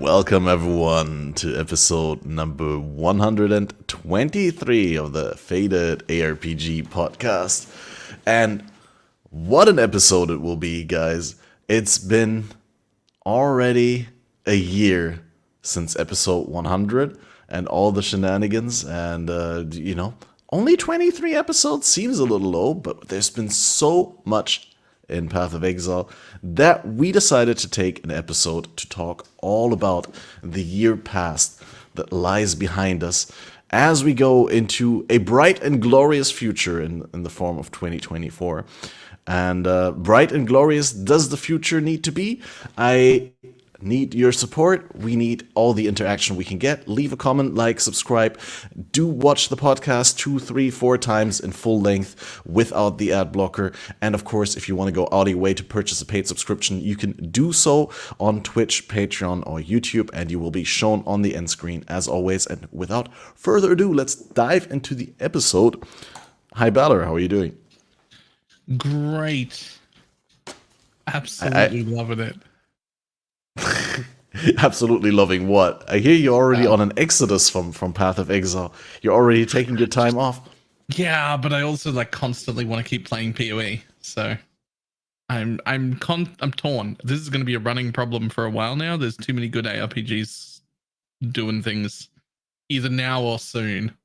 Welcome everyone to episode number 123 of the FATED ARPG Podcast. And what an episode it will be, guys. It's been already a year since episode 100 and all the shenanigans, and only 23 episodes seems a little low, but there's been so much in Path of Exile that we decided to take an episode to talk all about the year past that lies behind us as we go into a bright and glorious future in the form of 2024. And bright and glorious does the future need to be? I need your support. We need all the interaction we can get. Leave a comment, like, subscribe. Do watch the podcast 2, 3, 4 times in full length without the ad blocker. And of course, if you want to go out of your way to purchase a paid subscription, you can do so on Twitch, Patreon, or YouTube, and you will be shown on the end screen as always. And without further ado, let's dive into the episode. Hi, Balor. How are you doing? Great. Absolutely loving it. Absolutely loving what? I hear you're already on an exodus from Path of Exile. You're already taking your time off. Yeah, but I also constantly want to keep playing POE. So I'm torn. This is going to be a running problem for a while now. There's too many good ARPGs doing things either now or soon.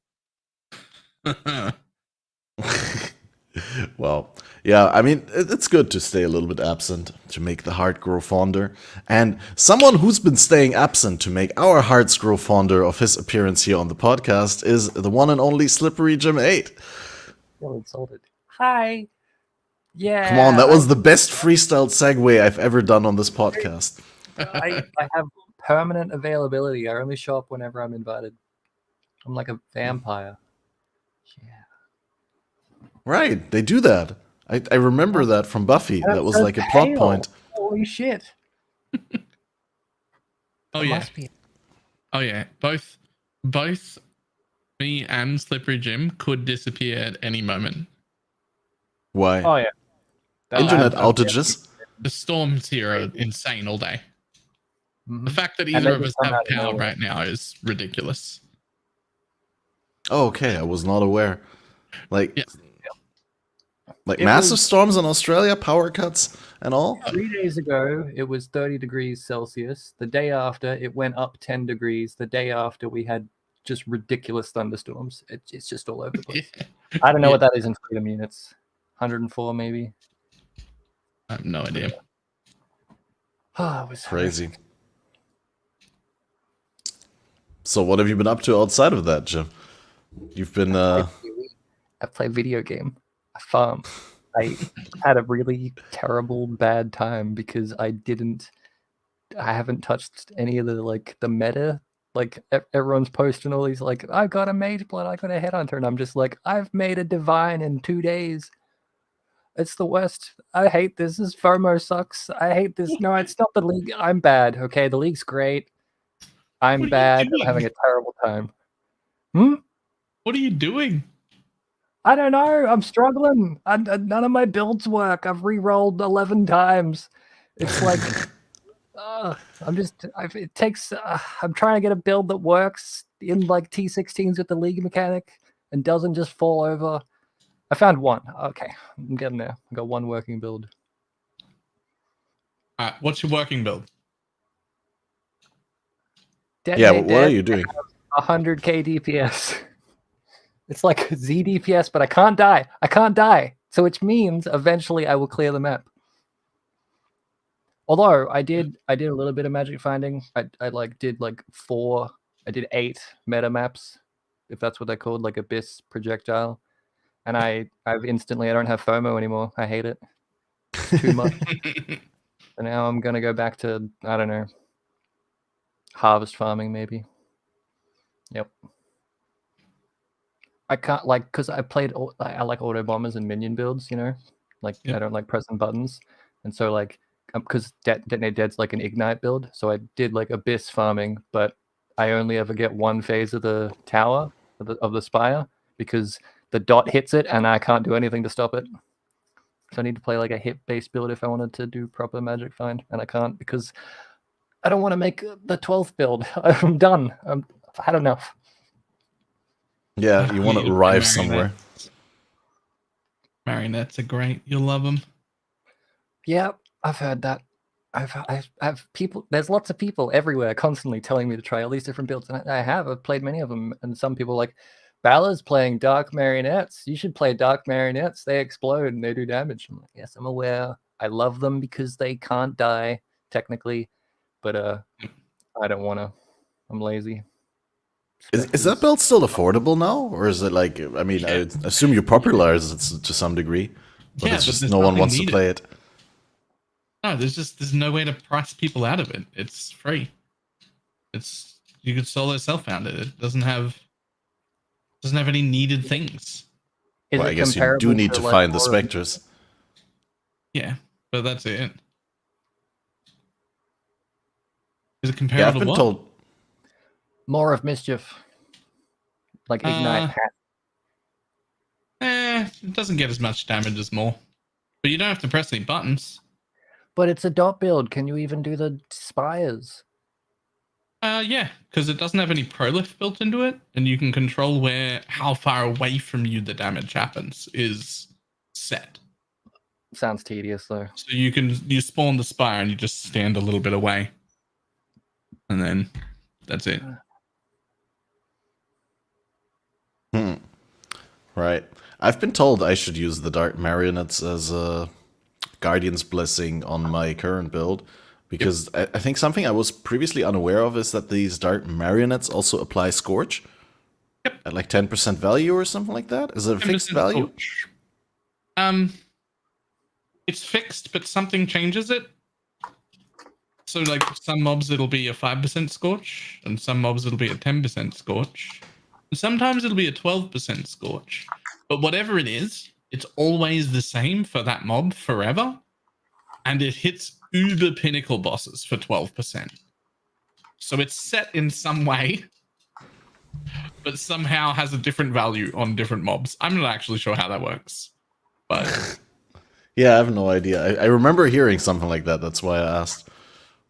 Well, yeah, I mean, it's good to stay a little bit absent, to make the heart grow fonder. And someone who's been staying absent to make our hearts grow fonder of his appearance here on the podcast is the one and only Slippery Jim 8. Feel insulted. Hi. Yeah. Come on, that was the best freestyled segue I've ever done on this podcast. I have permanent availability. I only show up whenever I'm invited. I'm like a vampire. Yeah. Right, they do that. I remember that from Buffy. That was like a plot point. Holy shit. Oh yeah. Oh yeah. Both me and Slippery Jim could disappear at any moment. Why? Oh yeah. Internet outages? The storms here are insane all day. Mm-hmm. The fact that either of us have power right now is ridiculous. Oh, okay, I was not aware. Like, yeah. Like massive storms in Australia, power cuts and all? 3 days ago, it was 30 degrees Celsius. The day after, it went up 10 degrees. The day after, we had just ridiculous thunderstorms. It's just all over the place. I don't know what that is in freedom units. 104 maybe? I have no idea. Oh, it was crazy. So what have you been up to outside of that, Jim? You've been... I play video game. I farm. I had a really terrible bad time because I haven't touched any of the meta. Like everyone's posting all these I got a mage blood, I got a headhunter, and I'm just like, I've made a divine in 2 days. It's the worst. I hate this. This FOMO sucks. I hate this. No, it's not the league. I'm bad. Okay, the league's great. I'm bad. I'm having a terrible time. What are you doing? I don't know. I'm struggling. None of my builds work. I've re-rolled 11 times. It's like, I'm trying to get a build that works in T16s with the league mechanic and doesn't just fall over. I found one. Okay, I'm getting there. I got one working build. What's your working build? What are you doing? 100k DPS. It's like Z DPS, but I can't die. So which means eventually I will clear the map. Although I did a little bit of magic finding. I did 8 meta maps, if that's what they're called, like Abyss Projectile. And I don't have FOMO anymore. I hate it. It's too much. So now I'm gonna go back to, I don't know, harvest farming maybe. Yep. I can't because I like auto bombers and minion builds, I don't like pressing buttons, and so because Detonate Dead's like an ignite build, so I did Abyss farming, but I only ever get one phase of the tower of the spire because the dot hits it and I can't do anything to stop it. So I need to play a hit based build if I wanted to do proper magic find, and I can't because I don't want to make the 12th build. I'm done. I've had enough. Yeah, you want to arrive somewhere. Marionettes are great. You'll love them. Yeah, I've heard that. I've people. There's lots of people everywhere constantly telling me to try all these different builds, and I have. I've played many of them, and some people are like, Balor's playing Dark Marionettes. You should play Dark Marionettes. They explode and they do damage. I'm like, yes, I'm aware. I love them because they can't die technically, but I don't want to. I'm lazy. Is that build still affordable now, or is it like? I mean, I assume you popularized it to some degree, but it's just no one wants to play it. No, there's no way to price people out of it. It's free. You could solo self-found it. It doesn't have any needed things. Well, I guess you do need to find the specters. Yeah, but that's it. Is it comparable? Yeah, I've been told. More of mischief, like ignite hat. It doesn't get as much damage as more, but you don't have to press any buttons. But it's a dot build. Can you even do the spires? Yeah, because it doesn't have any prolift built into it, and you can control how far away from you the damage happens is set. Sounds tedious though. So you spawn the spire and you just stand a little bit away, and then that's it. Right. I've been told I should use the Dark Marionettes as a Guardian's Blessing on my current build, because I think something I was previously unaware of is that these Dark Marionettes also apply Scorch at like 10% value or something like that. Is it a fixed value? Scorch. It's fixed, but something changes it. So like some mobs it'll be a 5% Scorch, and some mobs it'll be a 10% Scorch. And sometimes it'll be a 12% Scorch. But whatever it is, it's always the same for that mob forever. And it hits uber pinnacle bosses for 12%. So it's set in some way, but somehow has a different value on different mobs. I'm not actually sure how that works. But yeah, I have no idea. I remember hearing something like that. That's why I asked.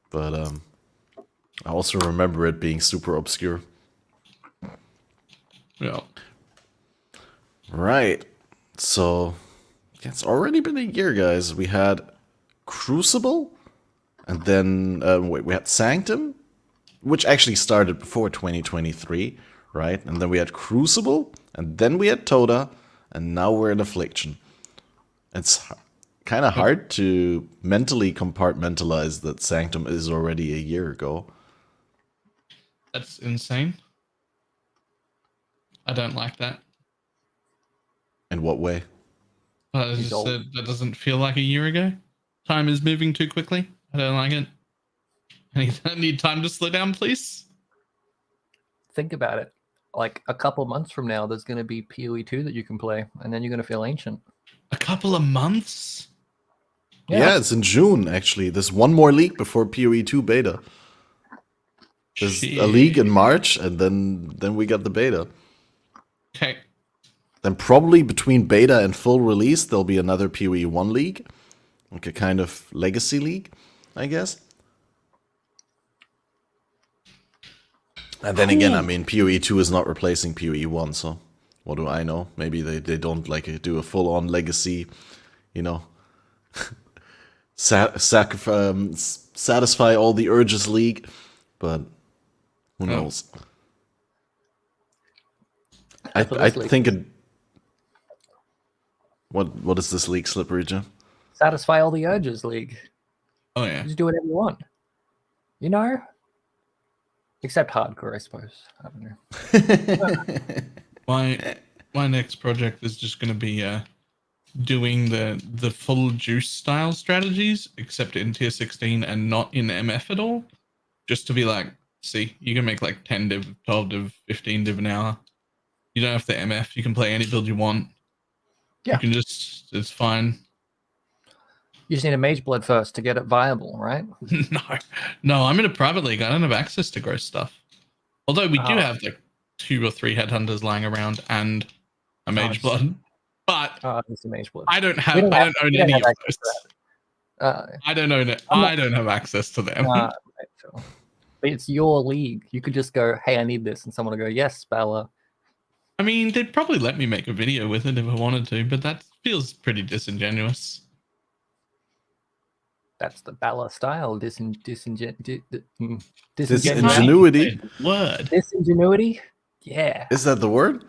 But I also remember it being super obscure. Yeah. Right. So it's already been a year, guys. We had Crucible, and then we had Sanctum, which actually started before 2023, right? And then we had Crucible, and then we had Toda, and now we're in Affliction. It's kind of hard to mentally compartmentalize that Sanctum is already a year ago. That's insane. I don't like that. In what way? That doesn't feel like a year ago. Time is moving too quickly. I don't like it. I need time to slow down, please. Think about it. Like a couple months from now, there's going to be POE 2 that you can play, and then you're going to feel ancient. A couple of months? Yeah, it's in June, actually. There's one more league before POE 2 beta. There's a league in March, and then we got the beta. Okay. Then probably between beta and full release, there'll be another POE 1 league. Like a kind of legacy league, I guess. And then again, I mean, POE 2 is not replacing POE 1, so what do I know? Maybe they don't like do a full-on legacy, you know, satisfy all the urges league, but who knows? I think it... What is this league, Slippery Jim? Satisfy all the urges league. Oh yeah. Just do whatever you want. You know? Except hardcore, I suppose. I don't know. My next project is just going to be doing the full juice style strategies, except in tier 16 and not in MF at all. Just to be like, see, you can make like 10 div, 12 div, 15 div an hour. You don't have to MF. You can play any build you want. Yeah. You can just, it's fine. You just need a mage blood first to get it viable, right? No, I'm in a private league. I don't have access to gross stuff. Although we do have like 2 or 3 headhunters lying around and a mage blood. But it's a mage blood. I don't own any of those. I don't own it. I don't have access to them. Right, so. It's your league. You could just go, "Hey, I need this," and someone will go, "Yes, Balor." I mean, they'd probably let me make a video with it if I wanted to, but that feels pretty disingenuous. That's the Balor style. Disingenuity. Disingenuity? Word. Disingenuity. Yeah. Is that the word?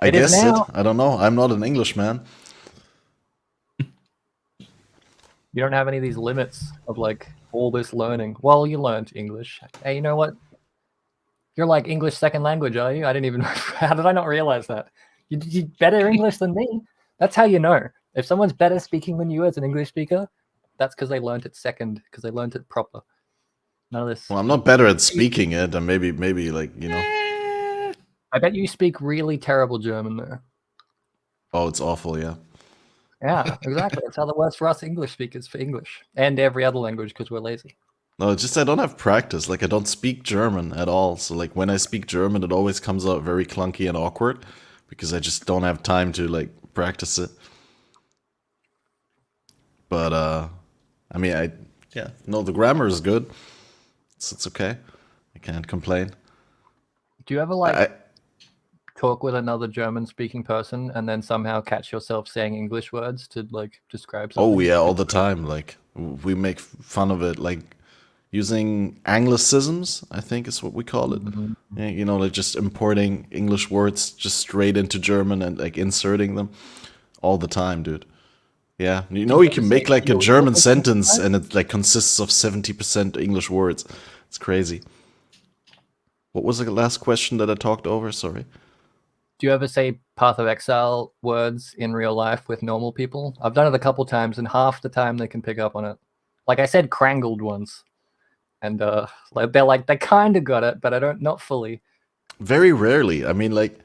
I It is guess now. I don't know. I'm not an Englishman. You don't have any of these limits of like all this learning. Well, you learned English. Hey, you know what? You're like English second language, are you? I didn't even. How did I not realize that? You better English than me. That's how you know. If someone's better speaking than you as an English speaker, that's because they learned it second, because they learned it proper. None of this. Well, I'm not better at speaking it, and maybe like, you know. I bet you speak really terrible German though. Oh, it's awful, yeah. Yeah, exactly. That's how it works for us English speakers for English and every other language because we're lazy. No, it's just I don't have practice. Like, I don't speak German at all. So, like, when I speak German, it always comes out very clunky and awkward because I just don't have time to, like, practice it. But, I mean, yeah, no, the grammar is good. It's okay. I can't complain. Do you ever like talk with another German-speaking person and then somehow catch yourself saying English words to like describe something? Oh yeah, all the time. Like, we make fun of it, like using Anglicisms, I think is what we call it. Yeah, you know, like just importing English words just straight into German and like inserting them all the time, dude. Yeah, you know, you can make like a German sentence and it like consists of 70% English words. It's crazy. What was the last question that I talked over? Sorry. Do you ever say Path of Exile words in real life with normal people? I've done it a couple times, and half the time they can pick up on it. Like I said, crangled once, and like they kind of got it, but I don't, not fully. Very rarely. I mean, like,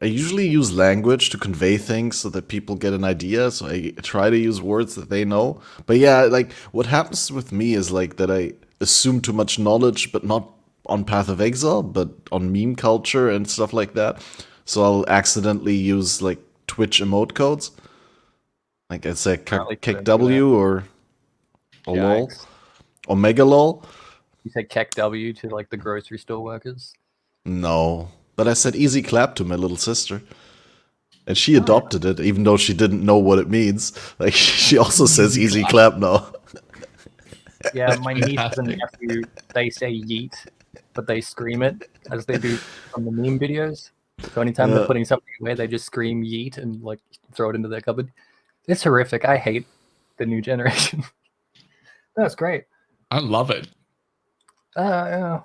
I usually use language to convey things so that people get an idea. So I try to use words that they know. But yeah, like, what happens with me is like that I assume too much knowledge, but not on Path of Exile, but on meme culture and stuff like that. So I'll accidentally use like Twitch emote codes. Like I say Kek W or LOL. Omega LOL. You said Kek W to like the grocery store workers? No. But I said easy clap to my little sister. And she adopted it, even though she didn't know what it means. Like, she also says easy clap now. Yeah, my niece and nephew, they say yeet, but they scream it, as they do from the meme videos. So anytime they're putting something away, they just scream yeet and like throw it into their cupboard. It's horrific. I hate the new generation. That's great. I love it. Yeah,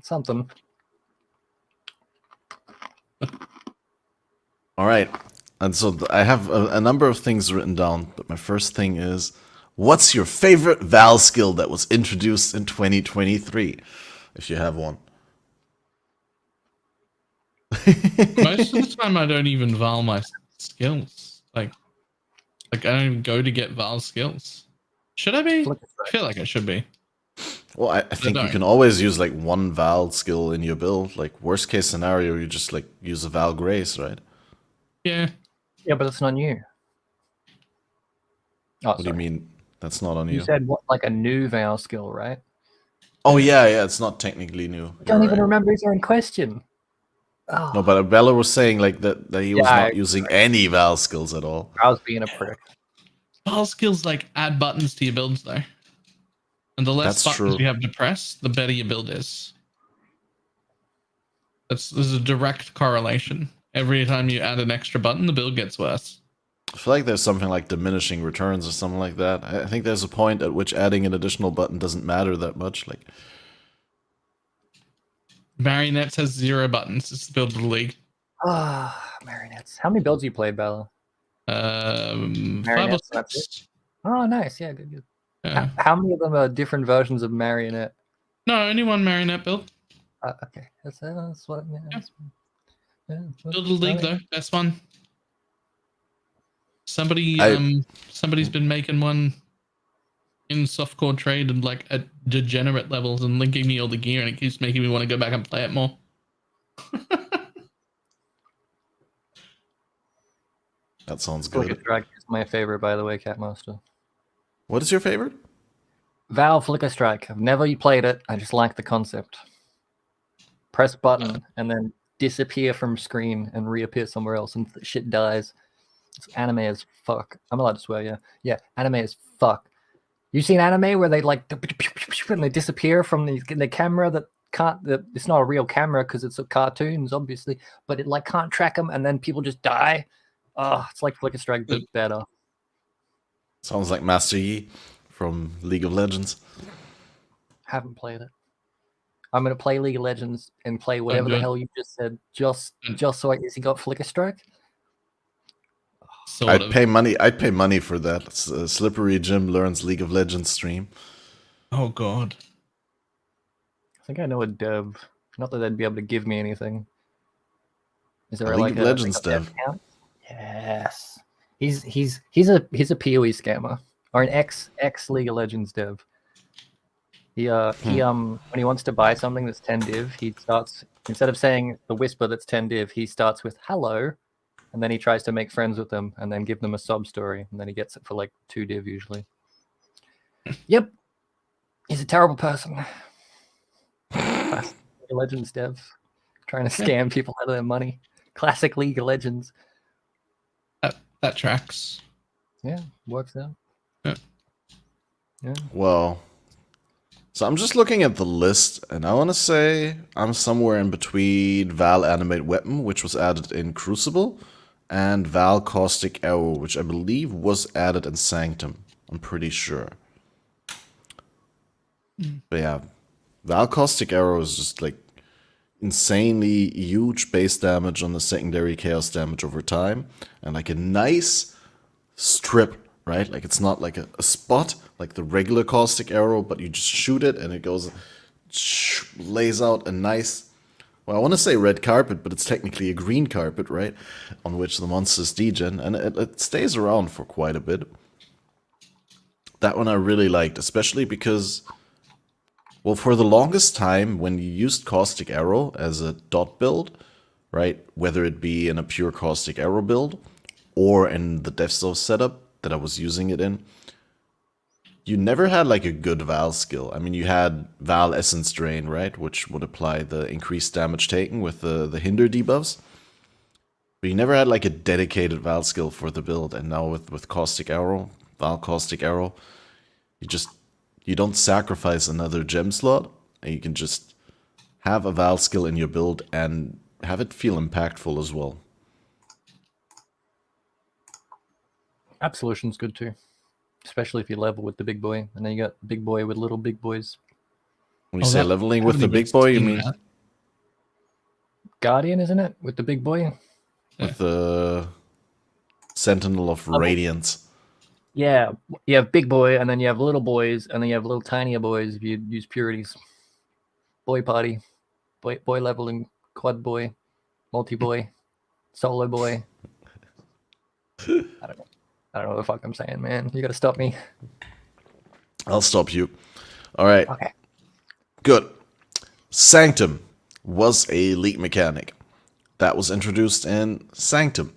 something. All right. And so I have a number of things written down, but my first thing is, what's your favorite Val skill that was introduced in 2023? If you have one. Most of the time, I don't even Val my skills. Like I don't even go to get Val skills. Should I be? I feel like I should be. Well, I think you can always use like one Val skill in your build. Like, worst case scenario, you just like use a Val Grace, right? Yeah. Yeah, but it's not new. Oh, what do you mean that's not on you? You said what, like a new Val skill, right? Oh yeah, it's not technically new. I don't even remember his own question. Oh. No, but Bella was saying like that he was not using any Val skills at all. I was being a prick. Val skills like add buttons to your builds though. And the less buttons you have to press, the better your build is. There's a direct correlation. Every time you add an extra button, the build gets worse. I feel like there's something like diminishing returns or something like that. I think there's a point at which adding an additional button doesn't matter that much. Like, Marionettes has 0 buttons. It's the build of the league. Marionettes. How many builds you played, Bella? 5 or 6. Oh, nice. Yeah, good. How many of them are different versions of Marionette? No, only one Marionette build. Okay, that's what. Build of the league though. Best one. Somebody's been making one in softcore trade and like at degenerate levels and linking me all the gear, and it keeps making me want to go back and play it more. That sounds good. Drag is my favorite, by the way, Catmaster. What is your favorite? Valve Flicker Strike. I've never played it. I just like the concept. Press button and then disappear from screen and reappear somewhere else, and shit dies. It's anime as fuck. I'm allowed to swear, yeah. Yeah, anime as fuck. You seen anime where they like and they disappear from the camera that can't? It's not a real camera because it's a cartoons, obviously, but it like can't track them, and then people just die. Oh, it's like Flicker Strike, but better. Sounds like Master Yi from League of Legends. Haven't played it. I'm gonna play League of Legends and play whatever the hell you just said, just so is he got Flicker Strike? I'd pay money for that. It's Slippery Jim learns League of Legends stream. Oh god. I think I know a dev. Not that they'd be able to give me anything. Is there a League of Legends dev? Yes. He's a POE scammer or an ex League of Legends dev. He when he wants to buy something that's 10 div, he starts, instead of saying the whisper that's 10 div, he starts with hello, and then he tries to make friends with them and then give them a sob story, and then he gets it for like 2 div usually. Yep. He's a terrible person. League of Legends dev trying to scam people out of their money. Classic League of Legends. That tracks. Yeah, works out. Yeah. Well, so I'm just looking at the list, and I want to say I'm somewhere in between Val Animate Weapon, which was added in Crucible, and Val Caustic Arrow, which I believe was added in Sanctum. I'm pretty sure. But yeah, Val Caustic Arrow is just like insanely huge base damage on the secondary chaos damage over time, and like a nice strip, right? Like it's not like a spot like the regular Caustic Arrow, but you just shoot it and it goes, lays out a nice, well, I want to say red carpet, but it's technically a green carpet, right? On which the monsters degen, and it stays around for quite a bit. That one I really liked, especially because, well, for the longest time, when you used Caustic Arrow as a dot build, right, whether it be in a pure Caustic Arrow build or in the DevStove setup that I was using it in, you never had like a good Val skill. I mean, you had Val Essence Drain, right, which would apply the increased damage taken with the hinder debuffs. But you never had like a dedicated Val skill for the build. And now with Caustic Arrow, Val Caustic Arrow, you don't sacrifice another gem slot, and you can just have a Val skill in your build and have it feel impactful as well. Absolution's good too, especially if you level with the big boy, and then you got big boy with little big boys. When you say leveling with the big boy, you mean Guardian, isn't it? With the big boy? With the Sentinel of Radiance. Yeah, you have big boy, and then you have little boys, and then you have little tinier boys if you use purities. Boy party, boy leveling, quad boy, multi boy, solo boy. I don't know what the fuck I'm saying, man. You gotta stop me. I'll stop you. All right. Okay. Good. Sanctum was a league mechanic that was introduced in Sanctum.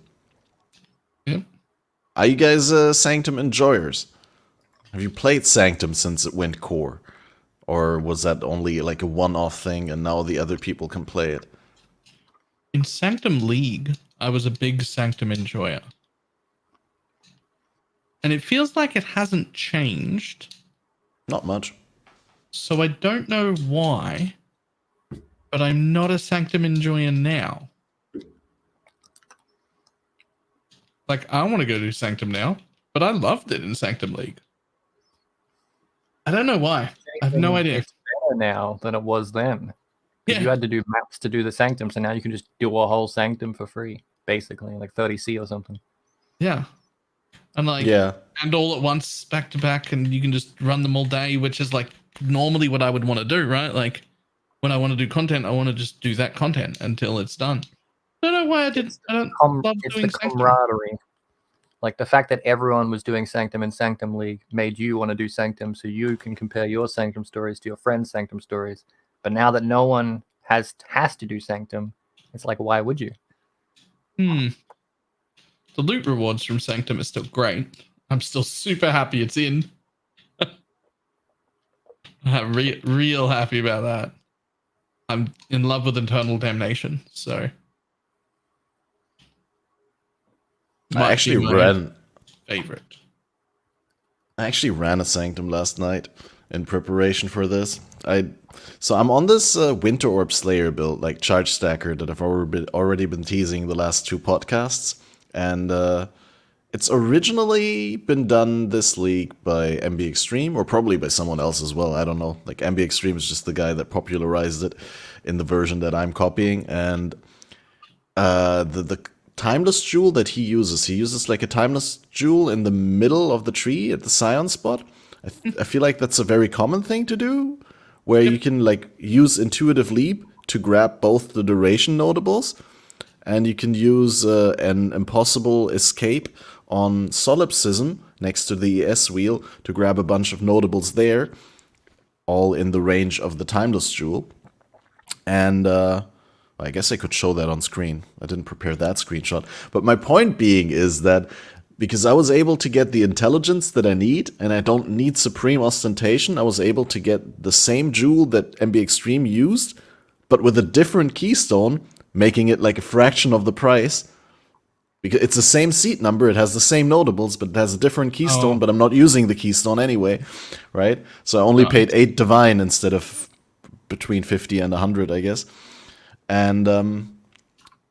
Yep. Are you guys Sanctum enjoyers? Have you played Sanctum since it went core? Or was that only like a one-off thing and now the other people can play it? In Sanctum League, I was a big Sanctum enjoyer. And it feels like it hasn't changed. Not much. So I don't know why, but I'm not a Sanctum enjoyer now. Like, I want to go do Sanctum now, but I loved it in Sanctum League. I don't know why. I have no idea. It's better now than it was then. Because Yeah. you had to do maps to do the Sanctum, so now you can just do a whole Sanctum for free, basically, like 30C or something. Yeah. And like, Yeah. and all at once, back to back, and you can just run them all day, which is like normally what I would want to do, right? Like, when I want to do content, I want to just do that content until it's done. I don't know why I didn't. I don't love It's doing the Sanctum. camaraderie. Like the fact that everyone was doing Sanctum in Sanctum League made you want to do Sanctum, so you can compare your Sanctum stories to your friends' Sanctum stories. But now that no one has to do Sanctum, it's like, why would you? The loot rewards from Sanctum are still great. I'm still super happy it's in. Real happy about that. I'm in love with Eternal Damnation, so I might actually be my ran favorite. I actually ran a Sanctum last night in preparation for this. So I'm on this Winter Orb Slayer build, like charge stacker, that I've already been teasing the last 2 podcasts, and it's originally been done this league by MB Extreme, or probably by someone else as well. I don't know. Like MB Extreme is just the guy that popularized it in the version that I'm copying, and the timeless jewel that he uses like a timeless jewel in the middle of the tree at the Scion spot. I feel like that's a very common thing to do, where you can like use intuitive leap to grab both the duration notables, and you can use an impossible escape on solipsism next to the ES wheel to grab a bunch of notables there, all in the range of the timeless jewel. And I guess I could show that on screen. I didn't prepare that screenshot. But my point being is that because I was able to get the intelligence that I need, and I don't need Supreme Ostentation, I was able to get the same jewel that MB Extreme used, but with a different keystone, making it like a fraction of the price. Because it's the same seat number, it has the same notables, but it has a different keystone, but I'm not using the keystone anyway, right? So I only paid 8 divine instead of between 50 and 100, I guess. And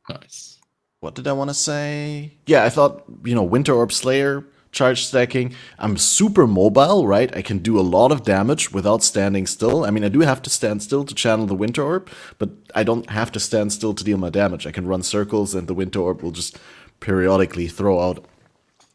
Nice. what did I want to say? Yeah, I thought, Winter Orb Slayer, charge stacking. I'm super mobile, right? I can do a lot of damage without standing still. I mean, I do have to stand still to channel the Winter Orb, but I don't have to stand still to deal my damage. I can run circles and the Winter Orb will just periodically throw out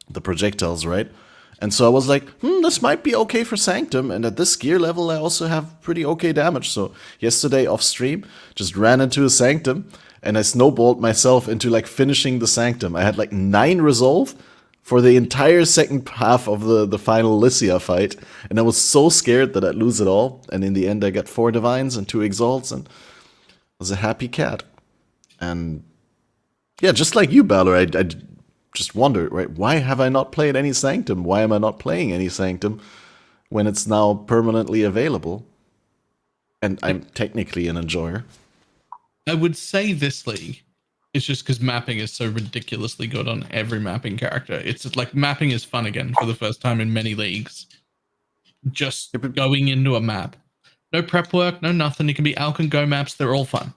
the projectiles, right? And so I was like, this might be okay for Sanctum, and at this gear level I also have pretty okay damage. So yesterday off stream, just ran into a Sanctum, and I snowballed myself into like finishing the Sanctum. I had like 9 resolve for the entire second half of the final Lycia fight, and I was so scared that I'd lose it all, and in the end I got 4 Divines and 2 Exalts, and was a happy cat. And yeah, just like you, Balor, I just wondered, right? Why have I not played any Sanctum? Why am I not playing any Sanctum when it's now permanently available? And I'm technically an enjoyer. I would say this league is just because mapping is so ridiculously good on every mapping character. It's like mapping is fun again for the first time in many leagues. Just going into a map. No prep work, no nothing. It can be Alk and Go maps. They're all fun.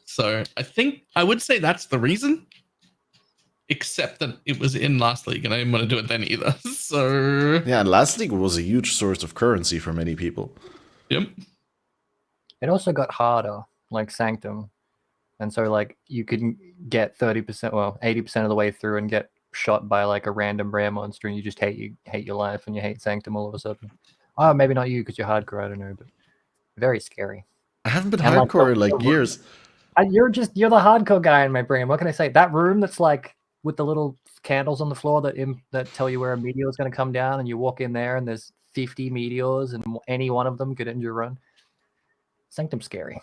So I think I would say that's the reason. Except that it was in last league and I didn't want to do it then either. So yeah, and last league was a huge source of currency for many people. Yep. It also got harder, like Sanctum. And so like you could get 30%, well, 80% of the way through and get shot by like a random rare monster and you just hate your life and you hate Sanctum all of a sudden. Oh, maybe not you because you're hardcore, I don't know, but very scary. I haven't been And hardcore in like years. You're the hardcore guy in my brain. What can I say? That room that's like with the little candles on the floor that tell you where a meteor is going to come down, and you walk in there and there's 50 meteors and any one of them could end your run. Sanctum's scary.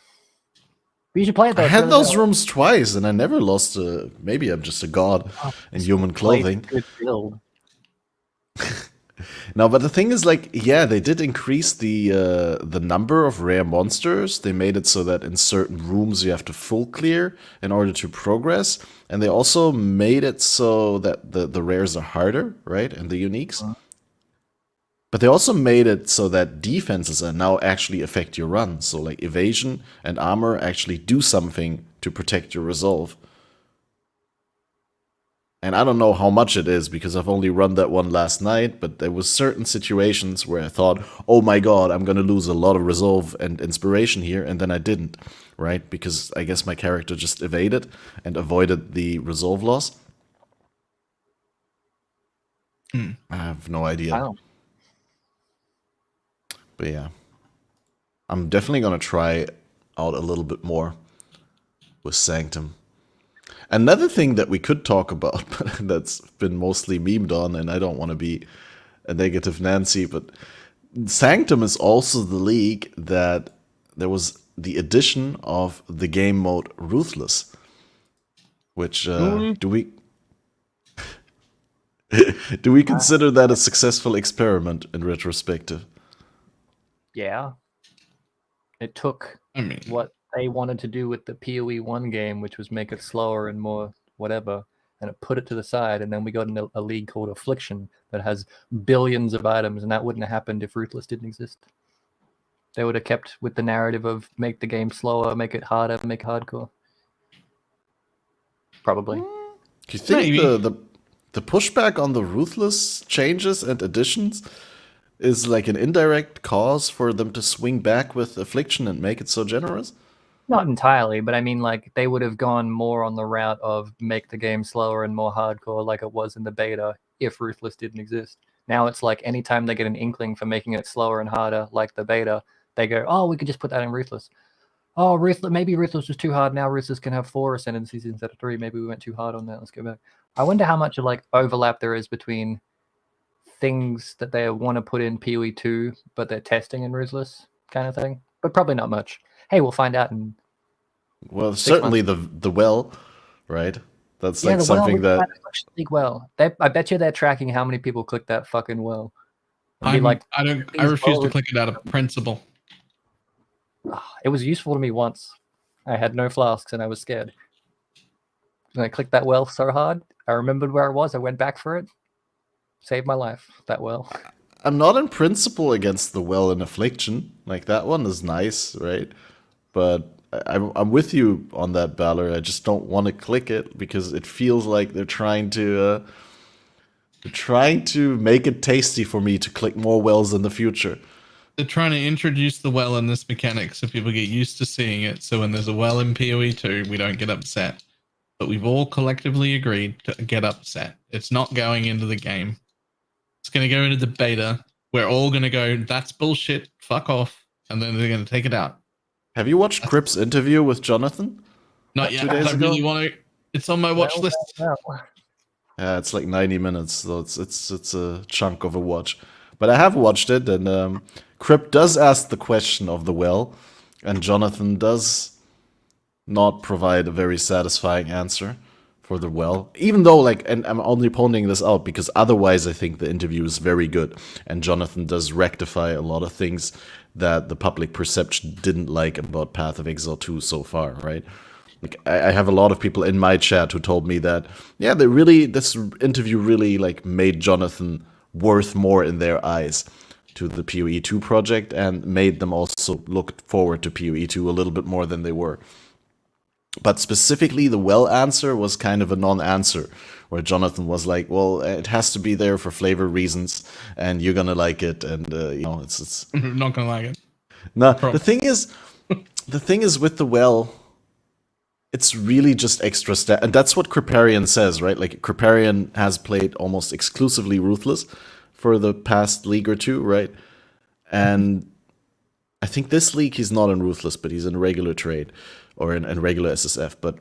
But you should play it though. I had those rooms twice and I never lost maybe I'm just a god in human clothing. Good build. No, but the thing is, like, yeah, they did increase the number of rare monsters. They made it so that in certain rooms you have to full clear in order to progress, and they also made it so that the rares are harder, right, and the uniques. But they also made it so that defenses are now actually affect your run. So like evasion and armor actually do something to protect your resolve. And I don't know how much it is because I've only run that one last night, but there was certain situations where I thought, oh my god, I'm going to lose a lot of resolve and inspiration here, and then I didn't, right? Because I guess my character just evaded and avoided the resolve loss. I have no idea. Wow. But yeah, I'm definitely going to try out a little bit more with Sanctum. Another thing that we could talk about, but that's been mostly memed on, and I don't want to be a negative Nancy, but Sanctum is also the league that there was the addition of the game mode Ruthless, which do we consider that a successful experiment in retrospective? Yeah. It took I mean, what they wanted to do with the PoE 1 game, which was make it slower and more whatever, and it put it to the side, and then we got a league called Affliction that has billions of items, and that wouldn't have happened if Ruthless didn't exist. They would have kept with the narrative of make the game slower, make it harder, make it hardcore. Probably. Do you think Maybe. the pushback on the Ruthless changes and additions is like an indirect cause for them to swing back with Affliction and make it so generous? Not entirely, but I mean, like, they would have gone more on the route of make the game slower and more hardcore like it was in the beta if Ruthless didn't exist. Now it's like anytime they get an inkling for making it slower and harder like the beta, they go, oh, we could just put that in Ruthless. Oh, maybe Ruthless was too hard. Now Ruthless can have 4 ascendancies instead of 3. Maybe we went too hard on that. Let's go back. I wonder how much of like overlap there is between things that they want to put in PoE 2, but they're testing in Ruthless kind of thing. But probably not much. Hey, we'll find out in Well, certainly the well, right? That's like something that Affliction League well. I bet you they're tracking how many people click that fucking well. I refuse to click it out of principle. It was useful to me once. I had no flasks and I was scared. And I clicked that well so hard. I remembered where I was. I went back for it. Saved my life, that well. I'm not in principle against the well in Affliction. Like, that one is nice, right? But I'm with you on that, Balor. I just don't want to click it because it feels like they're trying to make it tasty for me to click more wells in the future. They're trying to introduce the well in this mechanic so people get used to seeing it. So when there's a well in PoE 2, we don't get upset. But we've all collectively agreed to get upset. It's not going into the game. It's going to go into the beta. We're all going to go, that's bullshit, fuck off. And then they're going to take it out. Have you watched Crip's interview with Jonathan? Not yet. I really want to. It's on my watch list. Yeah, it's like 90 minutes, so it's a chunk of a watch. But I have watched it, and Crip does ask the question of the well, and Jonathan does not provide a very satisfying answer for the well. Even though, like, and I'm only pointing this out because otherwise I think the interview is very good, and Jonathan does rectify a lot of things that the public perception didn't like about Path of Exile 2 so far, right? Like, I have a lot of people in my chat who told me that, yeah, this interview really like made Jonathan worth more in their eyes to the PoE 2 project and made them also look forward to PoE 2 a little bit more than they were. But specifically, the well answer was kind of a non-answer, where Jonathan was like, well, it has to be there for flavor reasons, and you're gonna like it, and it's not gonna like it. No, the thing is with the well, it's really just extra step, and that's what Kriparian says, right? Like, Kriparian has played almost exclusively Ruthless for the past league or two, right? And I think this league he's not in Ruthless, but he's in regular trade or in regular SSF. But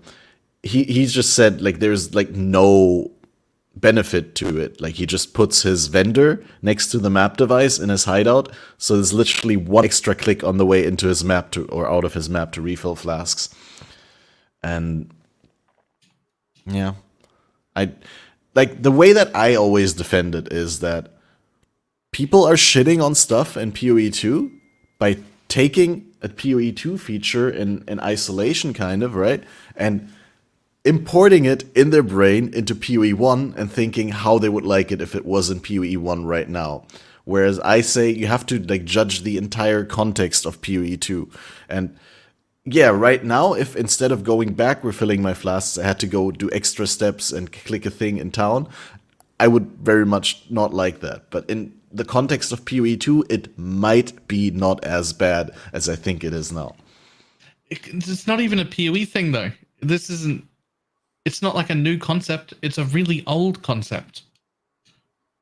he's just said, like, there's like no benefit to it. Like, he just puts his vendor next to the map device in his hideout, so there's literally one extra click on the way into his map or out of his map to refill flasks. And yeah, I like the way that I always defend it is that people are shitting on stuff in PoE 2 by taking a PoE 2 feature in isolation, kind of, right? And importing it in their brain into PoE 1 and thinking how they would like it if it was in PoE 1 right now. Whereas I say you have to like judge the entire context of PoE 2. And yeah, right now, if instead of going back refilling my flasks, I had to go do extra steps and click a thing in town, I would very much not like that. But in the context of PoE 2, it might be not as bad as I think it is now. It's not even a PoE thing, though. It's not like a new concept. It's a really old concept.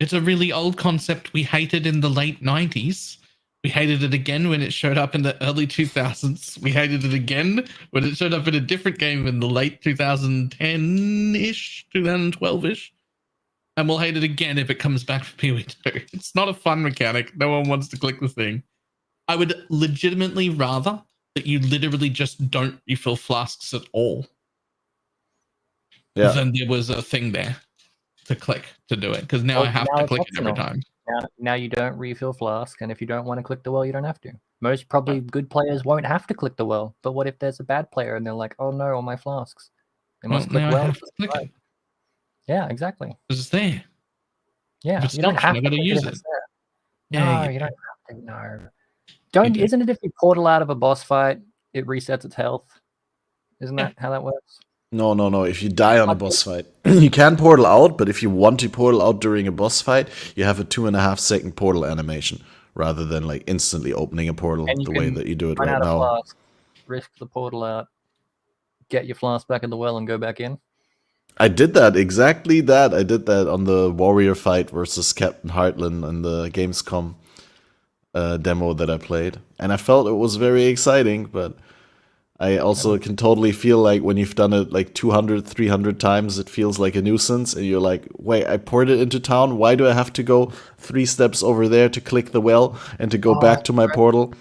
It's a really old concept we hated in the late 90s. We hated it again when it showed up in the early 2000s. We hated it again when it showed up in a different game in the late 2010-ish, 2012-ish. And we'll hate it again if it comes back for PoE 2. It's not a fun mechanic. No one wants to click the thing. I would legitimately rather that you literally just don't refill flasks at all. Yeah. Than there was a thing there to click to do it. Because now I have to click it every time. Now you don't refill flask, and if you don't want to click the well, you don't have to. Most probably good players won't have to click the well. But what if there's a bad player and they're like, "Oh no, all my flasks." They must click now I well. have to click it. Yeah, exactly. Because it's there. Yeah, If it's you don't an have option, to I gotta click use if it. it's there. Yeah, No, you don't have to. No. Don't. do. Isn't it if you portal out of a boss fight, it resets its health? Isn't that how that works? No. If you die on a boss fight, you can portal out, but if you want to portal out during a boss fight, you have a 2.5-second portal animation rather than like instantly opening a portal And you the way can that you do it run right out of now. flask, risk the portal out, get your flask back in the well, and go back in. I did that, exactly that. I did that on the warrior fight versus Captain Heartland in the Gamescom demo that I played. And I felt it was very exciting, but I also can totally feel like when you've done it like 200, 300 times, it feels like a nuisance. And you're like, wait, I ported into town. Why do I have to go 3 steps over there to click the well and to go back to my portal?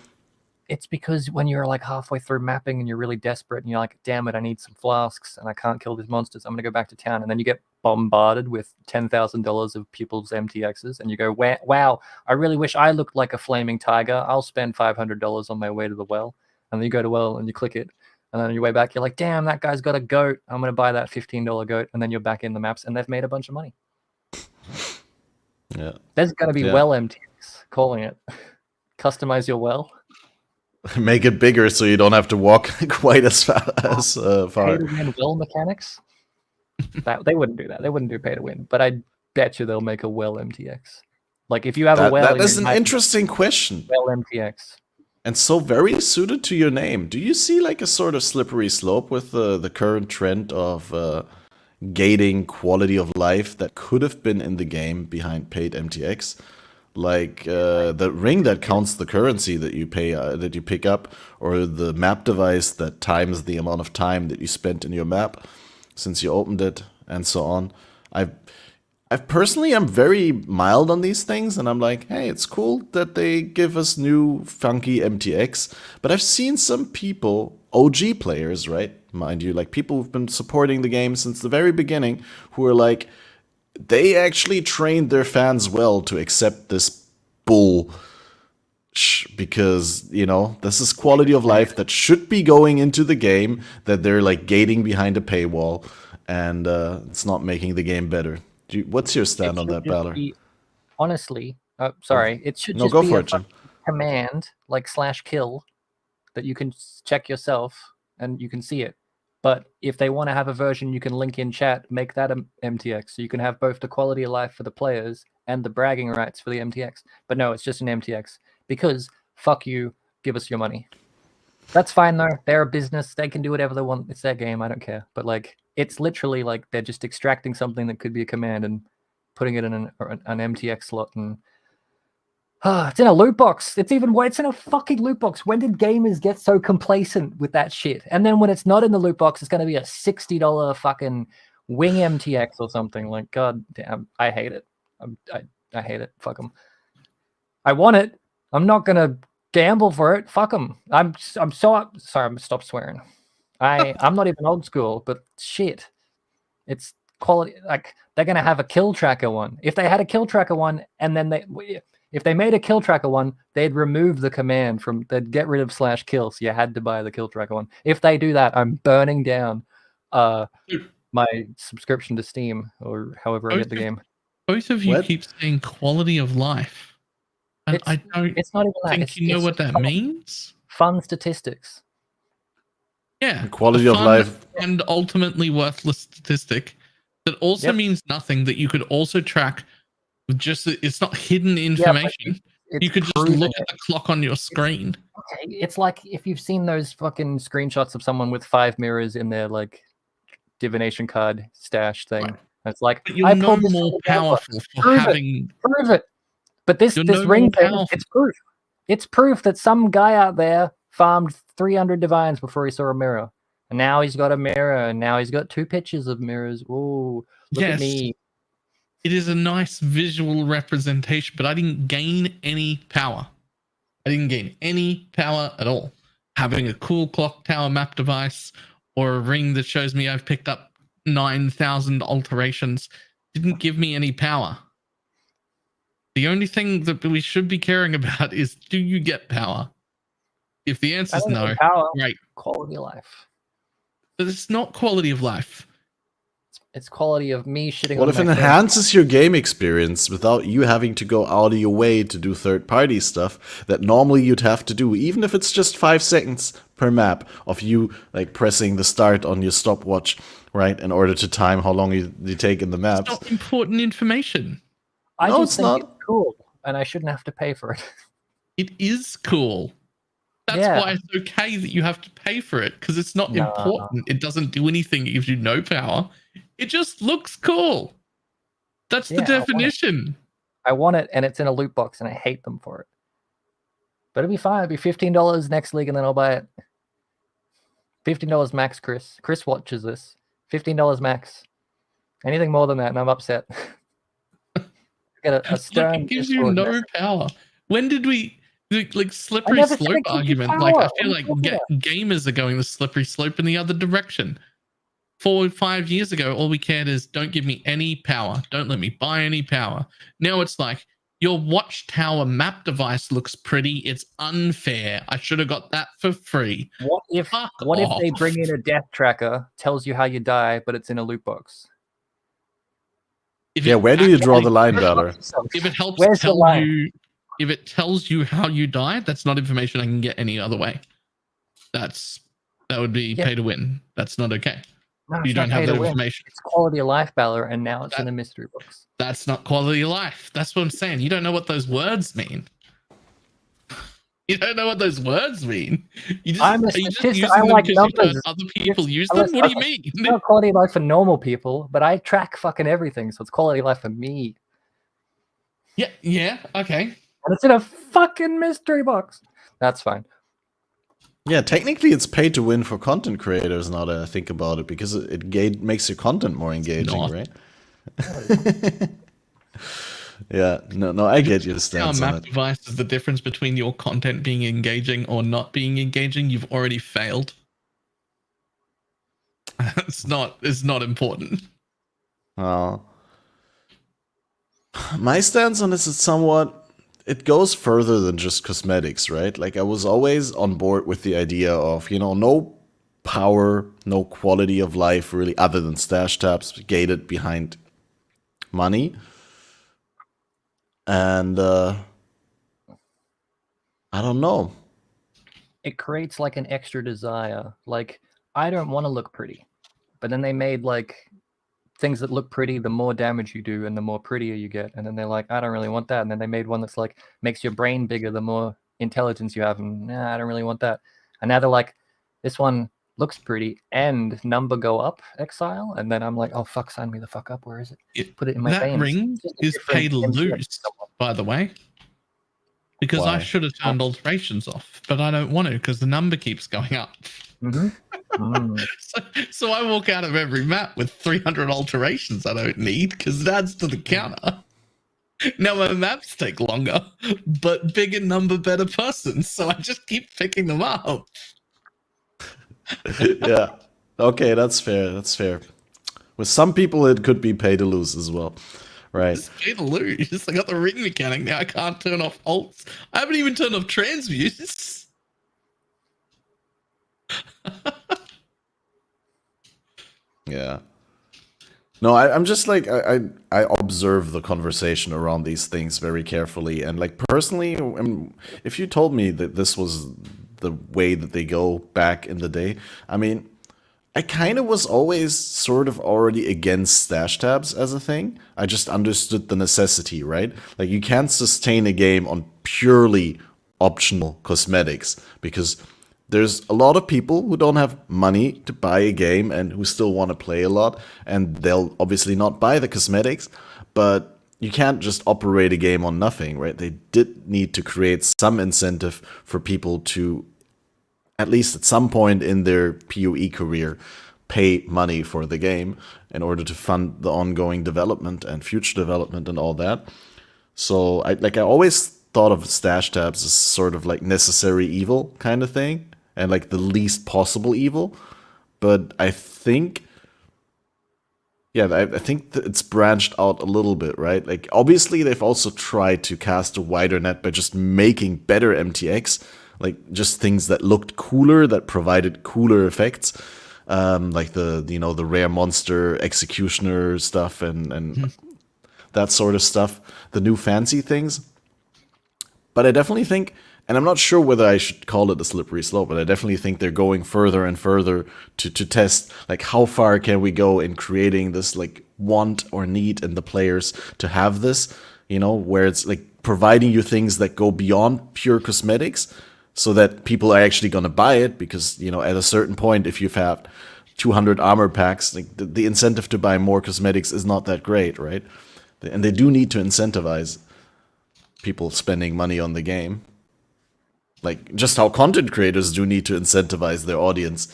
It's because when you're like halfway through mapping and you're really desperate and you're like, damn it, I need some flasks and I can't kill these monsters. I'm going to go back to town. And then you get bombarded with $10,000 of people's MTXs. And you go, wow, I really wish I looked like a flaming tiger. I'll spend $500 on my way to the well. And then you go to well and you click it. And then on your way back, you're like, damn, that guy's got a goat. I'm going to buy that $15 goat. And then you're back in the maps and they've made a bunch of money. Yeah. There's going to be well MTX, calling it. Customize your well. Make it bigger so you don't have to walk quite as far. Pay to win well mechanics. They wouldn't do that. They wouldn't do pay to win. But I bet you they'll make a well MTX. Like if you have a well, that is an interesting question. Well MTX, and so very suited to your name. Do you see like a sort of slippery slope with the current trend of gating quality of life that could have been in the game behind paid MTX? Like the ring that counts the currency that you pay that you pick up, or the map device that times the amount of time that you spent in your map since you opened it, and so on. I personally am very mild on these things, and I'm like, hey, it's cool that they give us new funky MTX. But I've seen some people, OG players, right, mind you, like people who've been supporting the game since the very beginning, who are like, they actually trained their fans well to accept this bull, because, you know, this is quality of life that should be going into the game, that they're like gating behind a paywall, and it's not making the game better. What's your stand on that, Balor? Honestly, sorry, it should just go be for a it, Jim. command like /kill that you can check yourself and you can see it. But if they want to have a version you can link in chat, make that MTX. So you can have both the quality of life for the players and the bragging rights for the MTX. But no, it's just an MTX. Because, fuck you, give us your money. That's fine, though. They're a business. They can do whatever they want. It's their game. I don't care. But, like, it's literally like they're just extracting something that could be a command and putting it in an MTX slot. And it's in a loot box. It's in a fucking loot box. When did gamers get so complacent with that shit? And then when it's not in the loot box, it's going to be a $60 fucking wing MTX or something. Like, god damn, I hate it. I hate it. Fuck them. I want it. I'm not going to gamble for it. Fuck them. I'm so sorry. I'm stop swearing. I'm not even old school, but shit, it's quality. Like they're going to have a kill tracker one. If they had a kill tracker one, and then if they made a kill tracker one, they'd remove the command they'd get rid of /kill. So you had to buy the kill tracker one. If they do that, I'm burning down my subscription to Steam or however I get the game. Both of you keep saying quality of life. And I don't it's not even think you know what that means. Fun statistics. Yeah. The quality of life. And ultimately worthless statistic that also means nothing, that you could also track. Just it's not hidden information. You could just look at the clock on your screen. Okay, it's like if you've seen those fucking screenshots of someone with 5 mirrors in their like divination card stash thing. Right. It's like but you're no more powerful for having prove it. But this ring thing, it's proof. It's proof that some guy out there farmed 300 divines before he saw a mirror, and now he's got a mirror, and now he's got 2 pictures of mirrors. Ooh, look at me. It is a nice visual representation, but I didn't gain any power. I didn't gain any power at all. Having a cool clock tower map device or a ring that shows me I've picked up 9,000 alterations didn't give me any power. The only thing that we should be caring about is, do you get power? If the answer is no, power, great. Quality of life. But it's not quality of life. It's quality of me shitting What on if my it friends. enhances your game experience without you having to go out of your way to do third-party stuff that normally you'd have to do, even if it's just 5 seconds per map of you like pressing the start on your stopwatch, right, in order to time how long you take in the maps. It's not important information. I No, just it's think not. it's cool, and I shouldn't have to pay for it. It is cool. That's Yeah. why it's okay that you have to pay for it, because it's not No. important. It doesn't do anything. It gives you no power. It just looks cool. That's Yeah, the definition. I want it, and it's in a loot box, and I hate them for it. But it'll be fine. It'll be $15 next league, and then I'll buy it. $15 max, Chris. Chris watches this. $15 max. Anything more than that, and I'm upset. Get a stern. It gives you Discord no message. power. When did we like slippery never said slope it gives you argument? Like I power. feel What are like you talking about? gamers are going the slippery slope in the other direction. 4 or 5 years ago, all we cared is don't give me any power. Don't let me buy any power. Now it's like your watchtower map device looks pretty. It's unfair. I should have got that for free. What if Fuck they off. bring in a death tracker, tells you how you die, but it's in a loot box? If Yeah, it where do you draw actually- the line, Balor? If it helps Where's the tell line? you, if it tells you how you die, that's not information I can get any other way. That would be Yeah. pay to win. That's not okay. No, You it's don't not have pay to that win. information. It's quality of life, Balor, and now it's in That- a mystery box. That's not quality of life. That's what I'm saying. You don't know what those words mean. You don't know what those words mean. You just, I'm a are you just statistician. using I them like because you've heard numbers. other people use Unless- them? What do you okay, mean? It's not quality of life for normal people, but I track fucking everything, so it's quality of life for me. Yeah, okay. And it's in a fucking mystery box. That's fine. Yeah, technically it's pay to win for content creators now that I think about it, because it makes your content more engaging, not. right? Yeah, no, I get your Our stance on map it. device is the difference between your content being engaging or not being engaging. You've already failed. It's not important. My stance on this is it goes further than just cosmetics, right? Like, I was always on board with the idea of, no power, no quality of life really, other than stash tabs gated behind money. And I don't know. It creates like an extra desire. Like, I don't want to look pretty, but then they made like things that look pretty, the more damage you do and the more prettier you get. And then they're like, I don't really want that. And then they made one that's like makes your brain bigger the more intelligence you have. And I don't really want that. And now they're like, this one looks pretty and number go up, exile. And then I'm like, oh fuck, sign me the fuck up. Where is it? Put it in my That veins. ring It's just a is different pay to MCF lose, someone. by the way. Because I Why? should have turned alterations off, but I don't want to because the number keeps going up. Mhm. Mm. So I walk out of every map with 300 alterations I don't need because it adds to the counter. Now my maps take longer, but bigger number, better persons. So I just keep picking them up. Yeah. Okay, that's fair. That's fair. With some people, it could be pay to lose as well, right? Just pay to lose. I got the ring mechanic now. I can't turn off alts. I haven't even turned off transmutes. Yeah. No, I'm just like I observe the conversation around these things very carefully, and like personally, if you told me that this was the way that they go back in the day, I mean, I kind of was always sort of already against stash tabs as a thing. I just understood the necessity, right? Like, you can't sustain a game on purely optional cosmetics because there's a lot of people who don't have money to buy a game and who still want to play a lot, and they'll obviously not buy the cosmetics, but you can't just operate a game on nothing, right? They did need to create some incentive for people to, at least at some point in their PoE career, pay money for the game in order to fund the ongoing development and future development and all that. So I always thought of stash tabs as sort of like necessary evil kind of thing, and like the least possible evil. But I think Yeah, I think that it's branched out a little bit, right? Like, obviously, they've also tried to cast a wider net by just making better MTX, like just things that looked cooler, that provided cooler effects, like the rare monster executioner stuff and that sort of stuff, the new fancy things. But I definitely think, and I'm not sure whether I should call it a slippery slope, but I definitely think they're going further and further to test, like, how far can we go in creating this, like, want or need in the players to have this, where it's, like, providing you things that go beyond pure cosmetics so that people are actually going to buy it because, at a certain point, if you've had 200 armor packs, like, the incentive to buy more cosmetics is not that great, right? And they do need to incentivize people spending money on the game. Like, just how content creators do need to incentivize their audience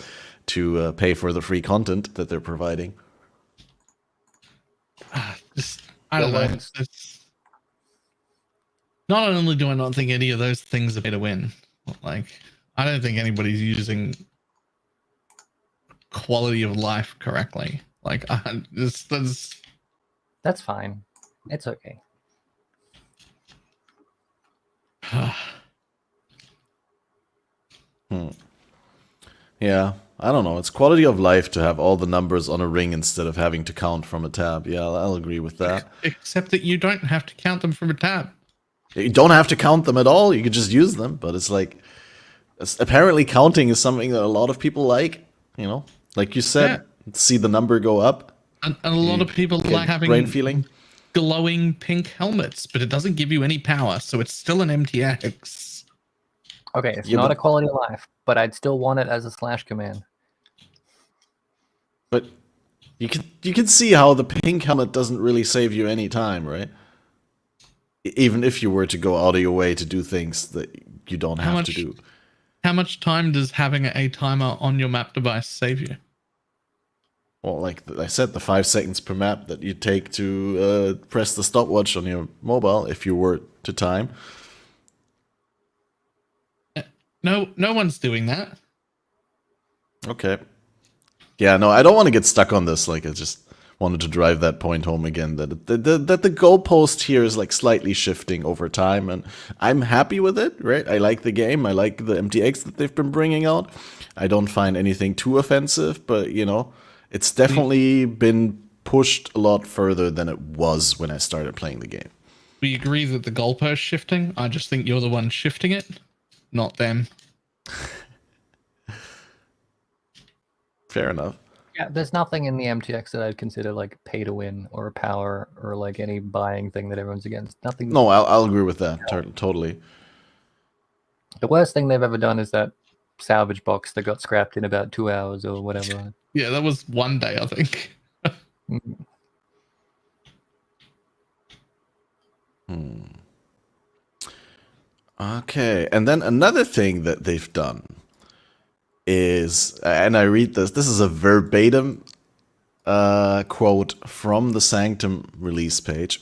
to pay for the free content that they're providing. I don't know. It's, not only do I not think any of those things are pay to win, like, I don't think anybody's using quality of life correctly. Like, That's fine. It's okay. Yeah, I don't know. It's quality of life to have all the numbers on a ring instead of having to count from a tab. Yeah, I'll agree with that. Except that you don't have to count them from a tab. You don't have to count them at all. You could just use them. But it's like, apparently counting is something that a lot of people like. Like you said, see the number go up. And a lot of people like having brain feeling. Glowing pink helmets, but it doesn't give you any power, so it's still an MTX. Okay, it's not a quality of life, but I'd still want it as a slash command. But you can see how the pink helmet doesn't really save you any time, right? Even if you were to go out of your way to do things that you don't have to do. How much time does having a timer on your map device save you? Well, like I said, the 5 seconds per map that you take to press the stopwatch on your mobile if you were to time. No one's doing that. Okay. Yeah, no, I don't want to get stuck on this. Like, I just wanted to drive that point home again, that the goalpost here is, like, slightly shifting over time, and I'm happy with it, right? I like the game. I like the MTX that they've been bringing out. I don't find anything too offensive, but, it's definitely been pushed a lot further than it was when I started playing the game. We agree that the goalpost shifting. I just think you're the one shifting it, not them. Fair enough. Yeah, there's nothing in the MTX that I'd consider like pay to win or power or like any buying thing that everyone's against. Nothing. No, I'll agree with that. Totally. The worst thing they've ever done is that salvage box that got scrapped in about 2 hours or whatever. Yeah, that was one day, I think. Okay, and then another thing that they've done is, and I read this is a verbatim quote from the Sanctum release page.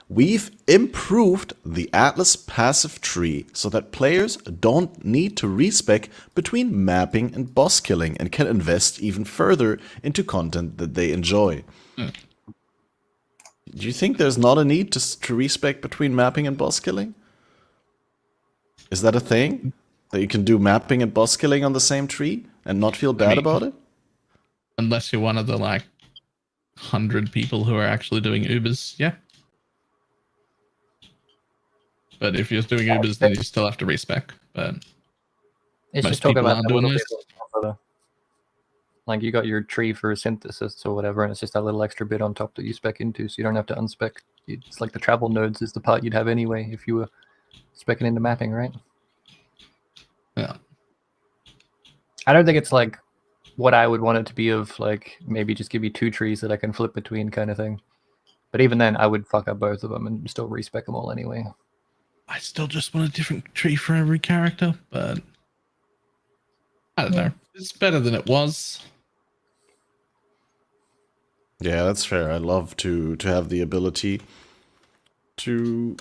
We've improved the Atlas passive tree so that players don't need to respec between mapping and boss killing and can invest even further into content that they enjoy. Do you think there's not a need to respec between mapping and boss killing? Is that a thing? That you can do mapping and boss killing on the same tree and not feel bad about it? Unless you're one of the 100 people who are actually doing Ubers, yeah. But if you're doing Ubers, then you still have to respec. But it's just talking about doing this. Like, you got your tree for synthesis or whatever, and it's just that little extra bit on top that you spec into, so you don't have to unspec. It's like the travel nodes is the part you'd have anyway if you were specking into mapping, right? Yeah. I don't think it's like what I would want it to be of, like, maybe just give me 2 trees that I can flip between kind of thing. But even then, I would fuck up both of them and still respec them all anyway. I still just want a different tree for every character, but I don't know. It's better than it was. Yeah, that's fair. I'd love to have the ability to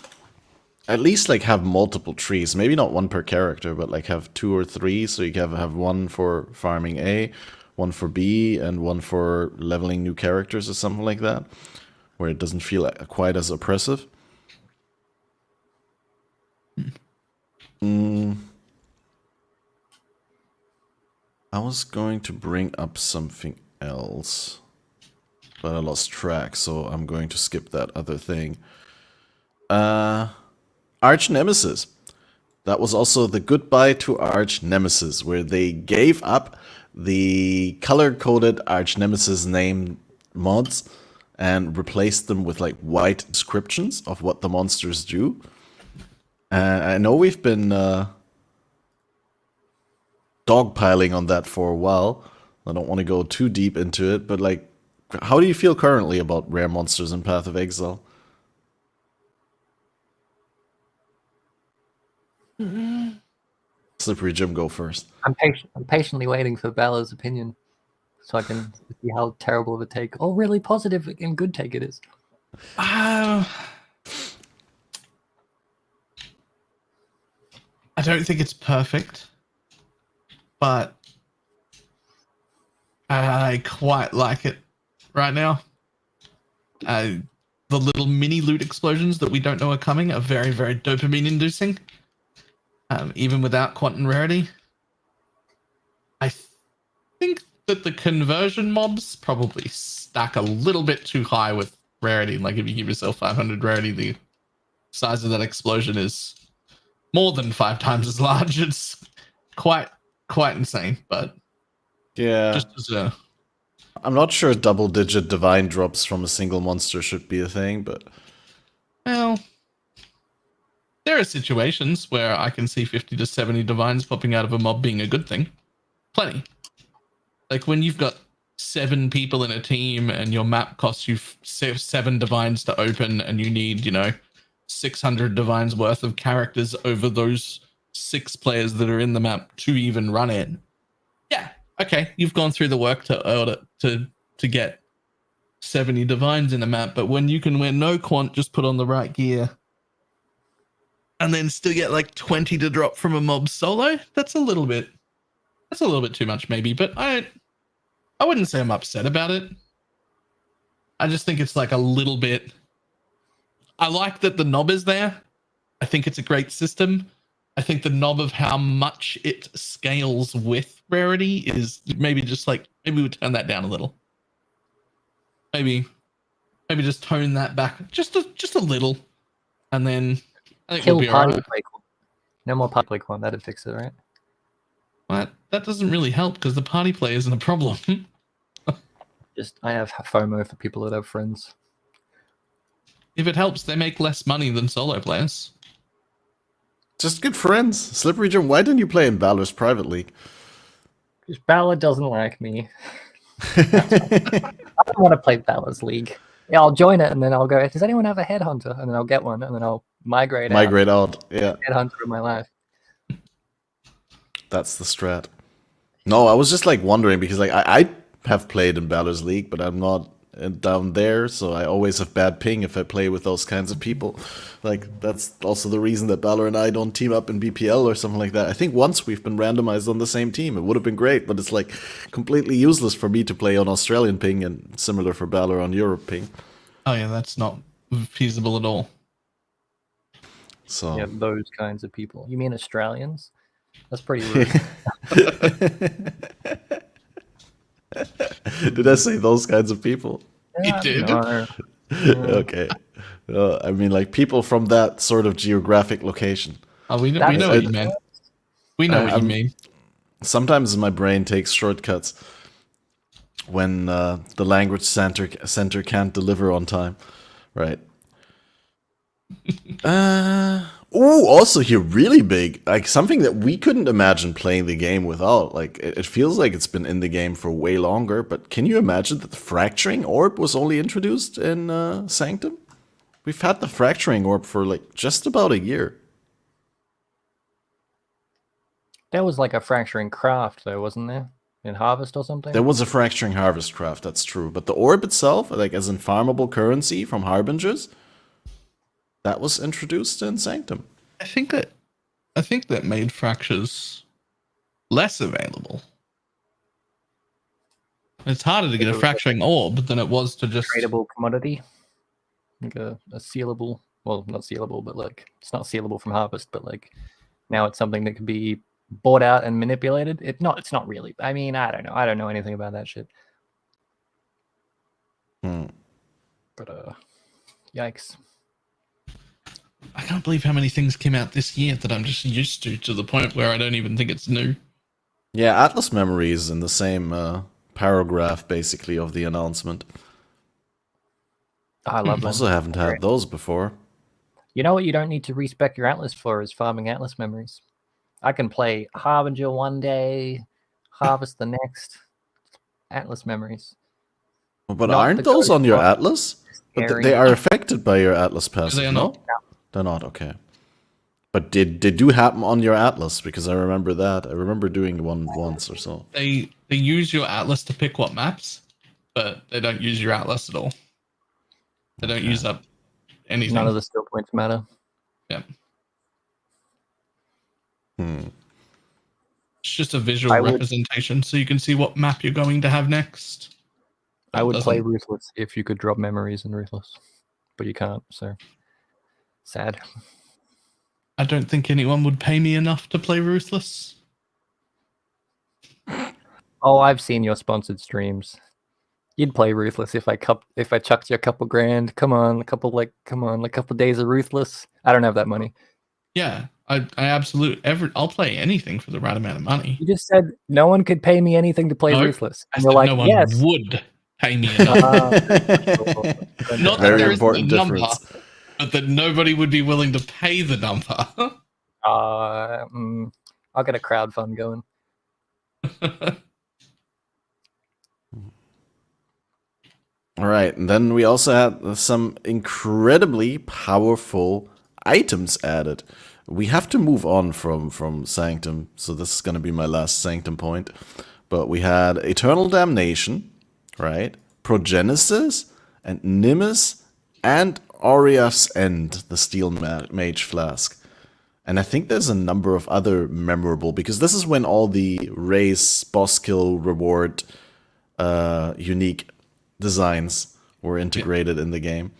at least have multiple trees. Maybe not one per character, but have 2 or 3. So you can have one for farming A, one for B and one for leveling new characters or something like that, where it doesn't feel quite as oppressive. I was going to bring up something else, but I lost track, so I'm going to skip that other thing. Arch Nemesis. That was also the goodbye to Arch Nemesis, where they gave up the color-coded Arch Nemesis name mods and replaced them with like white descriptions of what the monsters do. I know we've been dogpiling on that for a while. I don't want to go too deep into it, but like, how do you feel currently about rare monsters in Path of Exile? Slippery Jim, go first. I'm patiently waiting for Balor's opinion so I can see how terrible of a take, or really positive and good take it is. I don't think it's perfect, but I quite like it right now. The little mini loot explosions that we don't know are coming are very, very dopamine inducing. Even without quantum rarity. I think that the conversion mobs probably stack a little bit too high with rarity. Like if you give yourself 500 rarity, the size of that explosion is more than 5 times as large. It's quite insane, but yeah, just as I'm not sure double-digit divine drops from a single monster should be a thing, but well, there are situations where I can see 50 to 70 divines popping out of a mob being a good thing. Plenty. Like when you've got 7 people in a team and your map costs you 7 divines to open and you need, 600 divines worth of characters over those 6 players that are in the map to even run it. Yeah, okay, you've gone through the work to get 70 divines in a map, but when you can wear no quant, just put on the right gear, and then still get like 20 to drop from a mob solo, that's a little bit too much maybe, but I wouldn't say I'm upset about it. I just think it's like a little bit. I like that the knob is there. I think it's a great system. I think the knob of how much it scales with rarity is maybe just like, maybe we turn that down a little. Maybe just tone that back just a little, and then I think Kill we'll be party alright. play. No more party play quant. That'd fix it, right? But that doesn't really help because the party play isn't a problem. Just I have FOMO for people that have friends. If it helps, they make less money than solo players. just good friends. Slippery Jim, why didn't you play in Balor's private league? Because Balor doesn't like me. I don't want to play Balor's league. Yeah, I'll join it and then I'll go, does anyone have a headhunter? And then I'll get one and then I'll migrate out. Yeah, headhunter in my life. that's the strat. No, I was just like wondering because like I have played in Balor's league, but I'm not down there, so I always have bad ping if I play with those kinds of people. Like that's also the reason that Balor and I don't team up in BPL or something like that. I think once we've been randomized on the same team, it would have been great, but it's like completely useless for me to play on Australian ping and similar for Balor on Europe ping. Oh yeah, that's not feasible at all. So Yeah, those kinds of people. You mean Australians? That's pretty rude. Did I say those kinds of people? You did? No. Okay. I mean, like people from that sort of geographic location. Oh, we know what you meant. We know what you mean. Sometimes my brain takes shortcuts when the language center can't deliver on time, right? Also here, really big, like something that we couldn't imagine playing the game without. Like it feels like it's been in the game for way longer, but can you imagine that the fracturing orb was only introduced in Sanctum? We've had the fracturing orb for like just about a year. There was like a fracturing craft though, wasn't there? In Harvest or something? There was a fracturing harvest craft, that's true, but the orb itself, like as in farmable currency from Harbingers, that was introduced in Sanctum. I think that made fractures less available. It's harder to get a fracturing orb than it was to just tradable commodity, like a sealable. Well, not sealable, but like it's not sealable from harvest, but like now it's something that can be bought out and manipulated. It's not really. I mean, I don't know. I don't know anything about that shit. But yikes. I can't believe how many things came out this year that I'm just used to the point where I don't even think it's new. Yeah, Atlas Memories in the same paragraph, basically, of the announcement. I love them. Also haven't had those before. You know what you don't need to respec your Atlas for is farming Atlas Memories. I can play Harbinger one day, Harvest the next. Atlas Memories. But aren't those on your Atlas? But they are affected by your Atlas passive, They are no? not. They're not, okay. But they do happen on your Atlas, because I remember that. I remember doing one once or so. They use your Atlas to pick what maps, but they don't use your Atlas at all. They don't use up anything. None of the skill points matter. Yeah. It's just a visual representation, so you can see what map you're going to have next. I would play Ruthless if you could drop memories in Ruthless, but you can't, so sad. I don't think anyone would pay me enough to play Ruthless. Oh, I've seen your sponsored streams. You'd play Ruthless if I chucked you a couple grand. Come on, a couple days of Ruthless. I don't have that money. Yeah, I absolutely I'll play anything for the right amount of money. You just said no one could pay me anything to play Ruthless. And you're like, no one would pay me enough. Not very that there important isn't a number, difference. but that nobody would be willing to pay the number. I'll get a crowd fund going. All right, and then we also had some incredibly powerful items added. We have to move on from Sanctum, so this is going to be my last Sanctum point. But we had Eternal Damnation, right? Progenesis, and Nimbus, and Aurea's End, the Steel Mage Flask. And I think there's a number of other memorable, because this is when all the race, boss kill, reward, unique designs were integrated in the game.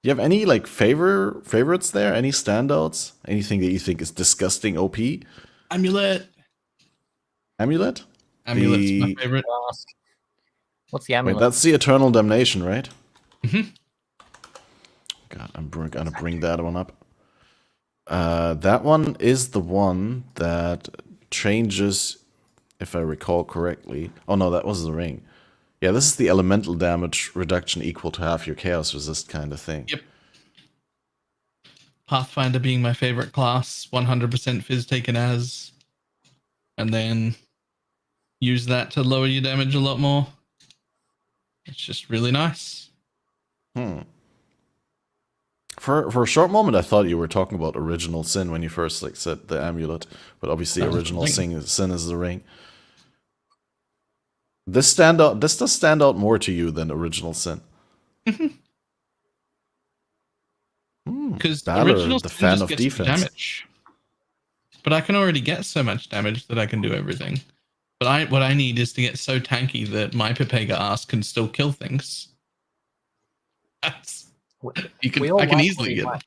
Do you have any like favorites there? Any standouts? Anything that you think is disgusting OP? Amulet. Amulet's my favorite. What's the amulet? Wait, that's the Eternal Damnation, right? Mm-hmm. God, I'm gonna bring that one up. That one is the one that changes, if I recall correctly. Oh no, that was the ring. Yeah, this is the elemental damage reduction equal to half your chaos resist kind of thing. Yep. Pathfinder being my favorite class, 100% Fizz taken as, and then use that to lower your damage a lot more. It's just really nice. For a short moment, I thought you were talking about Original Sin when you first like said the amulet, but obviously Original Sin is the ring. This does stand out more to you than Original Sin. Because Balor, the fan of defense. Damage. But I can already get so much damage that I can do everything. But what I need is to get so tanky that my Pepega ass can still kill things. I can easily get that.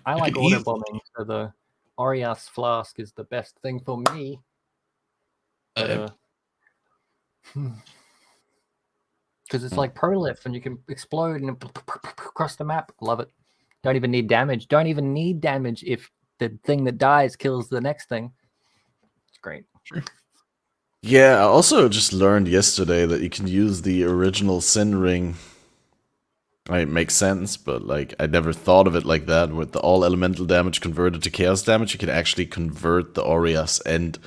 I like auto bombing, so the Aurea's Flask is the best thing for me. Because it's like prolif and you can explode and across the map. Love it. Don't even need damage. Don't even need damage if the thing that dies kills the next thing. It's great. Sure. Yeah, I also just learned yesterday that you can use the Original Sin ring. It makes sense, but like I never thought of it like that. With the all elemental damage converted to chaos damage, you can actually convert the Aurea's End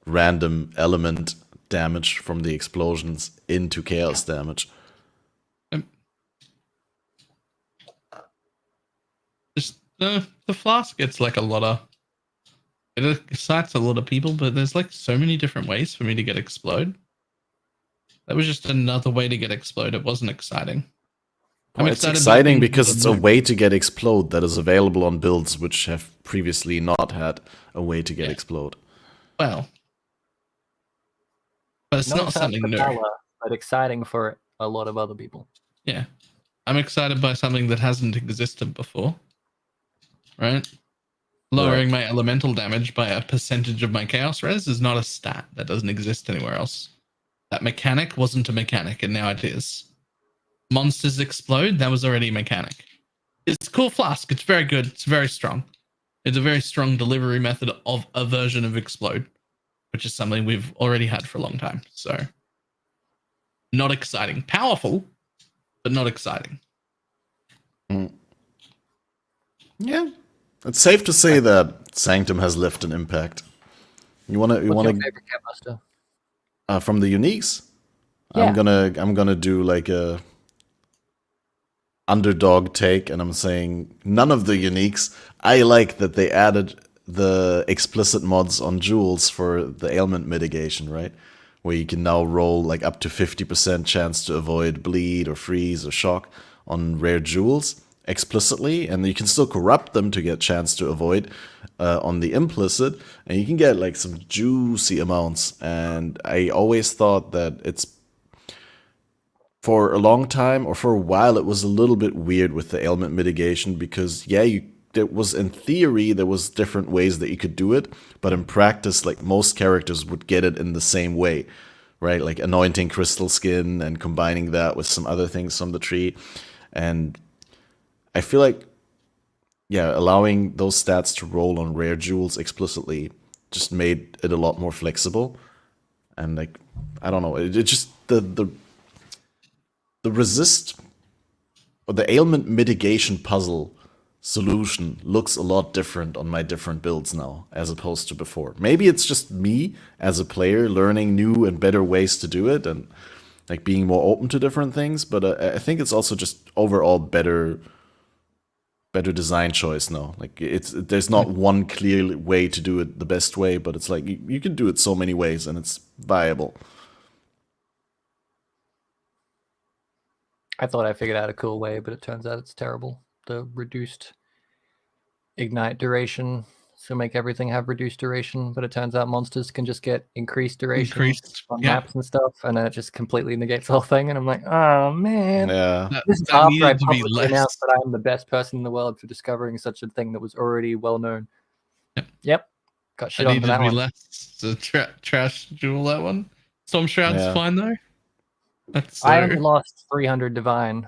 random element damage from the explosions into chaos damage. Just the flask gets like a lot of, it excites a lot of people, but there's like so many different ways for me to get explode. That was just another way to get explode. It wasn't exciting. Well, it's exciting because it's a way to get explode that is available on builds which have previously not had a way to get explode. Well, But it's not exciting something for new. Valor, but exciting for a lot of other people. Yeah. I'm excited by something that hasn't existed before. Right? Lowering my elemental damage by a percentage of my chaos res is not a stat that doesn't exist anywhere else. That mechanic wasn't a mechanic, and now it is. Monsters explode, that was already a mechanic. It's cool flask, it's very good, it's very strong. It's a very strong delivery method of a version of explode, which is something we've already had for a long time. So, not exciting. Powerful, but not exciting. Yeah, it's safe to say that Sanctum has left an impact. What's your favorite Catmaster? From the uniques? Yeah. I'm gonna do like a underdog take, and I'm saying none of the uniques. I like that they added the explicit mods on jewels for the ailment mitigation, right? Where you can now roll like up to 50% chance to avoid bleed or freeze or shock on rare jewels explicitly, and you can still corrupt them to get chance to avoid on the implicit, and you can get like some juicy amounts. And I always thought that it's for a long time, or for a while, it was a little bit weird with the ailment mitigation, because there was, in theory, there was different ways that you could do it, but in practice, like, most characters would get it in the same way, right? Like anointing crystal skin and combining that with some other things from the tree. And I feel like, yeah, allowing those stats to roll on rare jewels explicitly just made it a lot more flexible. And like, I don't know, it just the resist, or the ailment mitigation puzzle solution looks a lot different on my different builds now as opposed to before. Maybe it's just me as a player learning new and better ways to do it, and like being more open to different things. But I think it's also just overall better design choice now. Like, there's not one clear way to do it the best way, but it's like you can do it so many ways and it's viable. I thought I figured out a cool way, but it turns out it's terrible. The reduced ignite duration, so make everything have reduced duration, but it turns out monsters can just get increased duration on maps and stuff, and then it just completely negates the whole thing, and I'm like, oh man. Yeah. This is after I publicly announced that I'm the best person in the world for discovering such a thing that was already well known. Yep. Got shit on for that one. Less to trash jewel that one. Storm Shroud's fine though. I only lost 300 divine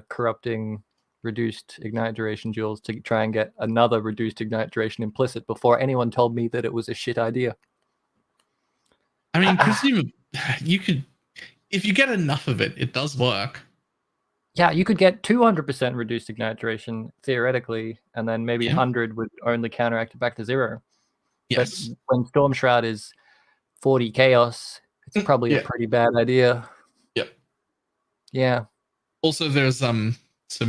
corrupting reduced ignite duration jewels to try and get another reduced ignite duration implicit before anyone told me that it was a shit idea. I mean, presumably you could, if you get enough of it, it does work. Yeah, you could get 200% reduced ignite duration theoretically, and then maybe 100 would only counteract it back to 0. Yes. But when Storm Shroud is 40 chaos, it's probably a pretty bad idea. Yep. Yeah. Also, there's some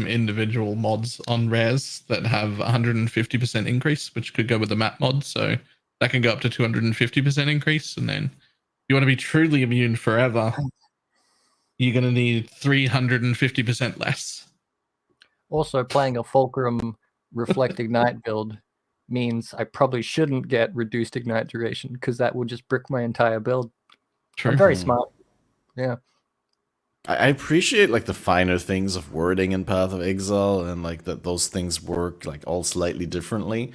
individual mods on rares that have 150% increase, which could go with the map mod, so that can go up to 250% increase. And then you want to be truly immune forever, you're going to need 350% less. Also, playing a Fulcrum Reflect Ignite build means I probably shouldn't get reduced ignite duration, because that would just brick my entire build. True. I'm very smart. Yeah. I appreciate like the finer things of wording in Path of Exile, and like that those things work like all slightly differently.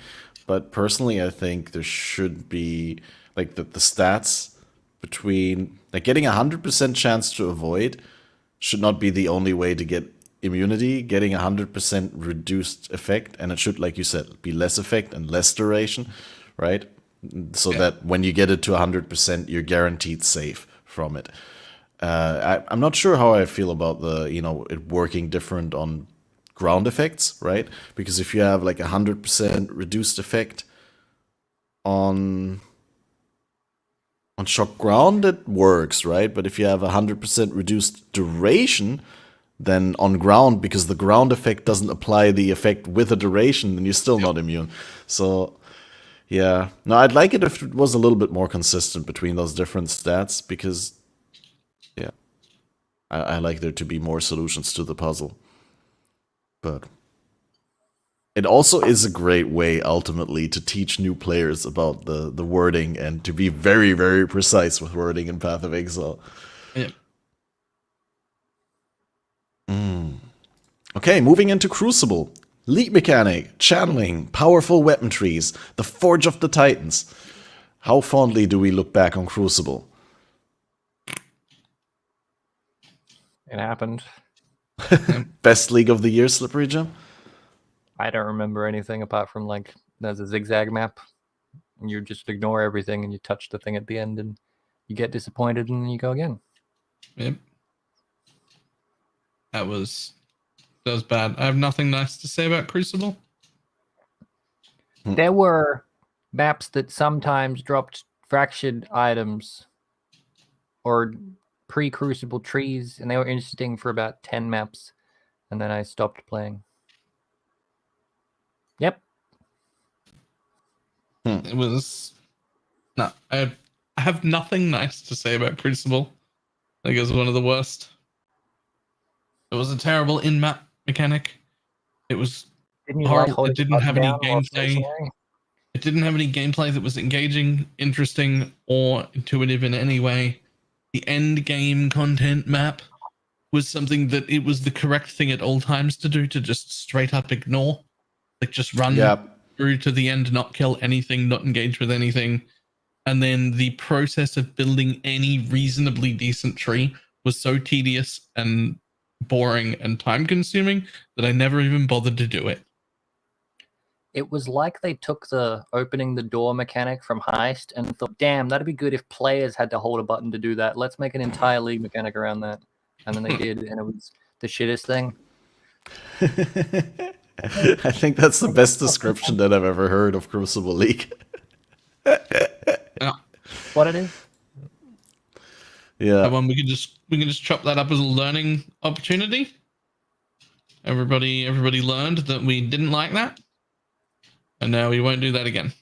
But personally, I think there should be like the stats between like getting 100% chance to avoid should not be the only way to get immunity. Getting 100% reduced effect, and it should, like you said, be less effect and less duration, right? So that when you get it to 100%, you're guaranteed safe from it. I'm not sure how I feel about the, it working different on ground effects, right? Because if you have like 100% reduced effect on shock ground, it works, right? But if you have 100% reduced duration, then on ground, because the ground effect doesn't apply the effect with a duration, then you're still not immune. So, yeah. No, I'd like it if it was a little bit more consistent between those different stats, because, yeah, I like there to be more solutions to the puzzle. But it also is a great way ultimately to teach new players about the wording and to be very, very precise with wording in Path of Exile. Yeah. Okay, moving into Crucible. Lead mechanic, channeling, powerful weapon trees, the Forge of the Titans. How fondly do we look back on Crucible? It happened. Best League of the Year, Slippery Jim? I don't remember anything apart from like there's a zigzag map, and you just ignore everything and you touch the thing at the end and you get disappointed and you go again. Yep. That was bad. I have nothing nice to say about Crucible. There were maps that sometimes dropped fractured items or pre-Crucible trees, and they were interesting for about 10 maps, and then I stopped playing. Yep. It was no. I have nothing nice to say about Crucible. I think it was one of the worst. It was a terrible in-map mechanic. It was Didn't you horrible. like hold It didn't have any down while gameplay. stationary? It didn't have any gameplay that was engaging, interesting, or intuitive in any way. The end game content map was something that it was the correct thing at all times to do, to just straight up ignore. Like just run through to the end, not kill anything, not engage with anything. And then the process of building any reasonably decent tree was so tedious and boring and time consuming that I never even bothered to do it. It was like they took the opening the door mechanic from Heist and thought, damn, that'd be good if players had to hold a button to do that. Let's make an entire league mechanic around that. And then they did, and it was the shittest thing. I think that's the best description that I've ever heard of Crucible League. What it is? Yeah. And we can just chop that up as a learning opportunity. Everybody learned that we didn't like that, and now we won't do that again.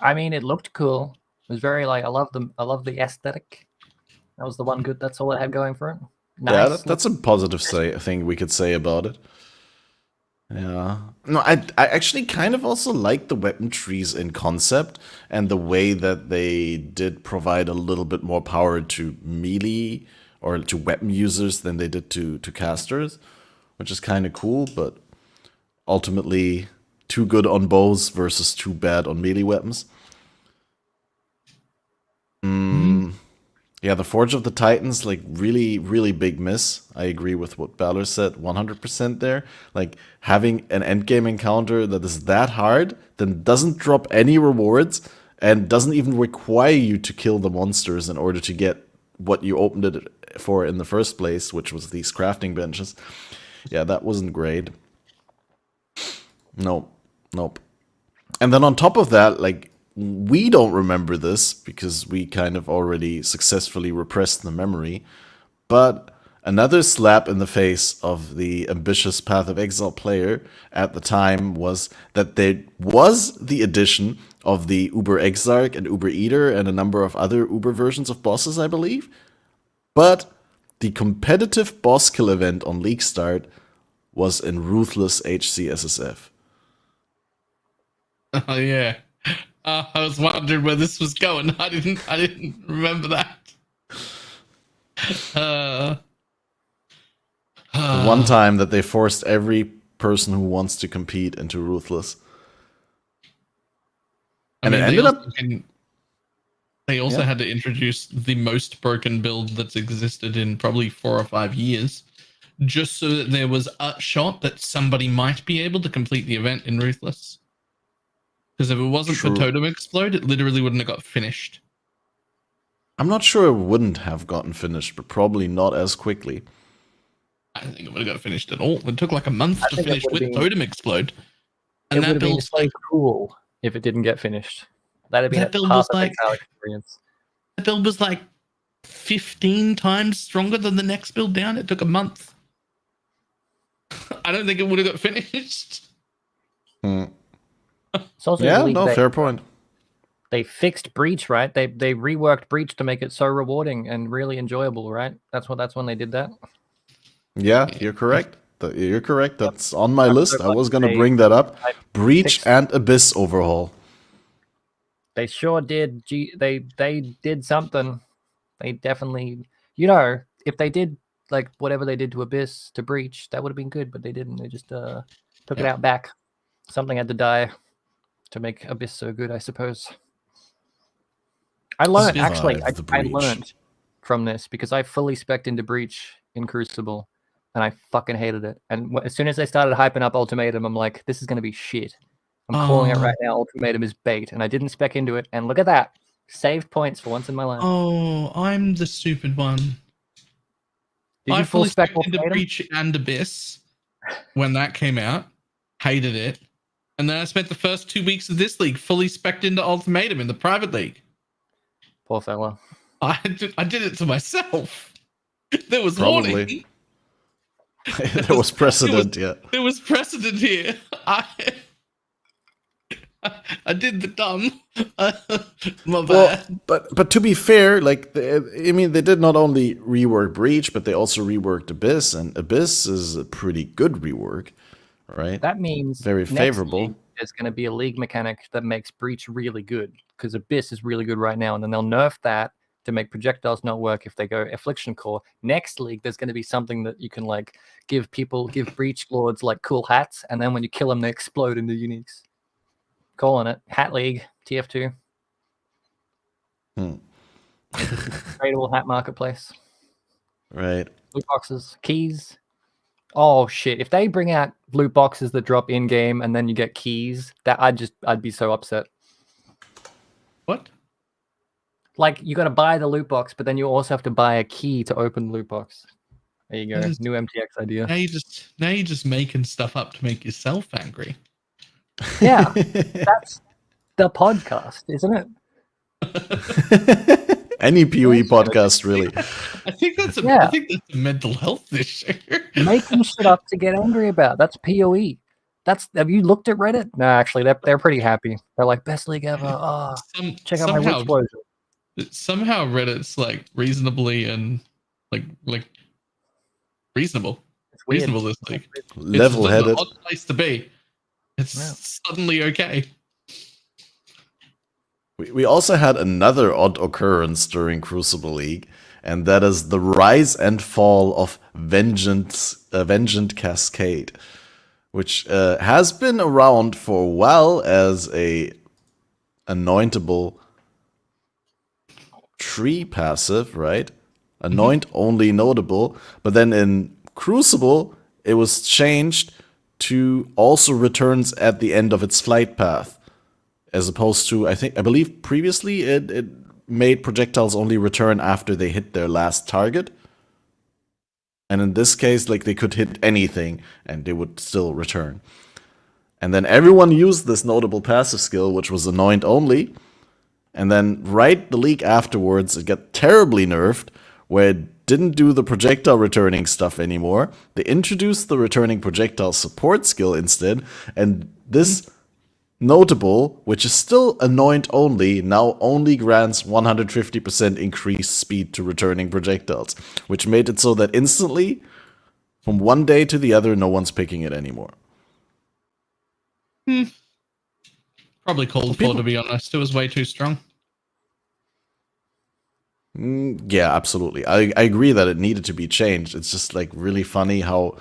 I mean, it looked cool. It was very like I love the aesthetic. That was the one good. That's all it had going for it. Nice. Yeah, that's a positive thing we could say about it. Yeah. No, I actually kind of also like the weapon trees in concept and the way that they did provide a little bit more power to melee or to weapon users than they did to casters, which is kind of cool, but ultimately too good on bows versus too bad on melee weapons. Yeah, the Forge of the Titans, like, really, really big miss. I agree with what Balor said, 100% there. Like, having an endgame encounter that is that hard, then doesn't drop any rewards, and doesn't even require you to kill the monsters in order to get what you opened it for in the first place, which was these crafting benches. Yeah, that wasn't great. Nope. And then on top of that, like, we don't remember this because we kind of already successfully repressed the memory, but another slap in the face of the ambitious Path of Exile player at the time was that there was the addition of the Uber Exarch and Uber Eater and a number of other Uber versions of bosses, I believe, but the competitive boss kill event on League Start was in Ruthless HCSSF. Oh yeah. I was wondering where this was going. I didn't remember that. The one time that they forced every person who wants to compete into Ruthless. And it ended up... They also had to introduce the most broken build that's existed in probably 4 or 5 years, just so that there was a shot that somebody might be able to complete the event in Ruthless. Because if it wasn't for Totem Explode, it literally wouldn't have got finished. I'm not sure it wouldn't have gotten finished, but probably not as quickly. I don't think it would have got finished at all. It took like a month to finish with Totem Explode. And that build was so cool if it didn't get finished. That'd be a half of Exile experience. That build was like 15 times stronger than the next build down. It took a month. I don't think it would have got finished. Fair point. They fixed Breach, right? They reworked Breach to make it so rewarding and really enjoyable, right? That's when they did that. Yeah, you're correct. You're correct. That's on my I'm list. so I was glad going to bring that up. I Breach fixed- and Abyss overhaul. They sure did. They did something. They definitely, if they did like whatever they did to Abyss to Breach, that would have been good, but they didn't. They just took it out back. Something had to die to make Abyss so good, I suppose. I learned actually. I learned from this because I fully spec'd into Breach in Crucible, and I fucking hated it. And as soon as they started hyping up Ultimatum, I'm like, this is gonna be shit. I'm calling it right now. Ultimatum is bait, and I didn't spec into it. And look at that, saved points for once in my life. Oh, I'm the stupid one. Did you full spec into Breach and Abyss when that came out? Hated it, and then I spent the first 2 weeks of this league fully spec'd into Ultimatum in the private league. Poor fella. I did it to myself. There was Probably. warning. There was precedent, yeah. There was precedent here. I did the dumb. My bad. But to be fair, like they did not only rework Breach, but they also reworked Abyss, and Abyss is a pretty good rework, right? That means very favorable. There's going to be a league mechanic that makes Breach really good because Abyss is really good right now, and then they'll nerf that to make projectiles not work if they go Affliction Core. Next league, there's going to be something that you can like give Breach Lords like cool hats, and then when you kill them, they explode into uniques. Calling it Hat League TF2. Tradable hat marketplace. Right. Loot boxes, keys. Oh shit! If they bring out loot boxes that drop in game and then you get keys, that I'd be so upset. What? Like you got to buy the loot box, but then you also have to buy a key to open the loot box. There you go. New MTX idea. Now you're just making stuff up to make yourself angry. Yeah, that's the podcast, isn't it? Any POE podcast, really. I think that's a mental health issue. Making shit up to get angry about. That's POE. Have you looked at Reddit? No, actually, they're pretty happy. They're like best league ever. Oh, check out my explosion. Somehow Reddit's like reasonably and like reasonable. It's reasonable this league. Level-headed. It's an odd place to be. It's suddenly okay. We also had another odd occurrence during Crucible League, and that is the rise and fall of Vengeant Cascade, which has been around for a while as a anointable tree passive, right? Anoint only notable, but then in Crucible, it was changed to also returns at the end of its flight path, as opposed to I believe previously it made projectiles only return after they hit their last target, and in this case, like they could hit anything and they would still return. And then everyone used this notable passive skill, which was anoint only, and then right the league afterwards, it got terribly nerfed, where it didn't do the projectile returning stuff anymore. They introduced the returning projectile support skill instead, and this notable, which is still anoint only, now only grants 150% increased speed to returning projectiles, which made it so that instantly, from one day to the other, no one's picking it anymore. Probably called for, to be honest. It was way too strong. Yeah, absolutely. I agree that it needed to be changed. It's just like really funny how,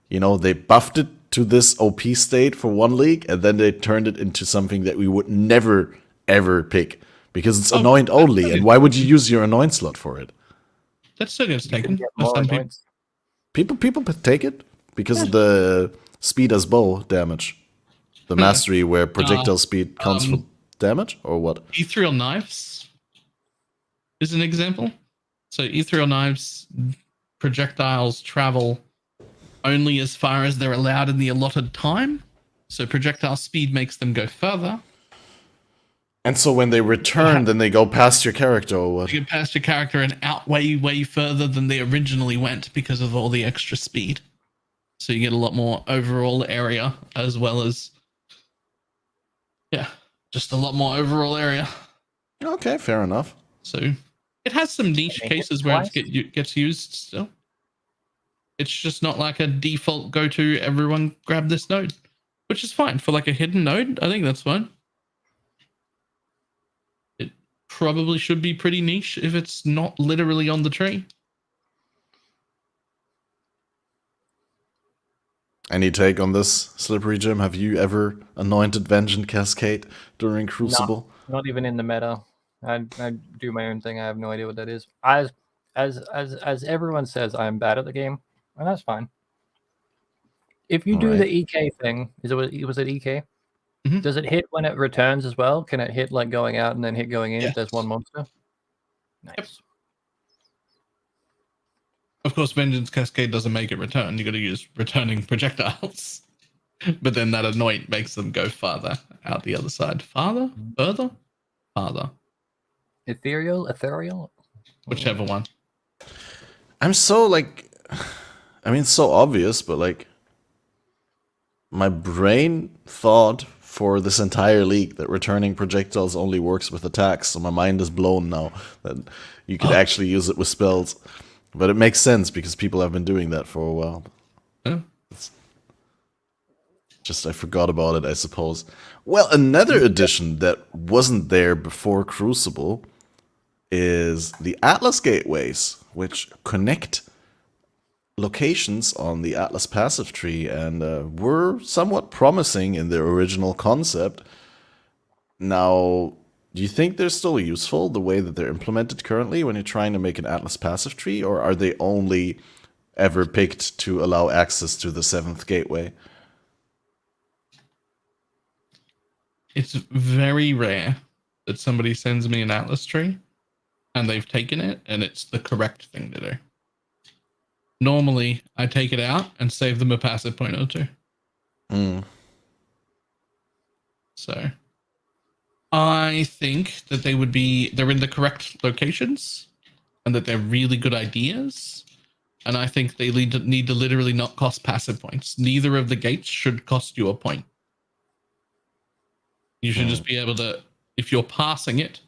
they buffed it to this OP state for one league, and then they turned it into something that we would never, ever pick. Because it's anoint only, and why would you use your anoint slot for it? That still gets taken. People take it because of the speed as bow damage. The mastery where projectile speed counts for damage, or what? Ethereal Knives is an example. So Ethereal Knives projectiles travel only as far as they're allowed in the allotted time. So projectile speed makes them go further. And so when they return, then they go past your character, or what? You get past your character and out way further than they originally went because of all the extra speed. So you get a lot more overall area, as well as just a lot more overall area. Okay, fair enough. So it has some niche cases where it gets used still. It's just not like a default go-to, everyone grab this node, which is fine. For like a hidden node, I think that's fine. It probably should be pretty niche if it's not literally on the tree. Any take on this, Slippery Jim? Have you ever anointed Vengeance Cascade during Crucible? Not even in the meta. I do my own thing. I have no idea what that is. As everyone says, I'm bad at the game, and that's fine. If you do the EK thing, was it EK? Mhm. Does it hit when it returns as well? Can it hit like going out and then hit going in if there's one monster? Nice. Yep. Of course, Vengeance Cascade doesn't make it return. You got to use returning projectiles. But then that anoint makes them go farther out the other side. Farther? Further? Farther. Ethereal? Whichever one. I'm so like, I mean, it's so obvious, but like, my brain thought for this entire league that returning projectiles only works with attacks, so my mind is blown now that you could actually use it with spells. But it makes sense because people have been doing that for a while. Yeah. It's just I forgot about it, I suppose. Well, another addition that wasn't there before Crucible is the Atlas gateways, which connect locations on the Atlas passive tree and were somewhat promising in their original concept. Now, do you think they're still useful the way that they're implemented currently when you're trying to make an Atlas passive tree, or are they only ever picked to allow access to the 7th gateway? It's very rare that somebody sends me an Atlas tree and they've taken it and it's the correct thing to do. Normally, I take it out and save them a passive point or two. So, I think that they're in the correct locations and that they're really good ideas. And I think they need to literally not cost passive points. Neither of the gates should cost you a point. You should just be able to, if you're passing it,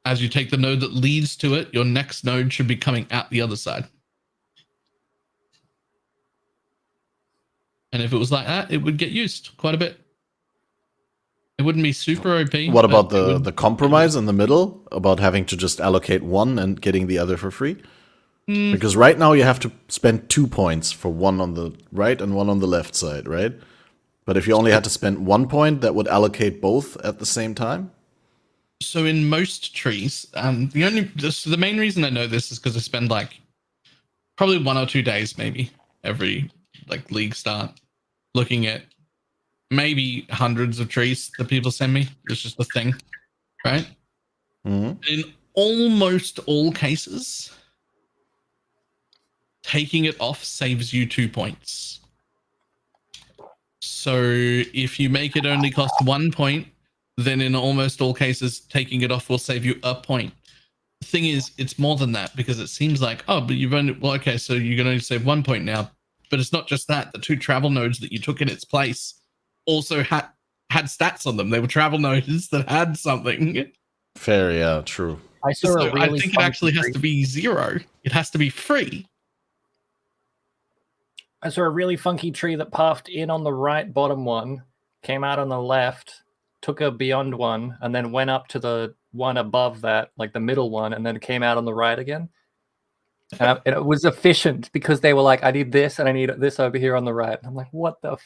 as you take the node that leads to it, your next node should be coming out the other side. And if it was like that, it would get used quite a bit. It wouldn't be super OP. What about the compromise in the middle about having to just allocate one and getting the other for free? Because right now you have to spend 2 points for one on the right and one on the left side, right? But if you only had to spend 1 point, that would allocate both at the same time? So in most trees, the main reason I know this is because I spend like probably 1 or 2 days maybe every like league start looking at maybe hundreds of trees that people send me. It's just a thing, right? In almost all cases, taking it off saves you 2 points. So if you make it only cost 1 point, then in almost all cases, taking it off will save you a point. The thing is, it's more than that because it seems like, oh, but you've only, well, okay, so you're going to save 1 point now. But it's not just that. The 2 travel nodes that you took in its place also had stats on them. They were travel nodes that had something. Fair, yeah, true. I think it actually has to be 0. It has to be free. I saw a really funky tree that pathed in on the right bottom one, came out on the left, took a beyond one, and then went up to the one above that, like the middle one, and then came out on the right again. And it was efficient because they were like, I need this and I need this over here on the right. I'm like, what the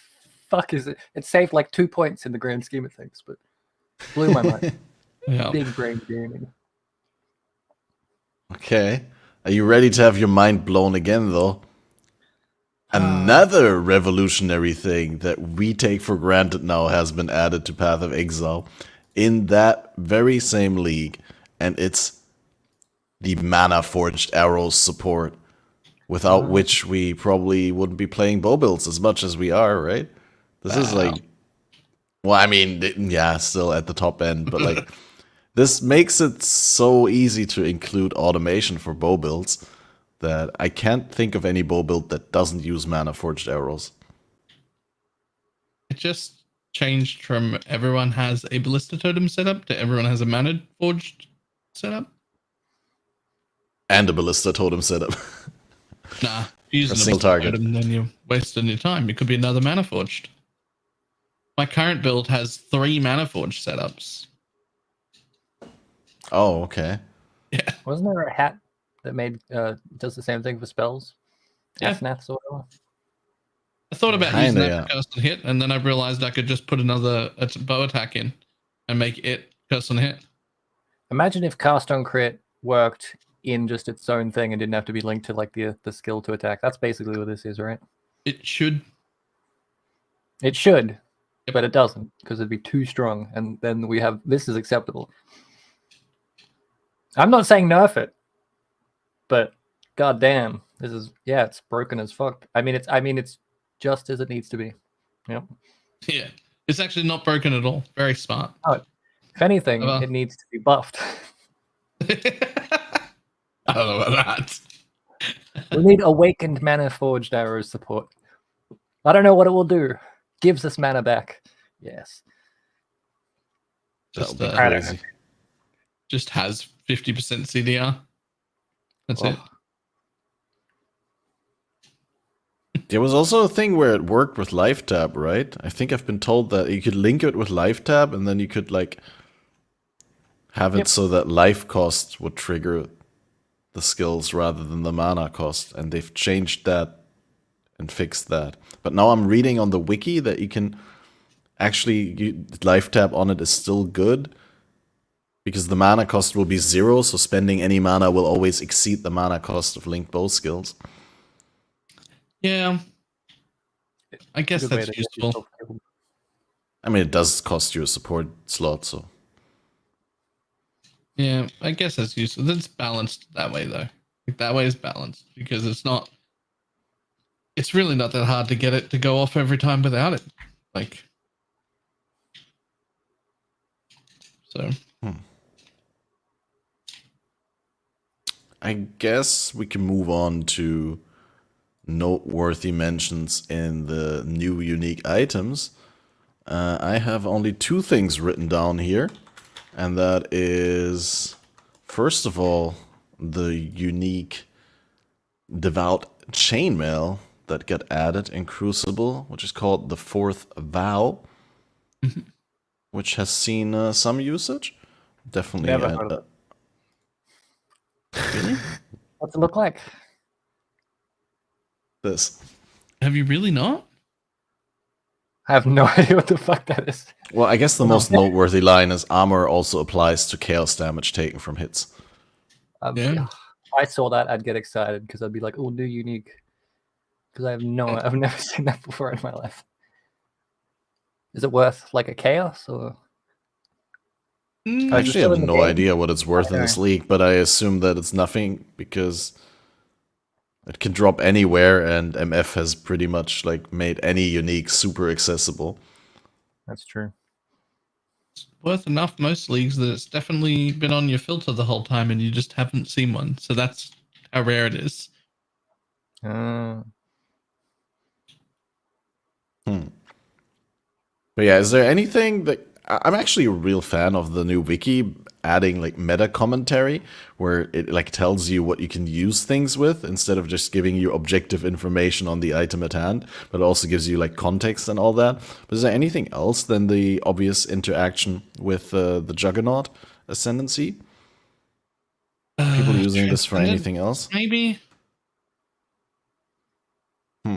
fuck is it? It saved like 2 points in the grand scheme of things, but blew my mind. Yeah. Big brain gaming. Okay. Are you ready to have your mind blown again, though? Another revolutionary thing that we take for granted now has been added to Path of Exile in that very same league, and it's the Mana Forged Arrows support, without which we probably wouldn't be playing bow builds as much as we are, right? This is like, well, I mean, yeah, still at the top end, but like, this makes it so easy to include automation for bow builds that I can't think of any bow build that doesn't use Mana Forged Arrows. It just changed from everyone has a Ballista Totem setup to everyone has a Mana Forged setup. And a Ballista Totem setup. Nah, using single target. item, then you're wasting your time. It could be another Mana Forged. My current build has 3 Mana Forged setups. Oh, okay. Yeah. Wasn't there a hat that does the same thing for spells? Yeah. Afnaths or whatever? I thought about using Kinda, that for curse and hit, and then I realized I could just put another bow attack in and make it curse and hit. Imagine if cast on crit worked in just its own thing and didn't have to be linked to like the skill to attack. That's basically what this is, right? It should. It should, Yep. but it doesn't because it'd be too strong, and then we have this is acceptable. I'm not saying nerf it, but goddamn, this is it's broken as fuck. I mean, it's just as it needs to be. Yep. Yeah. It's actually not broken at all. Very smart. If anything, it needs to be buffed. I don't know about that. We need awakened mana forged arrows support. I don't know what it will do. Gives us mana back. Yes. Just, Crazy. just has 50% CDR. That's it. There was also a thing where it worked with life tab, right? I think I've been told that you could link it with life tab, and then you could like have it so that life cost would trigger the skills rather than the mana cost, and they've changed that and fixed that. But now I'm reading on the wiki that you can actually life tab on it is still good because the mana cost will be 0, so spending any mana will always exceed the mana cost of linked bow skills. Yeah. I guess Good way that's to get useful. yourself killed. I mean, it does cost you a support slot, so. Yeah, I guess that's useful. That's balanced that way, though. Like, that way is balanced because it's really not that hard to get it to go off every time without it. Like, so. I guess we can move on to noteworthy mentions in the new unique items. I have only 2 things written down here, and that is, first of all, the unique devout chainmail that got added in Crucible, which is called the 4th Vow, which has seen some usage. Definitely. Never heard of it. Really? What's it look like? This. Have you really not? I have no idea what the fuck that is. Well, I guess the most noteworthy line is armor also applies to chaos damage taken from hits. Yeah. I saw that, I'd get excited because I'd be like, "Oh, new unique," because I've never seen that before in my life. Is it worth like a chaos or? I actually have no idea what it's worth in this league, but I assume that it's nothing because it can drop anywhere, and MF has pretty much like made any unique super accessible. That's true. It's worth enough most leagues that it's definitely been on your filter the whole time and you just haven't seen one. So that's how rare it is. But yeah, is there anything that I'm actually a real fan of the new wiki adding like meta commentary where it like tells you what you can use things with instead of just giving you objective information on the item at hand, but it also gives you like context and all that. But is there anything else than the obvious interaction with the Juggernaut Ascendancy? People using this for anything else? Maybe.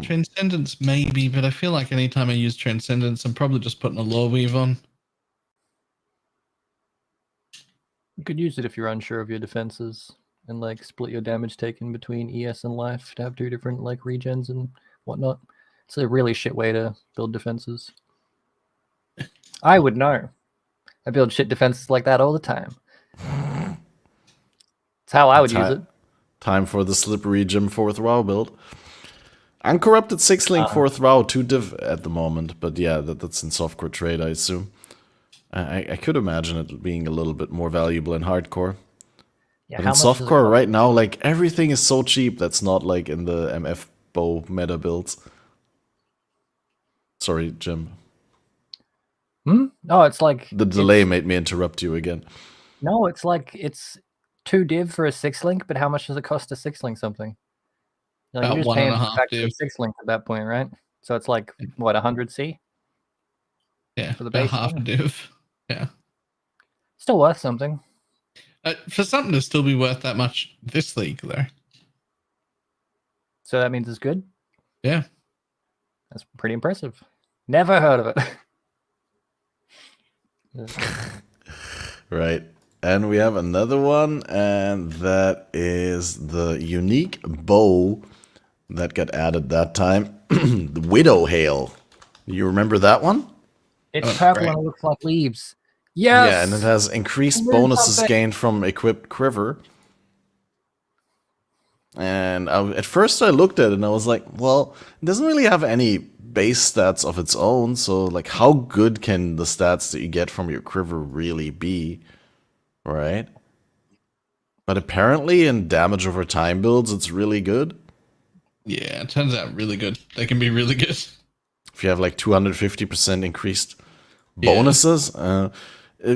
Transcendence, maybe, but I feel like anytime I use Transcendence, I'm probably just putting a Lore Weave on. You could use it if you're unsure of your defenses and like split your damage taken between ES and life to have 2 different like regens and whatnot. It's a really shit way to build defenses. I would know. I build shit defenses like that all the time. That's how I would use it. Time for the slippery Gym 4th Vow build. Uncorrupted 6-link 4th Vow, 2 div at the moment, but yeah, that's in softcore trade, I assume. I could imagine it being a little bit more valuable in hardcore. Yeah, but in softcore right now, like everything is so cheap that's not like in the MF bow meta builds. Sorry, Jim. No, it's like the delay made me interrupt you again. No, it's like it's 2 div for a 6-link, but how much does it cost to 6-link something? Like, About you're just one and paying a for half factory div. 6 links at that point, right? So it's like, what, 100C? Yeah, For the about base half a one? div. Yeah. Still worth something. For something to still be worth that much this league, though. So that means it's good? Yeah. That's pretty impressive. Never heard of it. Right. And we have another one, and that is the unique bow that got added that time. The Widow Hail. You remember that one? It's Oh, purple right. and it looks like leaves. Yes! Yeah, and it has increased Remove bonuses something. gained from equipped quiver. And at first I looked at it and I was like, well, it doesn't really have any base stats of its own, so like how good can the stats that you get from your quiver really be, right? But apparently in damage over time builds, it's really good. Yeah, it turns out really good. They can be really good. If you have like 250% increased bonuses,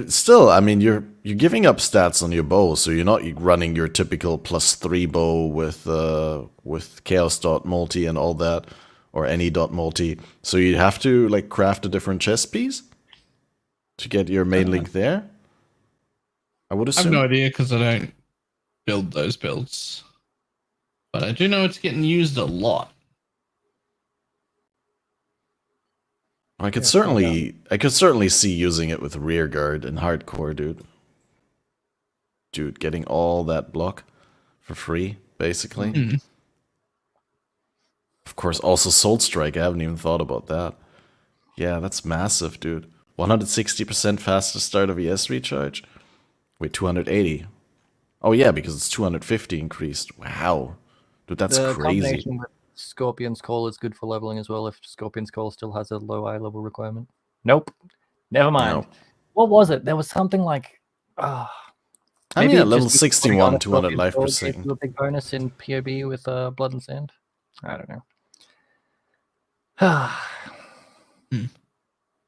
still, I mean, you're giving up stats on your bow, so you're not running your typical +3 bow with chaos dot multi and all that, or any dot multi. So you have to like craft a different chest piece to get your main link there. I would I have assume. no idea because I don't build those builds. But I do know it's getting used a lot. I could certainly see using it with rear guard and hardcore, dude. Dude, getting all that block for free, basically. Mm. Of course, also Soul Strike. I haven't even thought about that. Yeah, that's massive, dude. 160% faster start of ES recharge. Wait, 280. Oh yeah, because it's 250 increased. Wow, dude, that's the crazy. combination with Scorpion's Call is good for leveling as well if Scorpion's Call still has a low eye level requirement. Nope. Never mind. No. What was it? There was something like... I maybe mean, it at level just 61, 200 life per gave second. you a big bonus in POB with Blood and Sand. I don't know.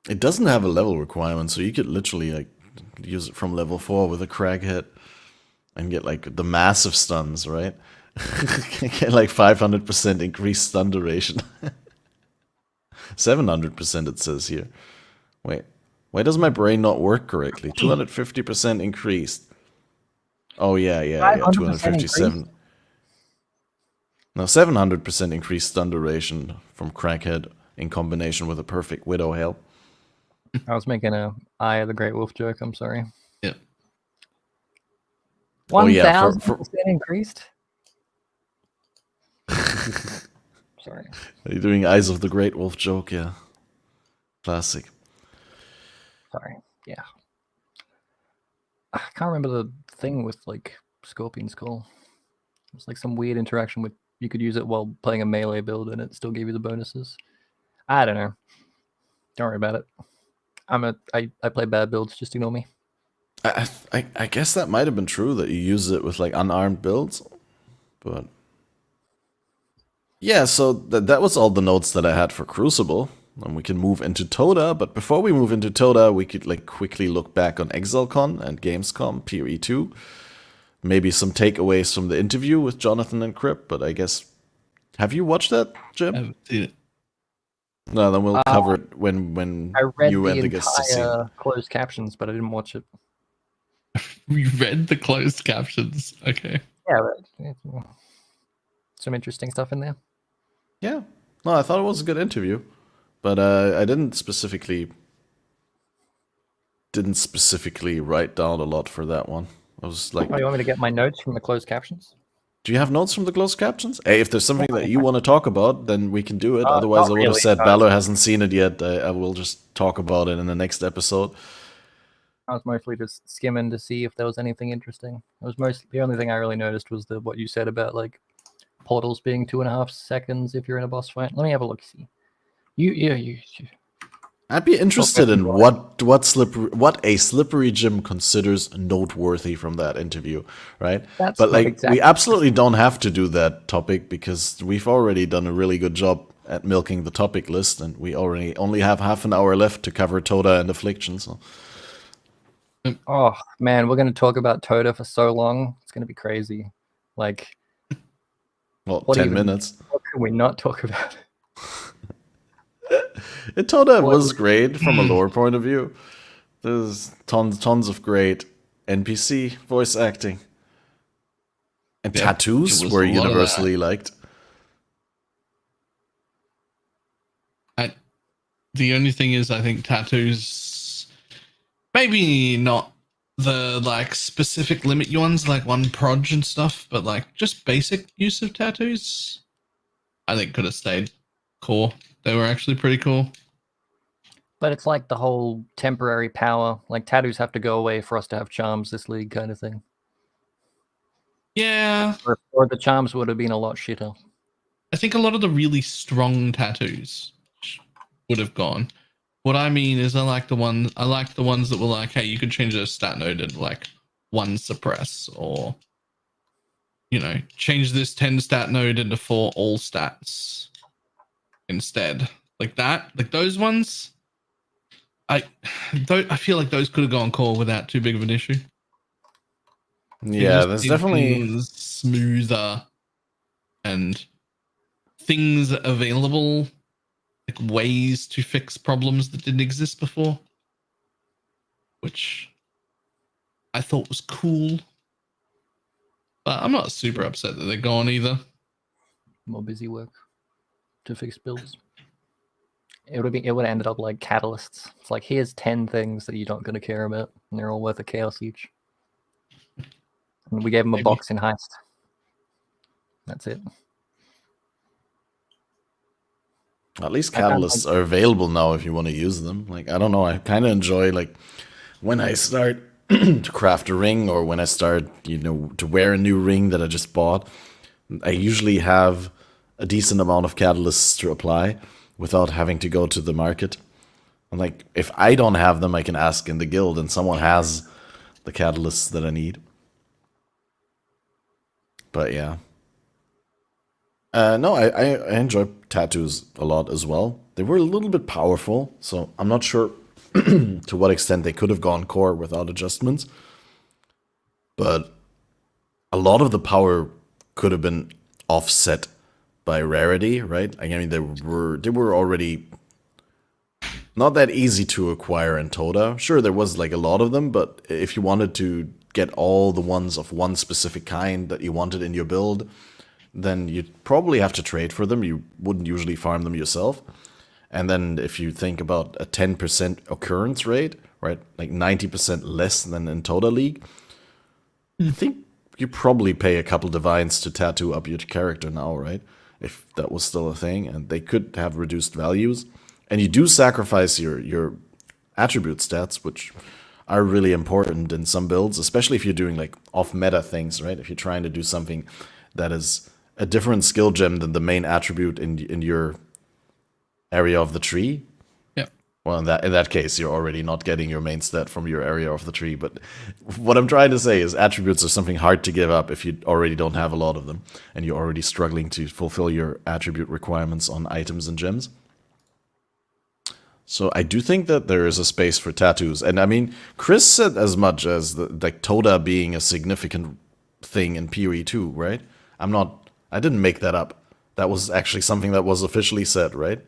It doesn't have a level requirement, so you could literally like use it from level 4 with a crag hit and get like the massive stuns, right? Get like 500% increased stun duration. 700% it says here. Wait, why does my brain not work correctly? 250% increased. Oh yeah, 257. increased? No, 700% increased stun duration from Crackhead in combination with a perfect Widow Hail. I was making a Eye of the Great Wolf joke, I'm sorry. Yeah. 1,000% increased? Sorry. Are you doing Eyes of the Great Wolf joke? Yeah. Classic. Sorry. Yeah. I can't remember the thing with like Scorpion's Call. It was like some weird interaction with you could use it while playing a melee build and it still gave you the bonuses. I don't know. Don't worry about it. I play bad builds, just ignore me. I guess that might have been true that you use it with like unarmed builds, but yeah. So that was all the notes that I had for Crucible, and we can move into Toda. But before we move into Toda, we could like quickly look back on ExileCon and Gamescom PoE 2. Maybe some takeaways from the interview with Jonathan and Crip. But I guess, have you watched that, Jim? I haven't seen it. No, then we'll cover it when I read you the and the guests to see. entire closed captions, but I didn't watch it. We read the closed captions. Okay. Yeah, but some interesting stuff in there. Yeah. No, I thought it was a good interview, but I didn't specifically write down a lot for that one. I was like, Oh, you want me to get my notes from the closed captions? do you have notes from the closed captions? Hey, if there's something that you want to talk about, then we can do it. Otherwise, I would have said Balor hasn't seen it yet. I will just talk about it in the next episode. I was mostly just skimming to see if there was anything interesting. It was mostly the only thing I really noticed was what you said about like portals being 2.5 seconds if you're in a boss fight. Let me have a look. See, you. I'd be interested in what a slippery Jim considers noteworthy from that interview, right? That's but like exactly we absolutely don't have to do that topic because we've already done a really good job at milking the topic list, and we already only have half an hour left to cover Toda and Affliction. So. Oh man, we're going to talk about Toda for so long. It's going to be crazy. Like, Well, What 10 even- minutes. What can we not talk about? Itoda was great from a lore point of view. There's tons of great NPC voice acting. And Yep, tattoos it was were a lot of universally liked. The only thing is, I think tattoos, maybe not the like specific limit ones like one proj and stuff, but like just basic use of tattoos, I think could have stayed core. They were actually pretty cool. But it's like the whole temporary power. Like tattoos have to go away for us to have charms this league kind of thing. Yeah, Or the charms would have been a lot shitter. I think a lot of the really strong tattoos would have gone. What I mean is, I like the ones that were like, hey, you could change a stat node and like 1 suppress, or change this 10 stat node into 4 all stats instead. Like that, like those ones. I feel like those could have gone core without too big of an issue. Yeah, there's definitely smoother and things available, like ways to fix problems that didn't exist before, which I thought was cool. But I'm not super upset that they're gone either. More busy work to fix builds. It would have ended up like catalysts. It's like, here's 10 things that you're not going to care about, and they're all worth a chaos each. And we gave them a box in Heist. That's it. at least catalysts are available now if you want to use them. Like, I don't know, I kind of enjoy like when I start to craft a ring, or when I start, to wear a new ring that I just bought. I usually have a decent amount of catalysts to apply without having to go to the market. And like, if I don't have them, I can ask in the guild and someone has the catalysts that I need. But yeah. No, I enjoy tattoos a lot as well. They were a little bit powerful, so I'm not sure to what extent they could have gone core without adjustments. But a lot of the power could have been offset by rarity, right? I mean, they were already not that easy to acquire in Toda. Sure, there was like a lot of them, but if you wanted to get all the ones of one specific kind that you wanted in your build, then you'd probably have to trade for them. You wouldn't usually farm them yourself. And then if you think about a 10% occurrence rate, right, like 90% less than in Toda League, I think you probably pay a couple divines to tattoo up your character now, right? If that was still a thing, and they could have reduced values. And you do sacrifice your attribute stats, which are really important in some builds, especially if you're doing like off-meta things, right? If you're trying to do something that is a different skill gem than the main attribute in your area of the tree. Yeah. Well, in that case, you're already not getting your main stat from your area of the tree. But what I'm trying to say is attributes are something hard to give up if you already don't have a lot of them, and you're already struggling to fulfill your attribute requirements on items and gems. So I do think that there is a space for tattoos. And I mean, Chris said as much as like Toda being a significant thing in PoE 2, right? I didn't make that up. That was actually something that was officially said, right?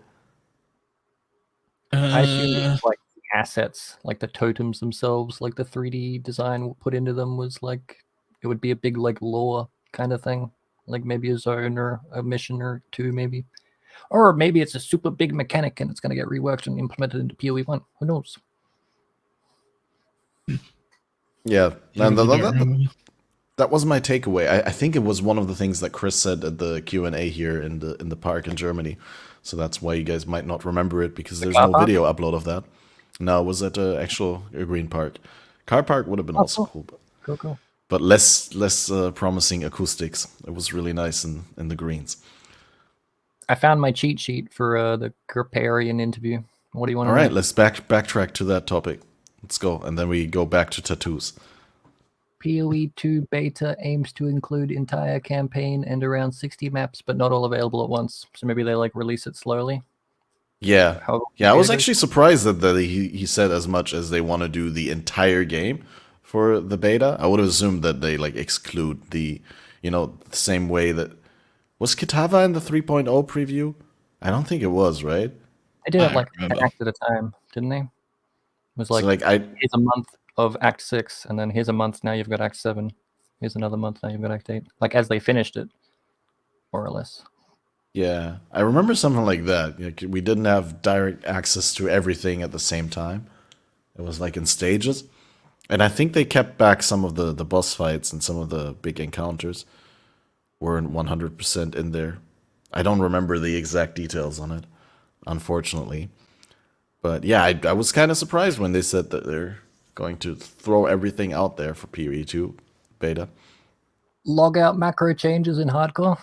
I assume it's like the assets, like the totems themselves, like the 3D design put into them was like, it would be a big like lore kind of thing. Like maybe a zone or a mission or two, maybe. Or maybe it's a super big mechanic and it's going to get reworked and implemented into PoE 1. Who knows? Yeah. That was my takeaway. I think it was one of the things that Chris said at the Q&A here in the park in Germany. So that's why you guys might not remember it, because there's no video upload of that. No, it was at the actual Green Park. Car Park would have been also cool. Cool. But less promising acoustics. It was really nice in the greens. I found my cheat sheet for the Gerparian interview. What do you want to know? All right, let's backtrack to that topic. Let's go. And then we go back to tattoos. PoE 2 beta aims to include entire campaign and around 60 maps, but not all available at once. So maybe they like release it slowly. Yeah. I was actually surprised that he said as much as they want to do the entire game for the beta. I would have assumed that they like exclude the, the same way that Was Kitava in the 3.0 preview? I don't think it was, right? They did I it don't like an remember. act at a time, didn't they? It was So like, I here's a month of Act 6, and then here's a month, now you've got Act 7. Here's another month, now you've got Act 8. Like, as they finished it, more or less. yeah, I remember something like that. Like, we didn't have direct access to everything at the same time. It was like in stages. And I think they kept back some of the boss fights and some of the big encounters weren't 100% in there. I don't remember the exact details on it, unfortunately. But yeah, I was kind of surprised when they said that they're going to throw everything out there for PoE 2 beta. Log out macro changes in hardcore.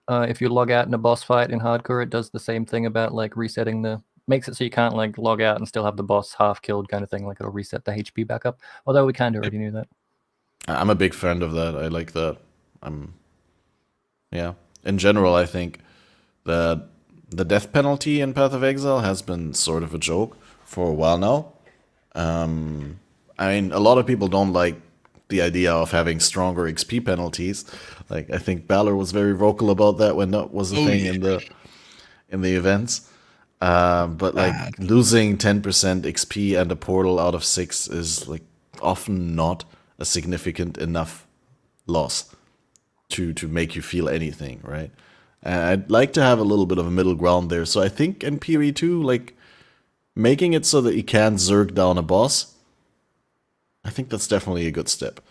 If you log out in a boss fight in hardcore, it does the same thing about like resetting makes it so you can't like log out and still have the boss half killed kind of thing. Like it'll reset the HP back up. Although we kind of already knew that. I'm a big fan of that. I like that. Yeah. In general, I think that the death penalty in Path of Exile has been sort of a joke for a while now. I mean, a lot of people don't like the idea of having stronger XP penalties. Like, I think Balor was very vocal about that when that was a thing in the events. But like losing 10% XP and a portal out of 6 is like often not a significant enough loss to make you feel anything, right? And I'd like to have a little bit of a middle ground there. So I think in PoE 2, like making it so that you can zerg down a boss, I think that's definitely a good step.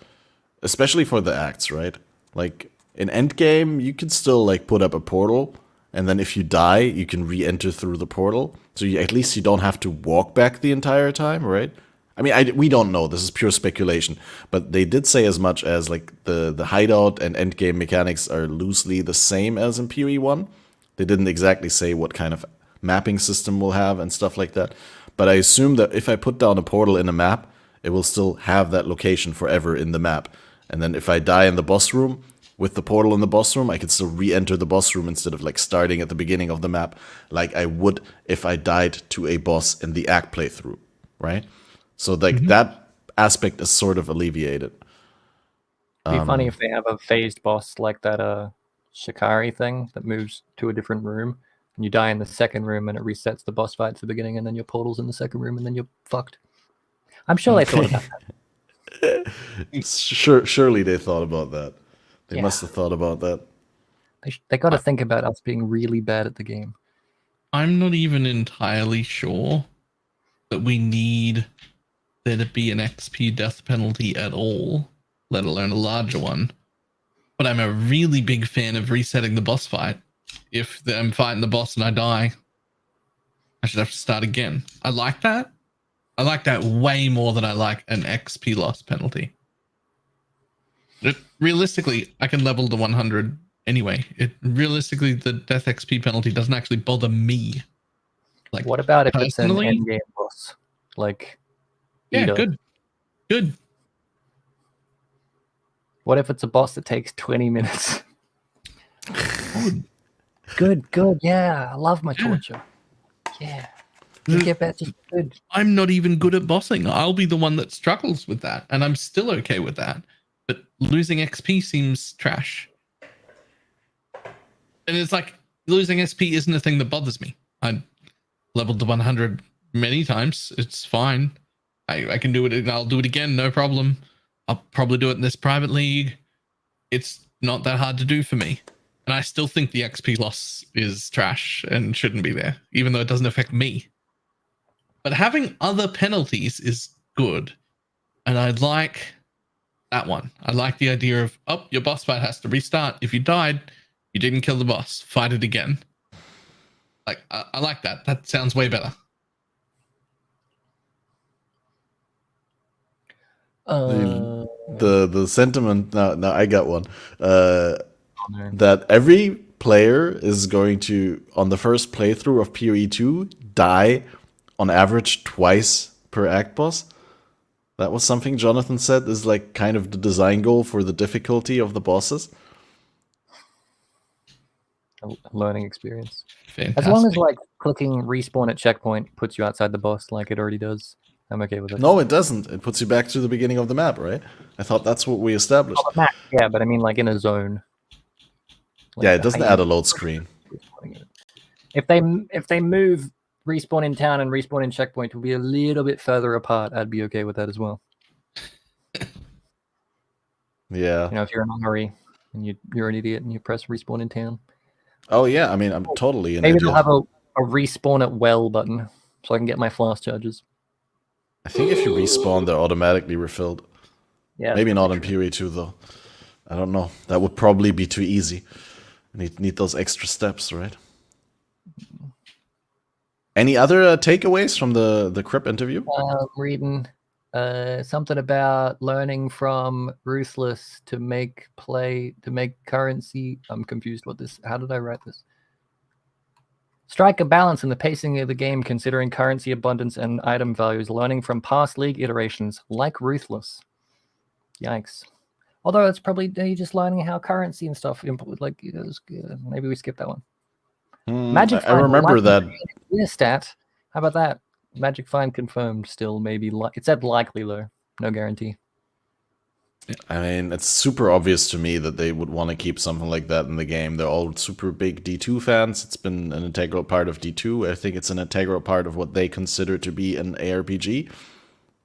Especially for the acts, right? Like in endgame, you can still like put up a portal, and then if you die, you can re-enter through the portal. So at least you don't have to walk back the entire time, right? I mean, we don't know. This is pure speculation. But they did say as much as like the hideout and endgame mechanics are loosely the same as in PoE 1. They didn't exactly say what kind of mapping system we'll have and stuff like that. But I assume that if I put down a portal in a map, it will still have that location forever in the map. And then if I die in the boss room, with the portal in the boss room, I can still re-enter the boss room instead of like starting at the beginning of the map like I would if I died to a boss in the act playthrough, right? So like that aspect is sort of alleviated. It'd be funny if they have a phased boss like that Shikari thing that moves to a different room, and you die in the second room and it resets the boss fight to the beginning, and then your portal's in the second room and then you're fucked. I'm sure they thought about that. Surely they thought about that. They must have thought about that. They got to think about us being really bad at the game. I'm not even entirely sure that we need there to be an XP death penalty at all, let alone a larger one. But I'm a really big fan of resetting the boss fight. If I'm fighting the boss and I die, I should have to start again. I like that. I like that way more than I like an XP loss penalty. Realistically, I can level to 100 anyway. Realistically, the death XP penalty doesn't actually bother me. Like, what about if it's an personally? endgame boss? Like, Yeah, Ida? good. What if it's a boss that takes 20 minutes? Good. Yeah, I love my torture. Yeah. You get better. Good. I'm not even good at bossing. I'll be the one that struggles with that, and I'm still okay with that. But losing XP seems trash. And it's like, losing XP isn't a thing that bothers me. I leveled to 100 many times. It's fine. I can do it, and I'll do it again, no problem. I'll probably do it in this private league. It's not that hard to do for me. And I still think the XP loss is trash and shouldn't be there, even though it doesn't affect me. But having other penalties is good. And I like that one. I like the idea of, your boss fight has to restart. If you died, you didn't kill the boss. Fight it again. Like, I like that. That sounds way better. The sentiment now I got one that every player is going to, on the first playthrough of PoE 2, die on average twice per act boss. That was something Jonathan said is like kind of the design goal for the difficulty of the bosses. A learning experience. Fantastic. As long as like clicking respawn at checkpoint puts you outside the boss like it already does, I'm okay with it. No, it doesn't. It puts you back to the beginning of the map, right? I thought that's what we established. Oh, the map, yeah, but I mean like in a zone. Like, Yeah, it doesn't add a load screen. If they move respawn in town and respawn in checkpoint to be a little bit further apart, I'd be okay with that as well. Yeah. You know, if you're in a hurry and you're an idiot and you press respawn in town. Oh yeah, I mean, I'm totally an Maybe idiot. they'll have a respawn at well button so I can get my flask charges. I think if you respawn, they're automatically refilled. Yeah, Maybe not in PoE 2 though. I don't know. That would probably be too easy. Need those extra steps, right? Any other takeaways from the Crip interview? Reading something about learning from Ruthless to make currency. I'm confused what this. How did I write this? Strike a balance in the pacing of the game, considering currency abundance and item values. Learning from past League iterations, like Ruthless. Yikes. Although it's probably just learning how currency and stuff. Like, maybe we skip that one. Magic. I remember that. Stat. How about that? Magic Find confirmed. Still, maybe it said likely though. No guarantee. I mean, it's super obvious to me that they would want to keep something like that in the game. They're all super big D2 fans. It's been an integral part of D2. I think it's an integral part of what they consider to be an ARPG.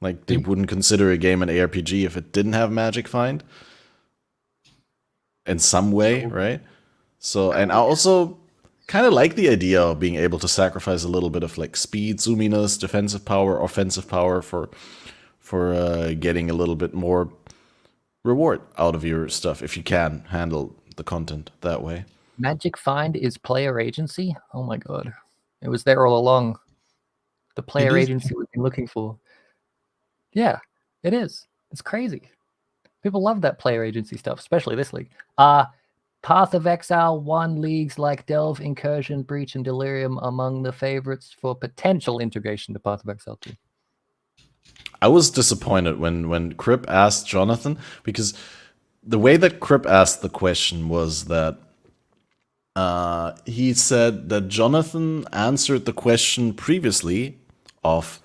Like, they wouldn't consider a game an ARPG if it didn't have Magic Find. In some way, right? So, and I also kind of like the idea of being able to sacrifice a little bit of like speed, zoominess, defensive power, offensive power for getting a little bit more reward out of your stuff if you can handle the content that way. Magic Find is player agency. Oh my god, it was there all along. The player agency we've been looking for. Yeah, it is. It's crazy. People love that player agency stuff, especially this league. Path of Exile won leagues like Delve, Incursion, Breach, and Delirium among the favorites for potential integration to Path of Exile 2. I was disappointed when Crip asked Jonathan, because the way that Crip asked the question was that he said that Jonathan answered the question previously of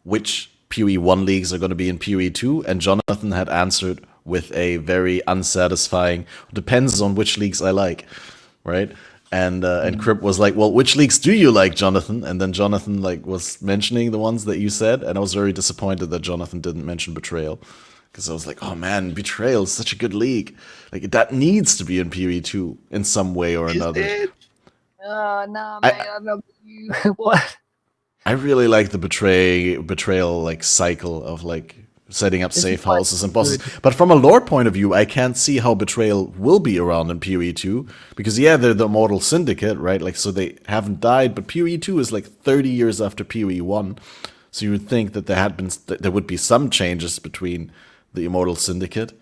which PoE 1 leagues are going to be in PoE 2, and Jonathan had answered with a very unsatisfying, depends on which leagues I like, right? And Crip was like, well, which leagues do you like, Jonathan? And then Jonathan like was mentioning the ones that you said, and I was very disappointed that Jonathan didn't mention Betrayal, because I was like, oh man, Betrayal is such a good league. Like, that needs to be in PoE 2 in some way or another. Oh, no, man, I love you. What? I really like the betrayal like cycle of like setting up safe houses and bosses. But from a lore point of view, I can't see how Betrayal will be around in PoE 2. Because yeah, they're the Immortal Syndicate, right? Like, so they haven't died, but PoE 2 is like 30 years after PoE 1. So you would think that there would be some changes between the Immortal Syndicate.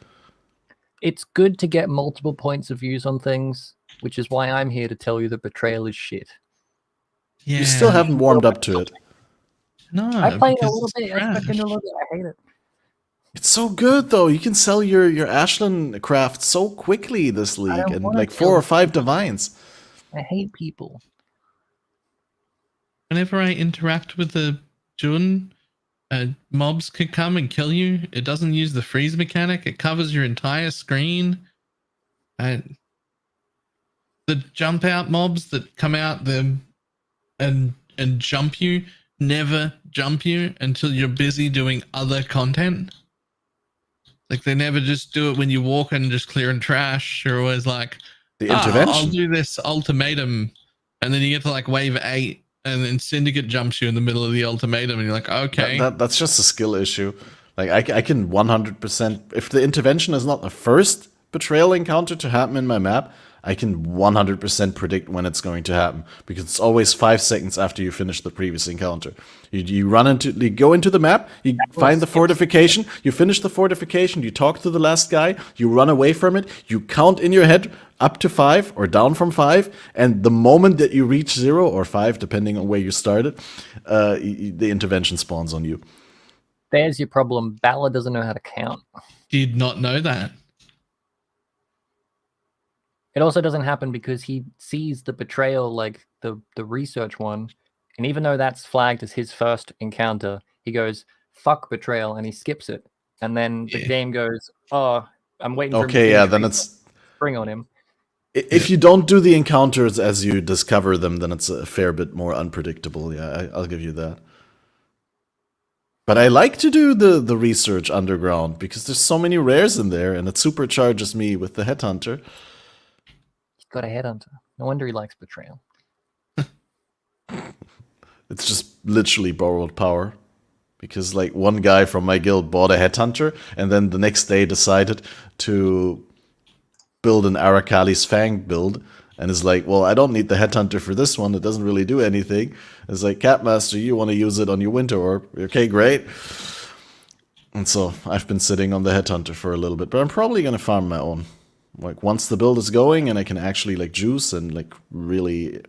It's good to get multiple points of views on things, which is why I'm here to tell you that Betrayal is shit. Yeah. You still haven't warmed up to it. No, I played a because little it's bit. I trash. stuck in a little bit. I hate it. It's so good though. You can sell your Ashland craft so quickly this league, and like 4 or 5 divines. I hate people. Whenever I interact with the Jun, mobs could come and kill you. It doesn't use the freeze mechanic. It covers your entire screen. The jump out mobs that come out them and jump you never jump you until you're busy doing other content. Like, they never just do it when you walk and just clearing trash. You're always like, The intervention. I'll do this ultimatum, and then you get to like wave 8, and then Syndicate jumps you in the middle of the ultimatum, and you're like, okay. That's just a skill issue. Like, I can 100%, if the intervention is not the first betrayal encounter to happen in my map, I can 100% predict when it's going to happen, because it's always 5 seconds after you finish the previous encounter. You go into the map, you find the fortification, you finish the fortification, you talk to the last guy, you run away from it, you count in your head up to 5 or down from 5, and the moment that you reach 0 or 5, depending on where you started, the intervention spawns on you. There's your problem. Balor doesn't know how to count. Did not know that. It also doesn't happen because he sees the betrayal, like the research one, and even though that's flagged as his first encounter, he goes, fuck betrayal, and he skips it. And then the game goes, oh, I'm waiting for him to then it's... spring on him. If you don't do the encounters as you discover them, then it's a fair bit more unpredictable. Yeah, I'll give you that. But I like to do the research underground because there's so many rares in there, and it supercharges me with the headhunter. He's got a headhunter. No wonder he likes betrayal. It's just literally borrowed power. Because like one guy from my guild bought a headhunter, and then the next day decided to build an Arakali's Fang build, and is like, well, I don't need the headhunter for this one. It doesn't really do anything. It's like, Catmaster, you want to use it on your winter orb? Okay, great. And so I've been sitting on the headhunter for a little bit, but I'm probably gonna farm my own. Like once the build is going and I can actually like juice and like really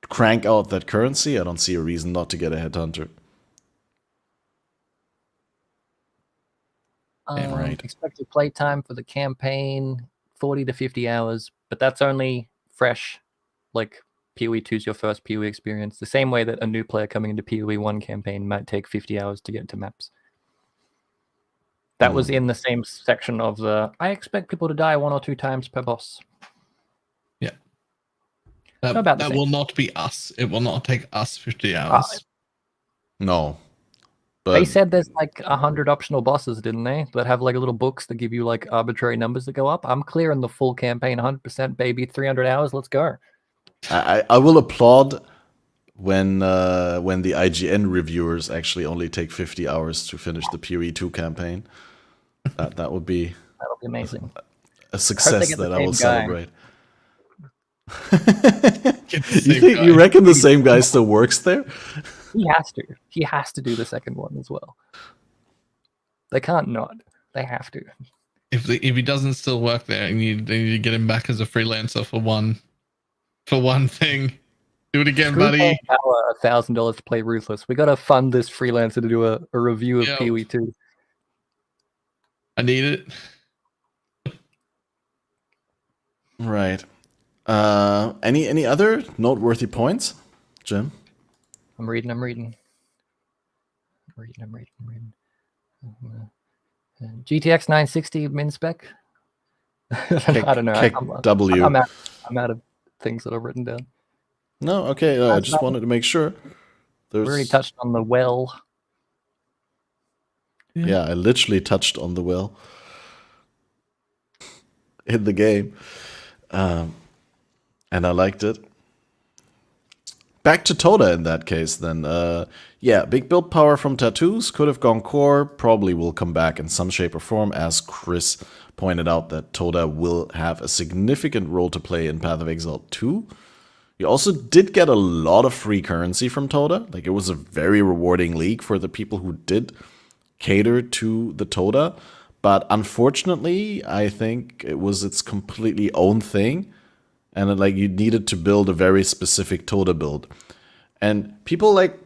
crank out that currency, I don't see a reason not to get a headhunter. Right. Expected play time for the campaign 40 to 50 hours, but that's only fresh. Like PoE 2 is your first PoE experience, the same way that a new player coming into PoE 1 campaign might take 50 hours to get to maps. That was in the same section of the I expect people to die 1 or 2 times per boss. Yeah. That will not be us. It will not take us 50 hours. No. But they said there's like 100 optional bosses, didn't they? That have like little books that give you like arbitrary numbers that go up. I'm clearing the full campaign 100%, baby. 300 hours. Let's go. I will applaud when the IGN reviewers actually only take 50 hours to finish the PoE 2 campaign. That'll be amazing. A success that I will celebrate. You reckon the same guy still works there? He has to. He has to do the second one as well. They can't not. They have to. If he doesn't still work there, and you need to get him back as a freelancer for one thing, do it again, buddy. $1,000 to play Ruthless. We gotta fund this freelancer to do a review of PoE 2. I need it. Right. Any other noteworthy points, Jim? I'm reading. GTX 960 min spec. I don't know. I'm out of things that I've written down. No, okay. I just wanted to make sure. We already touched on the well. Yeah, I literally touched on the well in the game, and I liked it. Back to Toda in that case, then. Yeah, big build power from tattoos, could have gone core, probably will come back in some shape or form, as Chris pointed out that Toda will have a significant role to play in Path of Exile 2. You also did get a lot of free currency from Toda. Like, it was a very rewarding league for the people who did cater to the Toda. But unfortunately, I think it was its completely own thing. And like you needed to build a very specific Toda build. And people like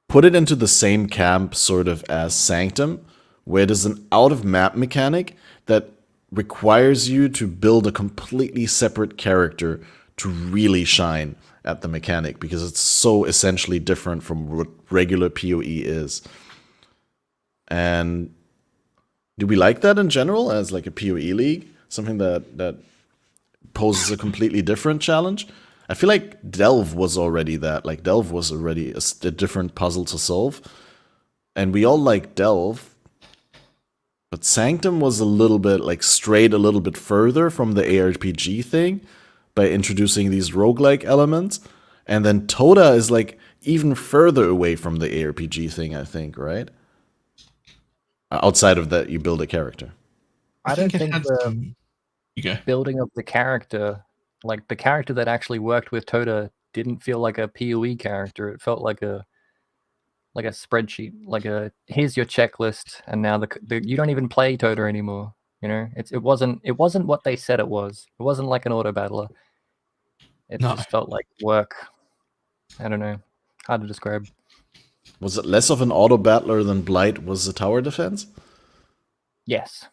put it into the same camp sort of as Sanctum, where there's an out-of-map mechanic that requires you to build a completely separate character to really shine at the mechanic, because it's so essentially different from what regular PoE is. And do we like that in general as like a PoE league? Something that poses a completely different challenge? I feel like Delve was already that. Like, Delve was already a different puzzle to solve. And we all like Delve. But Sanctum was a little bit, like, strayed a little bit further from the ARPG thing by introducing these roguelike elements. And then Toda is, like, even further away from the ARPG thing, I think, right? Outside of that, you build a character. I don't think the building of the character, like the character that actually worked with Toda, didn't feel like a PoE character. It felt like a spreadsheet, like a here's your checklist, and now the you don't even play Toda anymore. You know, it wasn't what they said it was. It wasn't like an auto battler. It just felt like work. I don't know, hard to describe. Was it less of an auto battler than Blight was the tower defense? Yes.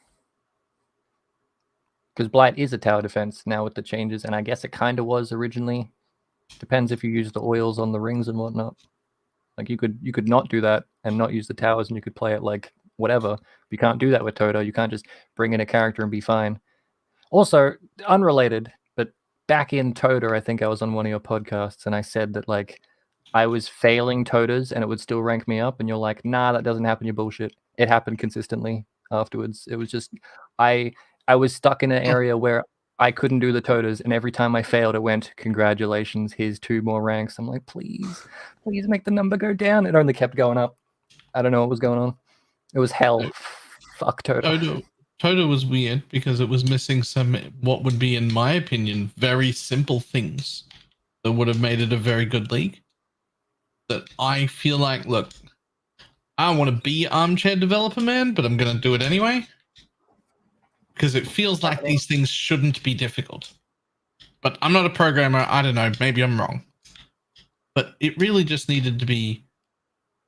Because Blight is a tower defense now with the changes, and I guess it kind of was originally. Depends if you use the oils on the rings and whatnot. Like you could not do that and not use the towers, and you could play it like whatever. You can't do that with Toda. You can't just bring in a character and be fine. Also, unrelated, but back in Toda, I think I was on one of your podcasts and I said that like I was failing Todas and it would still rank me up, and you're like, nah, that doesn't happen, you bullshit. It happened consistently afterwards. It was just I was stuck in an area where I couldn't do the Todas, and every time I failed, it went, congratulations, here's 2 more ranks. I'm like, please make the number go down. It only kept going up. I don't know what was going on. It was hell. Fuck Toda. Toda was weird because it was missing some, what would be, in my opinion, very simple things that would have made it a very good league. That I feel like, look, I don't want to be armchair developer man, but I'm going to do it anyway. Because it feels like these things shouldn't be difficult. But I'm not a programmer. I don't know. Maybe I'm wrong. But it really just needed to be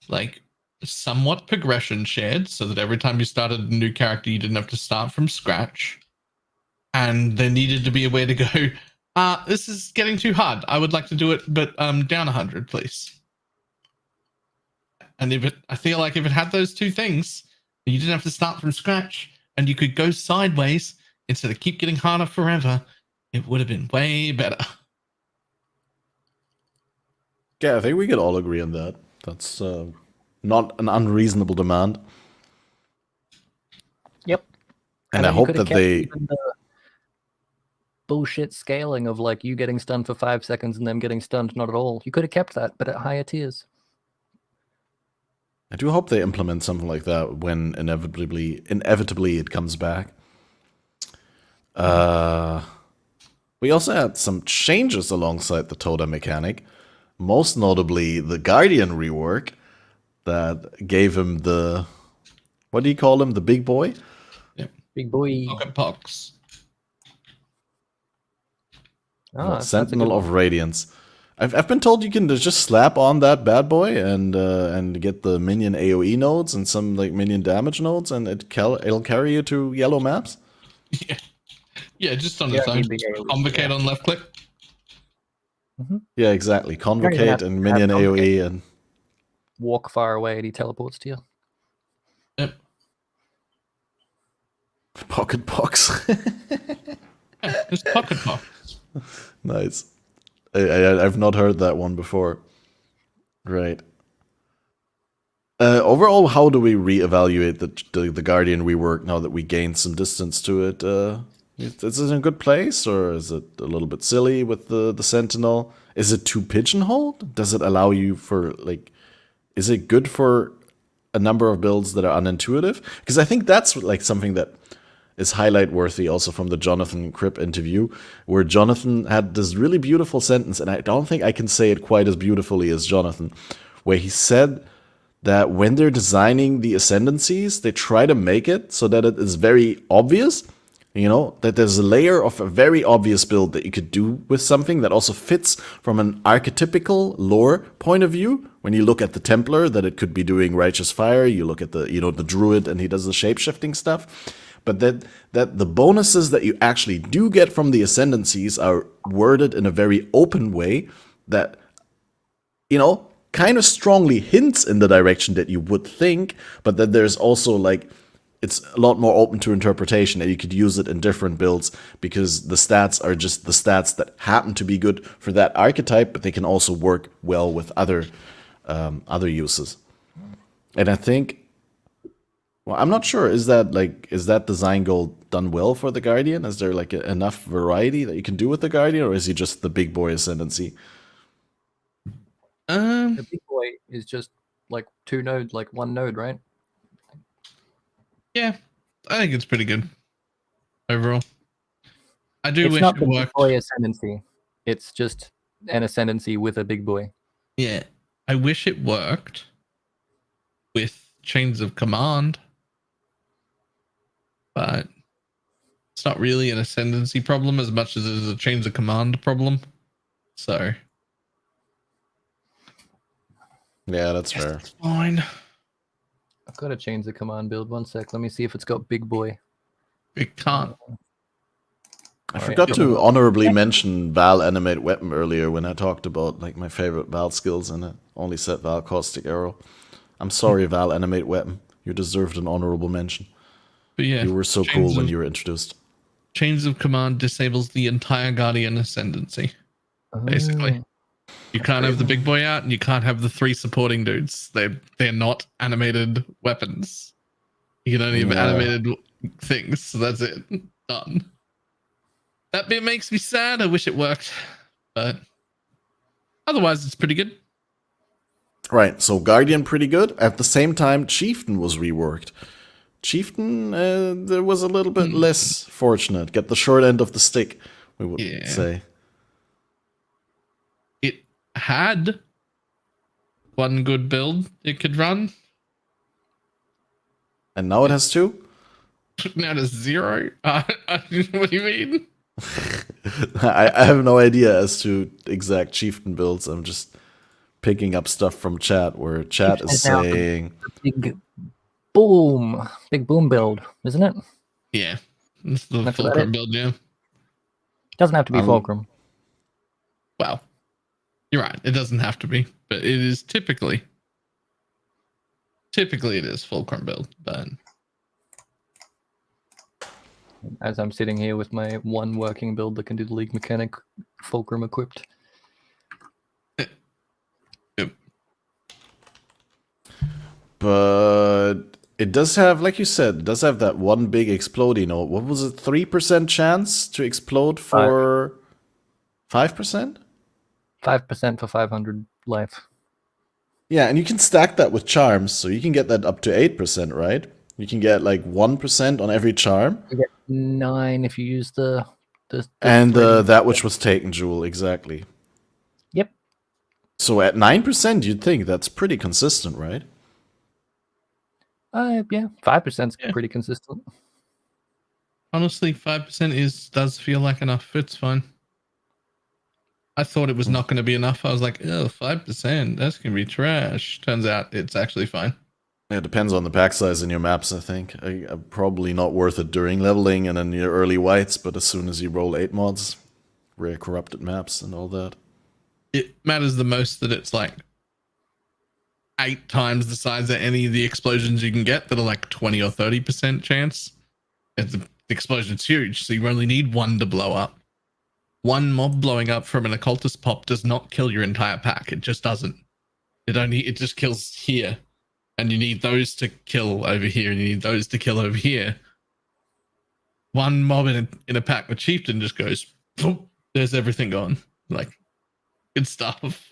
like somewhat progression shared so that every time you started a new character, you didn't have to start from scratch. And there needed to be a way to go, this is getting too hard. I would like to do it, but down 100, please. And I feel like if it had those 2 things, you didn't have to start from scratch and you could go sideways instead of keep getting harder forever, it would have been way better. Yeah, I think we could all agree on that. That's not an unreasonable demand. Yep. And I hope that they... The bullshit scaling of like you getting stunned for 5 seconds and them getting stunned not at all. You could have kept that, but at higher tiers. I do hope they implement something like that when inevitably it comes back. We also had some changes alongside the Toda mechanic, most notably the Guardian rework that gave him the, what do you call him, the big boy? Yeah. Big boy. Pocket pox. Sentinel of Radiance. I've been told you can just slap on that bad boy and get the minion AoE nodes and some like minion damage nodes, and it'll carry you to yellow maps. Yeah, just on its own. Convocate on left click. Mm-hmm. Yeah, exactly. Convocate and minion AoE and walk far away and he teleports to you. Yep. Pocket box. Yeah, just pocket box. Nice. I've not heard that one before. Right. Overall, how do we reevaluate the Guardian rework now that we gained some distance to it? Is it in a good place, or is it a little bit silly with the Sentinel? Is it too pigeonholed? Does it allow you for, like... Is it good for a number of builds that are unintuitive? Because I think that's like something that is highlight worthy also from the Jonathan Cripp interview, where Jonathan had this really beautiful sentence, and I don't think I can say it quite as beautifully as Jonathan, where he said that when they're designing the ascendancies, they try to make it so that it is very obvious, you know, that there's a layer of a very obvious build that you could do with something that also fits from an archetypical lore point of view. When you look at the Templar, that it could be doing Righteous Fire, you look at the, you know, the Druid and he does the shape-shifting stuff. But that the bonuses that you actually do get from the ascendancies are worded in a very open way that, you know, kind of strongly hints in the direction that you would think, but that there's also like, it's a lot more open to interpretation, and you could use it in different builds because the stats are just the stats that happen to be good for that archetype, but they can also work well with other uses. And I think, well, I'm not sure. Is that design goal done well for the Guardian? Is there like enough variety that you can do with the Guardian, or is he just the big boy ascendancy? The big boy is just like 2 nodes, like 1 node, right? Yeah, I think it's pretty good overall. I do It's wish not it the big worked. boy ascendancy. It's just an ascendancy with a big boy. Yeah, I wish it worked with chains of command, but it's not really an ascendancy problem as much as it is a chains of command problem. So Yeah, that's fair. it's fine. I've got to change the command build. 1 sec. Let me see if it's got big boy. It can't. I forgot to honorably mention Val Animate Weapon earlier when I talked about like my favorite Val skills, and it only said Val Caustic Arrow. I'm sorry, Val Animate Weapon. You deserved an honorable mention. But yeah, You were so cool when you were introduced. Chains of command disables the entire Guardian ascendancy. Basically, you can't have the big boy out, and you can't have the 3 supporting dudes. They're not animated weapons. You can only have animated things. So that's it. Done. That bit makes me sad. I wish it worked, but otherwise, it's pretty good. Right, so Guardian pretty good. At the same time, Chieftain was reworked. Chieftain, there was a little bit less fortunate. Get the short end of the stick, we would say. It had one good build it could run. And now it has 2? Now it has 0? What do you mean? I have no idea as to exact Chieftain builds. I'm just picking up stuff from chat, where chat is saying... Big boom build, isn't it? Yeah. It's the Fulcrum build, yeah. Doesn't have to be Fulcrum. Well, you're right. It doesn't have to be, but it is typically it is Fulcrum build, but as I'm sitting here with my one working build that can do the League mechanic, Fulcrum equipped. Yep. But it does have, like you said, it does have that one big exploding. What was it? 3% chance to explode for 5%? 5% for 500 life. Yeah, and you can stack that with charms, so you can get that up to 8%, right? You can get like 1% on every charm. You get 9 if you use the and that which was taken jewel, exactly. Yep. So at 9%, you'd think that's pretty consistent, right? Yeah, 5% is pretty consistent. Honestly, 5% does feel like enough. It's fine. I thought it was not going to be enough. I was like, oh, 5%, that's going to be trash. Turns out it's actually fine. It depends on the pack size in your maps, I think. Probably not worth it during leveling and in your early whites, but as soon as you roll 8 mods, rare corrupted maps and all that. It matters the most that it's like 8 times the size of any of the explosions you can get that are like 20 or 30% chance. The explosion's huge, so you only need 1 to blow up. 1 mob blowing up from an occultist pop does not kill your entire pack. It just doesn't. It just kills here. And you need those to kill over here, and you need those to kill over here. 1 mob in a pack with Chieftain just goes, boom, there's everything gone. Like, good stuff.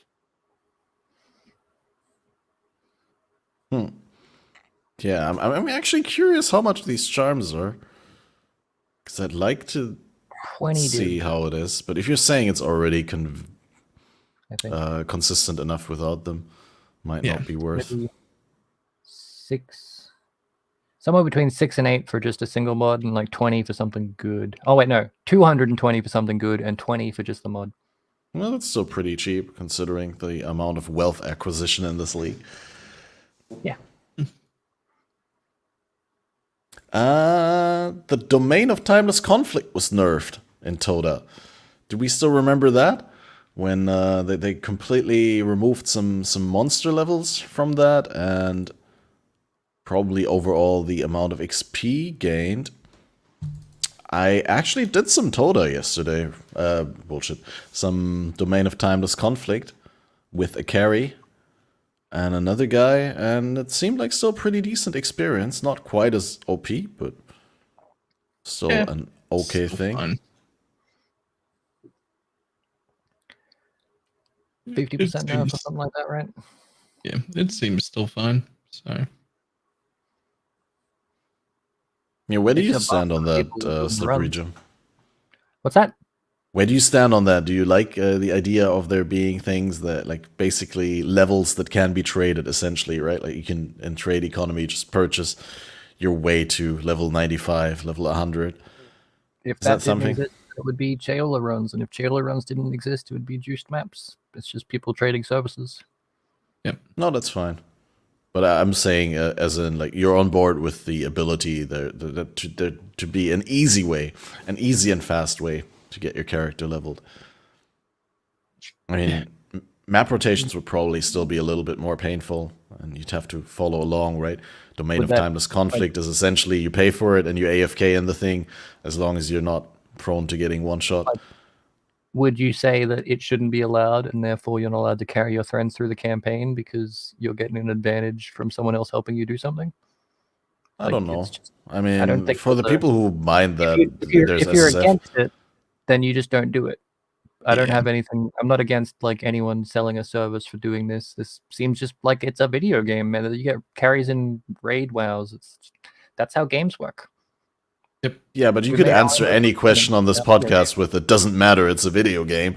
Yeah, I'm actually curious how much these charms are. Because I'd like to see how it is. But if you're saying it's already consistent enough without them, might not be worth. Maybe 6, somewhere between 6 and 8 for just a single mod, and like 20 for something good. Oh wait, no, 220 for something good and 20 for just the mod. Well, that's still pretty cheap considering the amount of wealth acquisition in this league. Yeah. The domain of timeless conflict was nerfed in Toda. Do we still remember that? When they completely removed some monster levels from that, and probably overall the amount of XP gained. I actually did some Toda yesterday. Some domain of timeless conflict with a carry and another guy, and it seemed like still pretty decent experience. Not quite as OP, but still an okay thing. Fun. 50% now or something like that, right? Yeah, it seems still fine. So, yeah, where do you stand on that, Slippery Jim? What's that? Where do you stand on that? Do you like the idea of there being things that, like, basically levels that can be traded, essentially, right? Like, you can, in trade economy, just purchase your way to level 95, level 100. If that didn't exist, it would be Chaola runs, and if Chaola runs didn't exist, it would be juiced maps. It's just people trading services. Yep. No, that's fine. But I'm saying, as in, like, you're on board with the ability to be an easy way, an easy and fast way to get your character leveled. I mean, map rotations would probably still be a little bit more painful, and you'd have to follow along, right? Domain of timeless conflict is essentially you pay for it and you AFK in the thing, as long as you're not prone to getting one shot. Would you say that it shouldn't be allowed, and therefore you're not allowed to carry your friends through the campaign because you're getting an advantage from someone else helping you do something? I don't know. I I don't mean, think for the there's a- people who mind that, there's if you're SSF. against it, then you just don't do it. I don't Yeah. have anything. I'm not against like anyone selling a service for doing this. This seems just like it's a video game, man. You get carries in raid wows. That's how games work. Yeah, but you We could made our answer own any little question on this video game. podcast with "It doesn't matter. It's a video game,"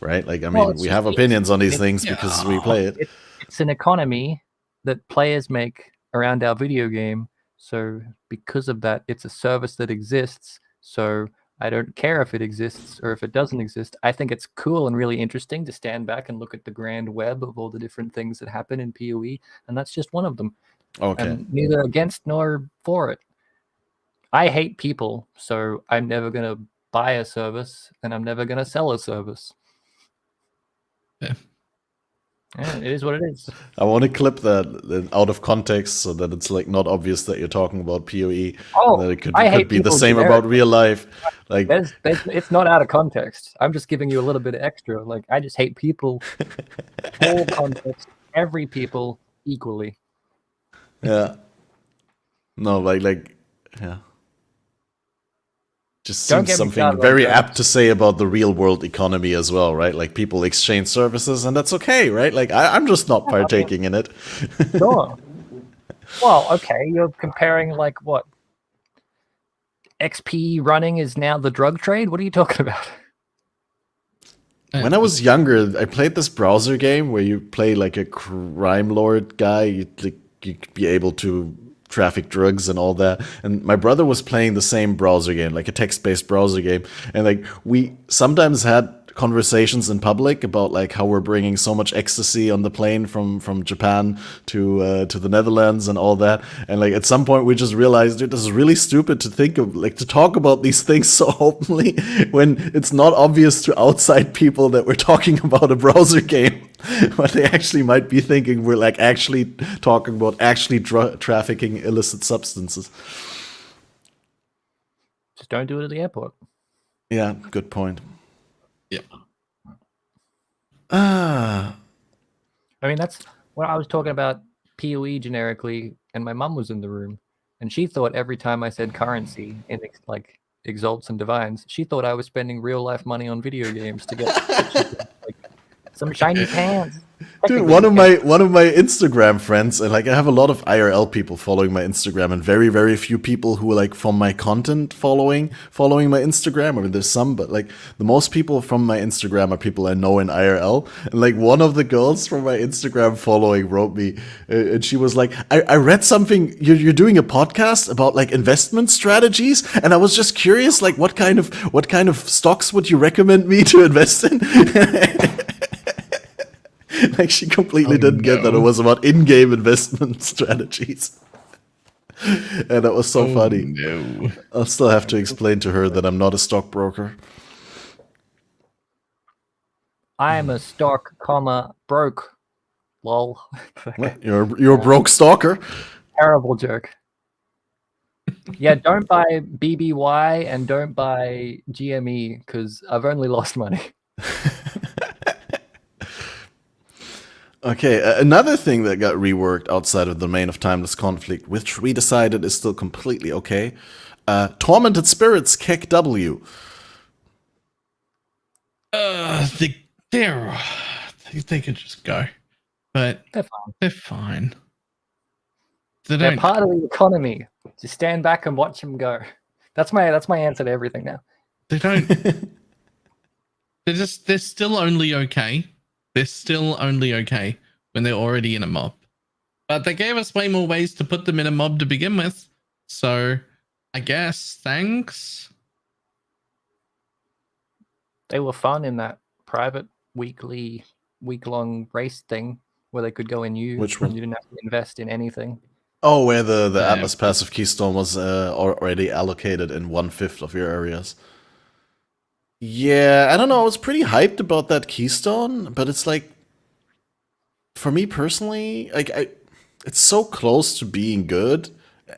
right? Like, I Well, mean, it's we just- have opinions on these it's- things because we play it. It's an economy that players make around our video game. So because of that, it's a service that exists. So I don't care if it exists or if it doesn't exist. I think it's cool and really interesting to stand back and look at the grand web of all the different things that happen in PoE, and that's just one of them. Okay. I'm neither against nor for it. I hate people, so I'm never going to buy a service, and I'm never going to sell a service. Yeah. Yeah, it is what it is. I want to clip that out of context so that it's like not obvious that you're talking about PoE. Oh, that it I hate could be the people same about generically. real life. Like, It's not out of context. I'm just giving you a little bit extra. Like, I just hate people, full context, every people equally. yeah. No, yeah. Just Don't seems get me something started on very jokes. apt to say about the real world economy as well, right? Like, people exchange services, and that's okay, right? Like, I'm just not partaking in it. Sure. Well, okay, you're comparing like what? XP running is now the drug trade? What are you talking about? When I was younger, I played this browser game where you play like a crime lord guy. You'd be able to traffic drugs and all that. And my brother was playing the same browser game, like a text-based browser game. And like we sometimes had conversations in public about like how we're bringing so much ecstasy on the plane from Japan to the Netherlands and all that. And like at some point we just realized, dude, this is really stupid to think of, like to talk about these things so openly when it's not obvious to outside people that we're talking about a browser game. But they actually might be thinking we're like actually talking about actually trafficking illicit substances. Just don't do it at the airport. Yeah, good point. Yep. I mean, that's what I was talking about PoE generically, and my mum was in the room, and she thought every time I said currency in like exalts and divines, she thought I was spending real life money on video games to get like some shiny pants. Dude, one of my Instagram friends, and like I have a lot of IRL people following my Instagram, and very, very few people who are like from my content following my Instagram. I mean, there's some, but like the most people from my Instagram are people I know in IRL. And like one of the girls from my Instagram following wrote me, and she was like, "I read something. You're doing a podcast about like investment strategies, and I was just curious, like what kind of stocks would you recommend me to invest in?" Like she completely didn't get that it was about in-game investment strategies. And that was so funny. No. I'll still have to explain to her that I'm not a stockbroker. I am a stock, broke. Lol. What? You're a broke stalker? Terrible joke. Yeah, don't buy BBY and don't buy GME because I've only lost money. Okay, another thing that got reworked outside of the domain of timeless conflict, which we decided is still completely okay. Tormented Spirits, Keck W. They could just go, but They're fine. they're fine. They're Don't. part of the economy. Just stand back and watch them go. That's my answer to everything now. They don't. They're still only okay. They're still only okay when they're already in a mob. But they gave us way more ways to put them in a mob to begin with. So I guess thanks. They were fun in that private week-long race thing where they could go in you. Which one? And you didn't have to invest in anything. Oh, where the Yeah. Atlas passive keystone was already allocated in 1/5 of your areas. Yeah, I don't know. I was pretty hyped about that keystone, but it's like, for me personally, like it's so close to being good,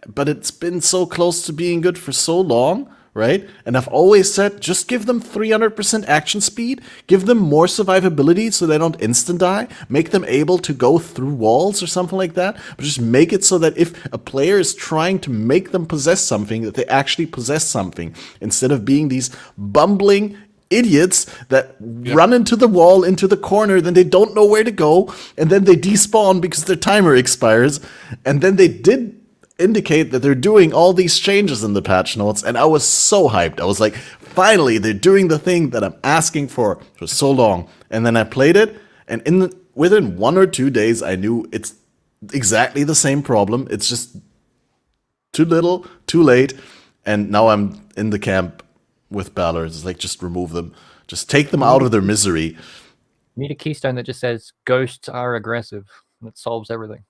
but it's been so close to being good for so long, right? And I've always said, just give them 300% action speed, give them more survivability so they don't instant die, make them able to go through walls or something like that, but just make it so that if a player is trying to make them possess something, that they actually possess something, instead of being these bumbling idiots that run into the wall, into the corner, then they don't know where to go, and then they despawn because their timer expires, and then they did indicate that they're doing all these changes in the patch notes, and I was so hyped. I was like, finally, they're doing the thing that I'm asking for so long. And then I played it, and within 1 or 2 days, I knew it's exactly the same problem. It's just too little, too late, and now I'm in the camp with Balor. It's like, just remove them. Just take them out of their misery. You need a keystone that just says, ghosts are aggressive, and it solves everything.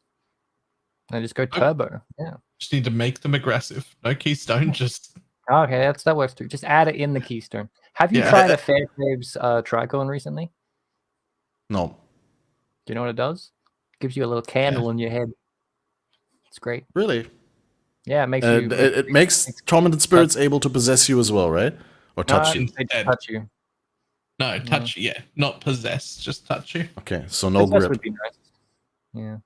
And just go turbo. Yeah. Just need to make them aggressive. No keystone, just... Okay, that works too. Just add it in the keystone. Have you tried a Fair Waves tricorn recently? No. Do you know what it does? It gives you a little candle in your head. It's great. Really? Yeah, it makes you... It makes tormented spirits able to possess you as well, right? Or touch you? They touch you. No, touch you. Yeah, not possess, just touch you. Okay, so no Possess grip. would be nice. Yeah.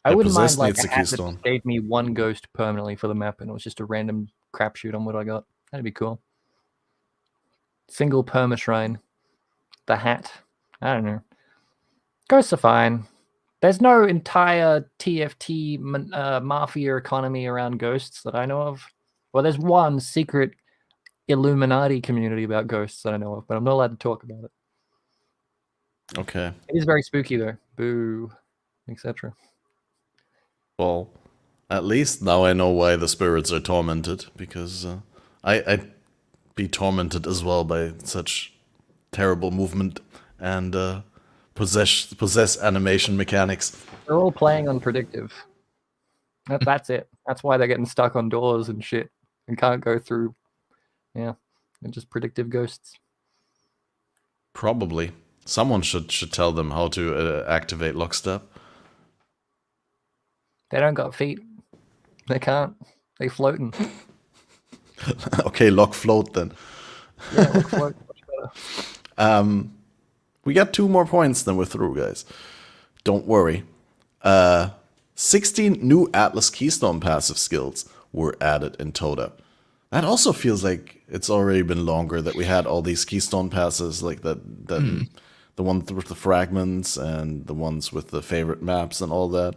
I wouldn't mind like needs a a hat that keystone. just gave me one ghost permanently for the map, and it was just a random crapshoot on what I got. That'd be cool. Single perma shrine. The hat. I don't know. Ghosts are fine. There's no entire TFT mafia economy around ghosts that I know of. Well, there's one secret Illuminati community about ghosts that I know of, but I'm not allowed to talk about it. Okay. It is very spooky though. Boo, etc. Well, at least now I know why the spirits are tormented, because I'd be tormented as well by such terrible movement and possess animation mechanics. They're all playing on predictive. That's it. That's why they're getting stuck on doors and shit and can't go through. Yeah, they're just predictive ghosts. Probably. Someone should tell them how to activate lockstep. They don't got feet. They can't. They floating. Okay, lock float then. Yeah, lock float. Much better. We got 2 more points, then we're through, guys. Don't worry. 16 new Atlas Keystone passive skills were added in Toda. That also feels like it's already been longer that we had all these Keystone passes, like that the ones with the fragments and the ones with the favorite maps and all that.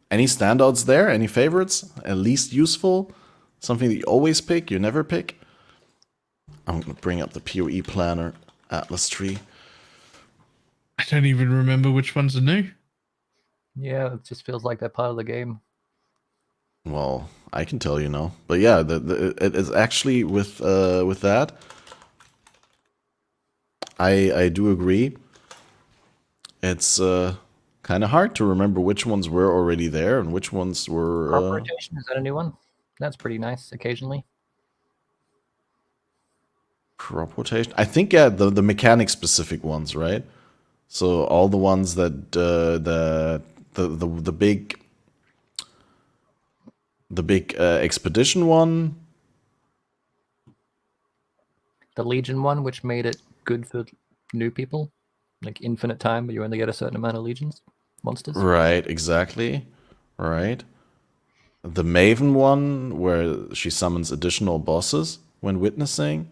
Any standouts there? Any favorites? At least useful? Something that you always pick, you never pick? I'm going to bring up the POE Planner Atlas tree. I don't even remember which ones are new. Yeah, it just feels like they're part of the game. Well, I can tell you now. But yeah, it is actually with that. I do agree. It's kind of hard to remember which ones were already there and which ones were... Crop rotation, is that a new one? That's pretty nice occasionally. Crop rotation? I think, yeah, the mechanic specific ones, right? So all the ones that the big expedition one, The Legion one, which made it good for new people, like infinite time, but you only get a certain amount of legions, monsters. right? Exactly, right. The Maven one, where she summons additional bosses when witnessing.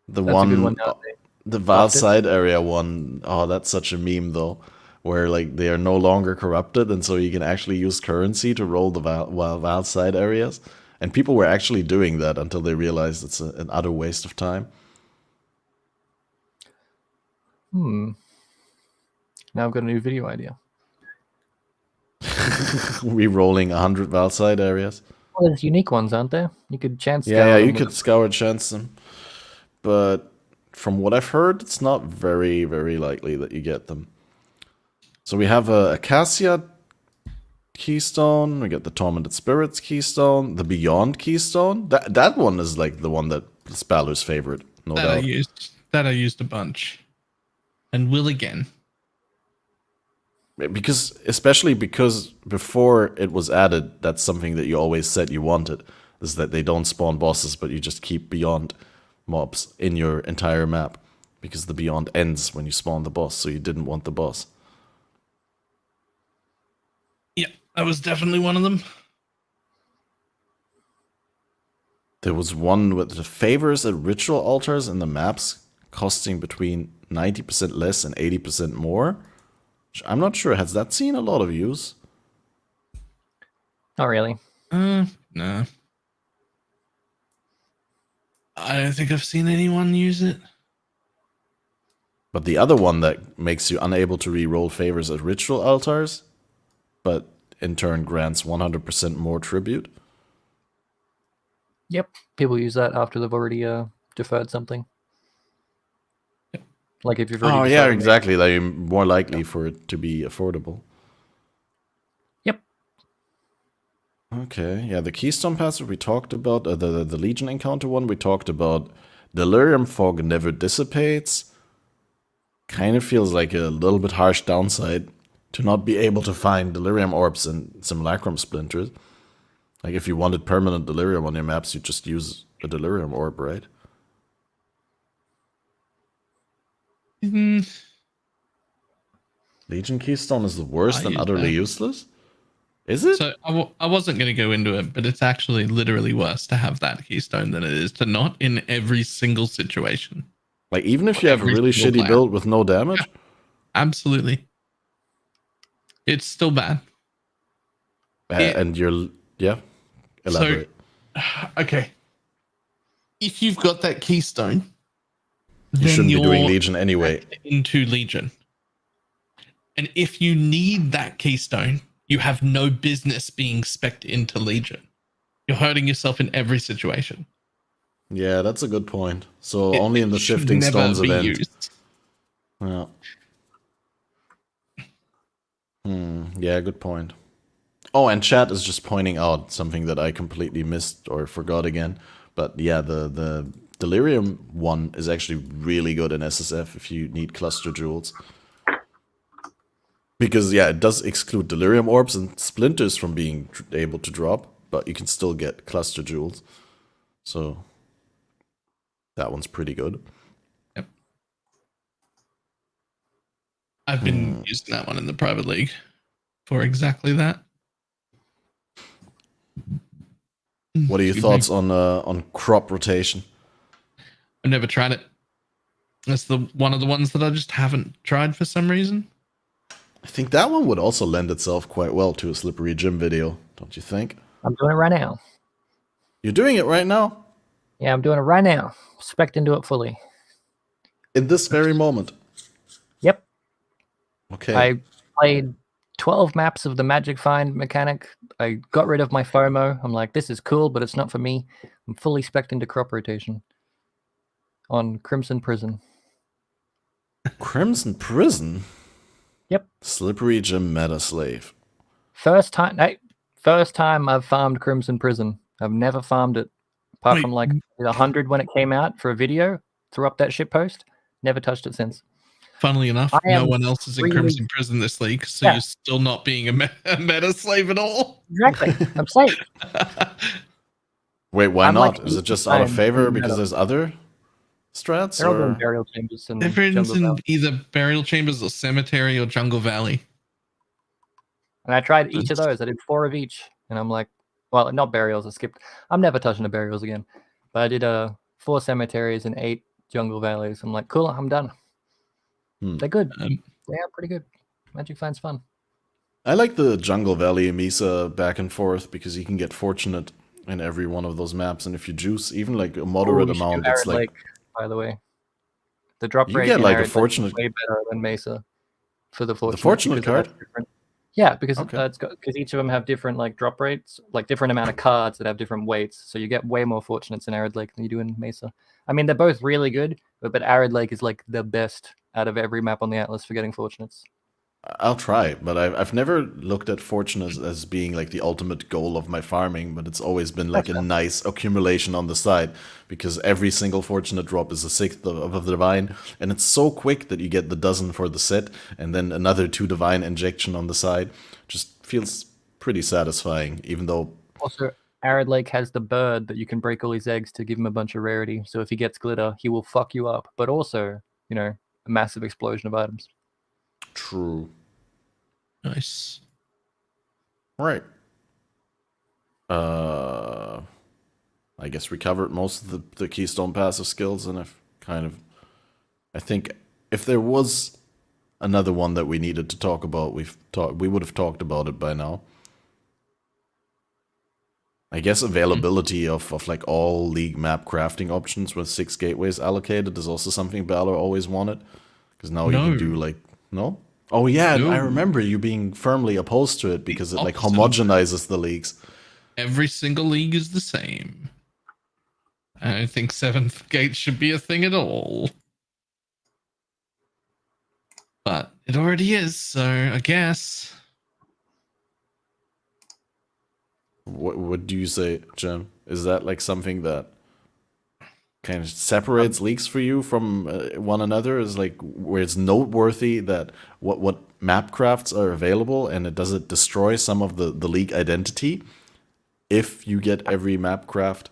The That's a good one nowadays. The Valside area one, oh, that's such a meme though, where like they are no longer corrupted, and so you can actually use currency to roll the Valside areas. And people were actually doing that until they realized it's an utter waste of time. Now I've got a new video idea. Re-rolling 100 Valside areas. Well, there's unique ones, aren't there? You could chance. Yeah, you could scour chance them. But from what I've heard, it's not very, very likely that you get them. So we have a Acacia keystone, we get the Tormented Spirits keystone, the Beyond keystone. That one is like the one that is Balor's favorite, no doubt. I used a bunch. And will again. Especially because before it was added, that's something that you always said you wanted. is that they don't spawn bosses, but you just keep beyond mobs in your entire map, because the beyond ends when you spawn the boss, so you didn't want the boss. Yeah, that was definitely one of them. There was one with the favors at ritual altars in the maps costing between 90% less and 80% more. I'm not sure. Has that seen a lot of use? Not really. No. I don't think I've seen anyone use it. But the other one that makes you unable to re-roll favors at ritual altars, but in turn grants 100% more tribute. Yep, people use that after they've already deferred something. Like if you've already. Oh yeah, deferred exactly. They're more likely for it to be affordable. Yep. Okay, yeah, the Keystone Passage we talked about, the Legion encounter one we talked about. Delirium Fog never dissipates. Kind of feels like a little bit harsh downside to not be able to find Delirium Orbs and Simulacrum Splinters. Like if you wanted permanent Delirium on your maps, you just use a Delirium Orb, right? Legion Keystone is the worst and utterly useless? Is it? So I wasn't going to go into it, but it's actually literally worse to have that Keystone than it is to not in every single situation. Like even if you have a really shitty build with no damage? Yeah, absolutely. It's still bad. And you're... Yeah? Elaborate. So, okay. If you've got that Keystone... You shouldn't be doing Legion anyway. Into Legion. And if you need that Keystone, you have no business being spec'd into Legion. You're hurting yourself in every situation. Yeah, that's a good point. So only in the Shifting Stones event. Used. Yeah. Yeah, good point. Oh, and chat is just pointing out something that I completely missed or forgot again. But yeah, the Delirium one is actually really good in SSF if you need cluster jewels. Because, yeah, it does exclude Delirium Orbs and Splinters from being able to drop, but you can still get cluster jewels. So, that one's pretty good. Yep. I've been using that one in the private league for exactly that. What are your thoughts on crop rotation? I've never tried it. That's one of the ones that I just haven't tried for some reason. I think that one would also lend itself quite well to a Slippery Gym video, don't you think? I'm doing it right now. You're doing it right now? Yeah, I'm doing it right now. Spec'd into it fully. In this very moment? Yep. Okay. I played 12 maps of the Magic Find mechanic. I got rid of my FOMO. I'm like, this is cool, but it's not for me. I'm fully spec'd into crop rotation on Crimson Prison. Crimson Prison? Yep. Slippery Gym Meta Slave. First time I've farmed Crimson Prison. I've never farmed it. Apart from like 100 when it came out for a video. Threw up that shitpost. Never touched it since. Funnily enough, no one else is in Crimson Prison this league, so you're still not being a meta slave at all. Exactly. I'm safe. Wait, why not? Is it just out of favor because there's other strats? They're all in Burial Chambers and Everyone's in either Burial Chambers or Cemetery or Jungle Valley. And I tried each of those. I did 4 of each. And I'm like, well, not Burials. I skipped. I'm never touching the Burials again. But I did 4 Cemeteries and 8 Jungle Valleys. I'm like, cool, I'm done. They're good. They are pretty good. Magic Find's fun. I like the Jungle Valley Mesa back and forth because you can get fortunate in every one of those maps. And if you juice even like a moderate amount, it's like... Lake, by the way. The drop rate get like Arid a fortunate... way better than Mesa for the fortunate. The fortunate card? Yeah, because because each of them have different like drop rates, like different amount of cards that have different weights. So you get way more fortunates in Arid Lake than you do in Mesa. I mean, they're both really good, but Arid Lake is like the best out of every map on the Atlas for getting fortunates. I'll try, but I've never looked at fortunates as being like the ultimate goal of my farming, but it's always been like a nice accumulation on the side because every single fortunate drop is a 6th of the divine, and it's so quick that you get the dozen for the set, and then another 2 divine injection on the side. Just feels pretty satisfying, even though... Also, Arid Lake has the bird that you can break all his eggs to give him a bunch of rarity. So if he gets glitter, he will fuck you up. But also, a massive explosion of items. True. Nice. Right. I guess we covered most of the Keystone passive skills, and I think if there was another one that we needed to talk about, we would have talked about it by now. I guess availability of like all League map crafting options with 6 gateways allocated is also something Balor always wanted. Because now you can do like, no? Oh yeah, No. I remember you being firmly opposed to it because it like opposite. homogenizes the leagues. Every single league is the same. I don't think 7th gate should be a thing at all. But it already is, so I guess. What do you say, Jim? Is that like something that kind of separates leagues for you from one another? Is like where it's noteworthy that what map crafts are available, and does it destroy some of the league identity if you get every map craft?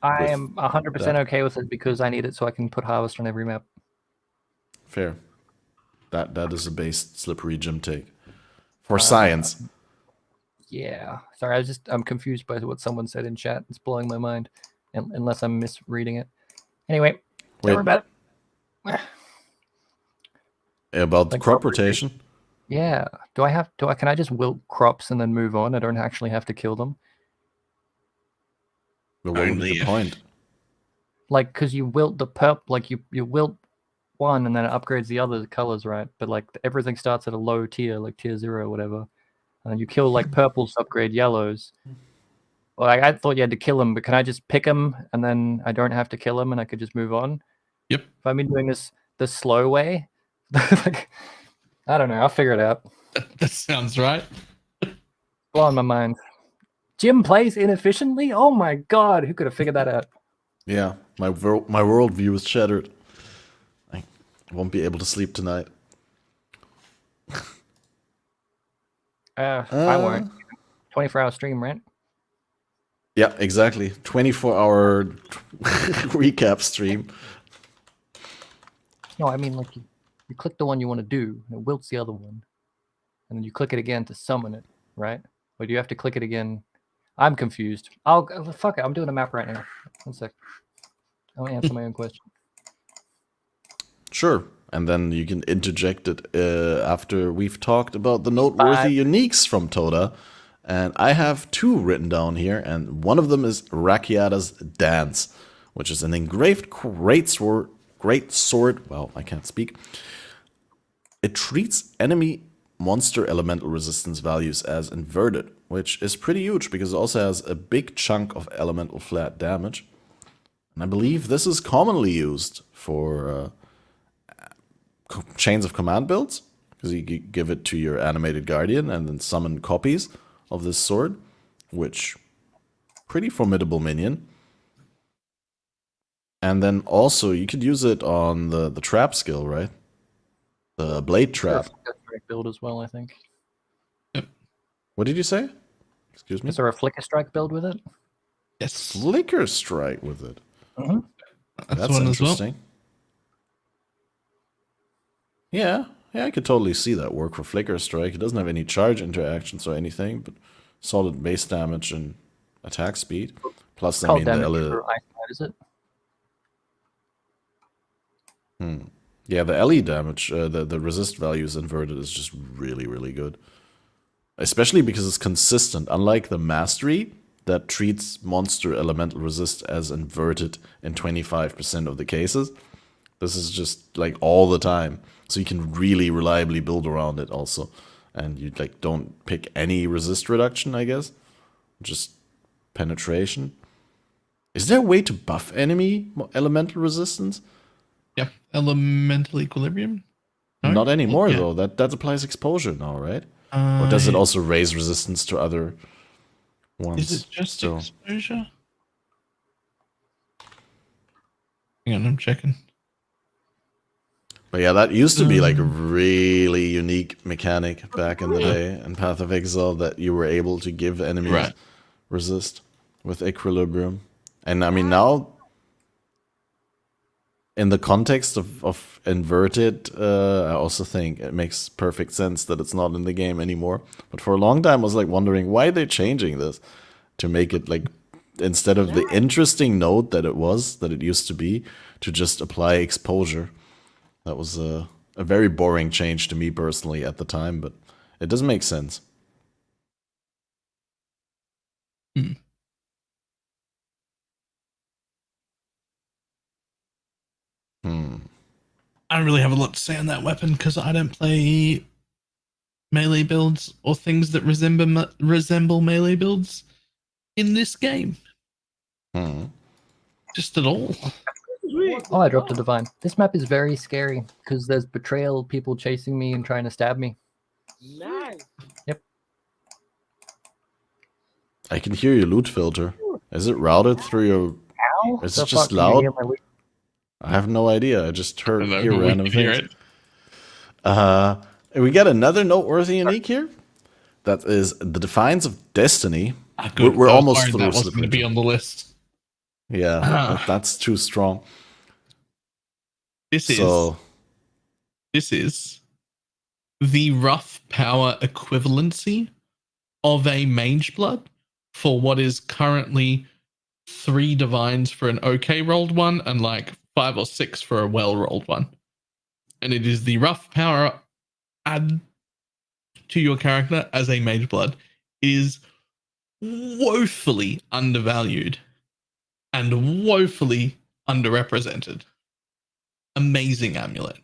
I am 100% okay with it because I need it so I can put Harvest on every map. Fair. That is a based slippery Jim take. For science. Yeah. Sorry, I'm confused by what someone said in chat. It's blowing my mind, unless I'm misreading it. Anyway, don't worry about it. About the crop rotation? Yeah. Can I just wilt crops and then move on? I don't actually have to kill them. But what would be the point? Like, because you wilt the purple, like you wilt one and then it upgrades the other colors, right? But like everything starts at a low tier, like tier 0 or whatever. And you kill like purples to upgrade yellows. Well, I thought you had to kill them, but can I just pick them and then I don't have to kill them and I could just move on? Yep. If I've been doing this the slow way, like, I don't know. I'll figure it out. That sounds right. Blowing my mind. Jim plays inefficiently? Oh my god, who could have figured that out? Yeah, my worldview is shattered. I won't be able to sleep tonight. I won't. 24-hour stream, right? Yeah, exactly. 24-hour recap stream. No, I mean like you click the one you want to do, and it wilts the other one, and then you click it again to summon it, right? Or do you have to click it again? I'm confused. Fuck it. I'm doing a map right now. 1 sec. I'll answer my own question. Sure. And then you can interject it after we've talked about the noteworthy uniques from Toda. And I have 2 written down here, and one of them is Rakiata's Dance, which is an engraved great sword. Well, I can't speak. It treats enemy monster elemental resistance values as inverted, which is pretty huge because it also has a big chunk of elemental flat damage. And I believe this is commonly used for chains of command builds, because you give it to your animated guardian and then summon copies of this sword, which pretty formidable minion. And then also you could use it on the trap skill, right? The blade trap. Build as well, I think. Yep. What did you say? Excuse me? Is there a Flicker Strike build with it? Yes. Flicker Strike with it. Mm-hmm. That's interesting. Yeah, I could totally see that work for Flicker Strike. It doesn't have any charge interactions or anything, but solid base damage and attack speed. Plus, I mean, the is it? Yeah, the LE damage, the resist value is inverted is just really, really good. Especially because it's consistent. Unlike the Mastery, that treats monster elemental resist as inverted in 25% of the cases. This is just like all the time. So you can really reliably build around it also. And you like don't pick any resist reduction, I guess. Just penetration. Is there a way to buff enemy elemental resistance? Yep. Elemental equilibrium? No? Not anymore, though. That applies exposure now, right? Or does it also raise resistance to other ones? Is it just exposure? Hang on, I'm checking. But yeah, that used to be like a really unique mechanic back in the day in Path of Exile, that you were able to give enemies resist with equilibrium. And I mean, now in the context of inverted, I also think it makes perfect sense that it's not in the game anymore. But for a long time, I was like wondering why they're changing this to make it like, instead of the interesting node that it used to be, to just apply exposure. That was a very boring change to me personally at the time, but it does make sense. Hmm. I don't really have a lot to say on that weapon because I don't play melee builds or things that resemble melee builds in this game. Just at all. Oh, I dropped a divine. This map is very scary because there's betrayal, people chasing me and trying to stab me. Nice. Yep. I can hear your loot filter. Is it routed through your... Ow? Is The it just fuck, can you loud? hear my loot? I have no idea. I just hear random hear things. We got another noteworthy unique here. That is the Defiance of Destiny. Good. We're almost Sorry, through. that wasn't going to be on the list. Yeah, that's too strong. This is the rough power equivalency of a mage blood for what is currently 3 divines for an okay rolled one and like 5 or 6 for a well rolled one. And it is the rough power add to your character as a mage blood is woefully undervalued and woefully underrepresented. Amazing amulet.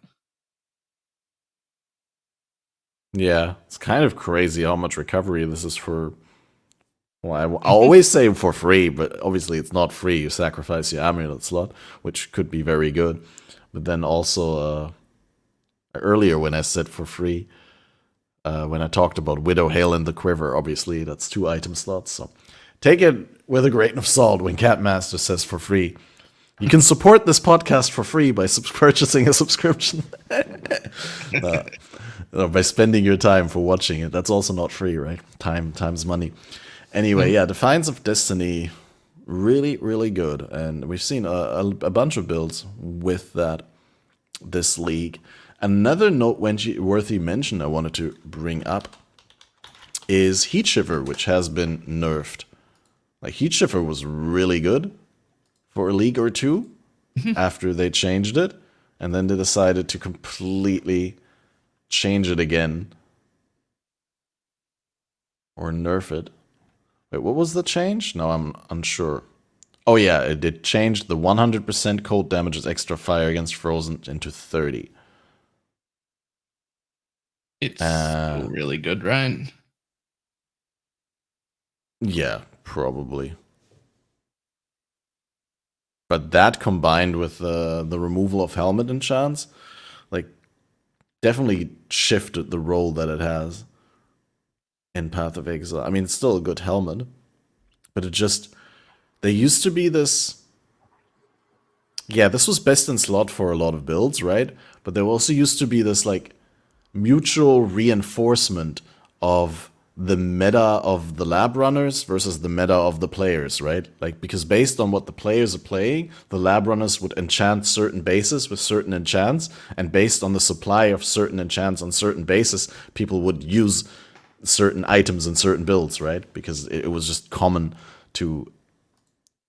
Yeah, it's kind of crazy how much recovery this is for. Well, I always say for free, but obviously it's not free. You sacrifice your amulet slot, which could be very good. But then also, earlier when I said for free, when I talked about Widow Hail in the Quiver, obviously that's 2 item slots. So take it with a grain of salt when Catmaster says for free. You can support this podcast for free by purchasing a subscription. By spending your time for watching it. That's also not free, right? Time's money. Anyway, yeah, Defiance of Destiny, really, really good. And we've seen a bunch of builds with that this league. Another noteworthy mention I wanted to bring up is Heat Shiver, which has been nerfed. Like, Heat Shiver was really good for a league or two after they changed it, and then they decided to completely change it again. Or nerf it. Wait, what was the change? No, I'm unsure. Oh yeah, it did change the 100% cold damages extra fire against frozen into 30. It's still really good, right? Yeah, probably. But that combined with the removal of helmet enchants, like, definitely shifted the role that it has in Path of Exile. I mean, it's still a good helmet, but it just... There used to be this... Yeah, this was best in slot for a lot of builds, right? But there also used to be this, like, mutual reinforcement of the meta of the lab runners versus the meta of the players, right? Like, because based on what the players are playing, the lab runners would enchant certain bases with certain enchants, and based on the supply of certain enchants on certain bases, people would use certain items in certain builds, right? Because it was just common to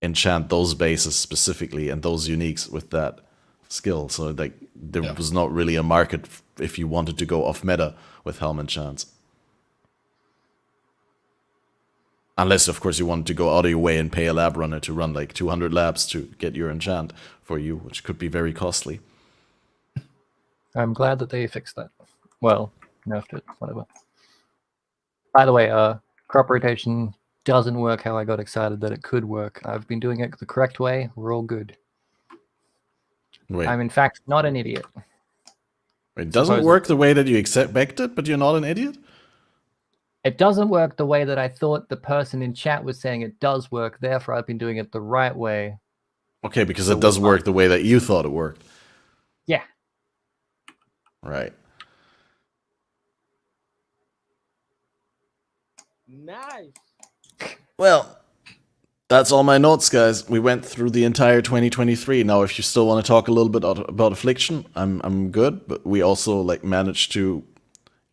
enchant those bases specifically and those uniques with that skill. So, like, there was not really a market if you wanted to go off meta with helm enchants. Unless, of course, you wanted to go out of your way and pay a lab runner to run like 200 labs to get your enchant for you, which could be very costly. I'm glad that they fixed that. Well, nerfed it, whatever. By the way, crop rotation doesn't work how I got excited that it could work. I've been doing it the correct way. We're all good. Wait, I'm in fact not an idiot. it doesn't work the way that you expected, but you're not an idiot? It doesn't work the way that I thought the person in chat was saying it does work. Therefore, I've been doing it the right way. Okay, because it does work the way that you thought it worked. Yeah. Right. Nice. Well, that's all my notes, guys. We went through the entire 2023. Now, if you still want to talk a little bit about Affliction, I'm good. But we also like managed to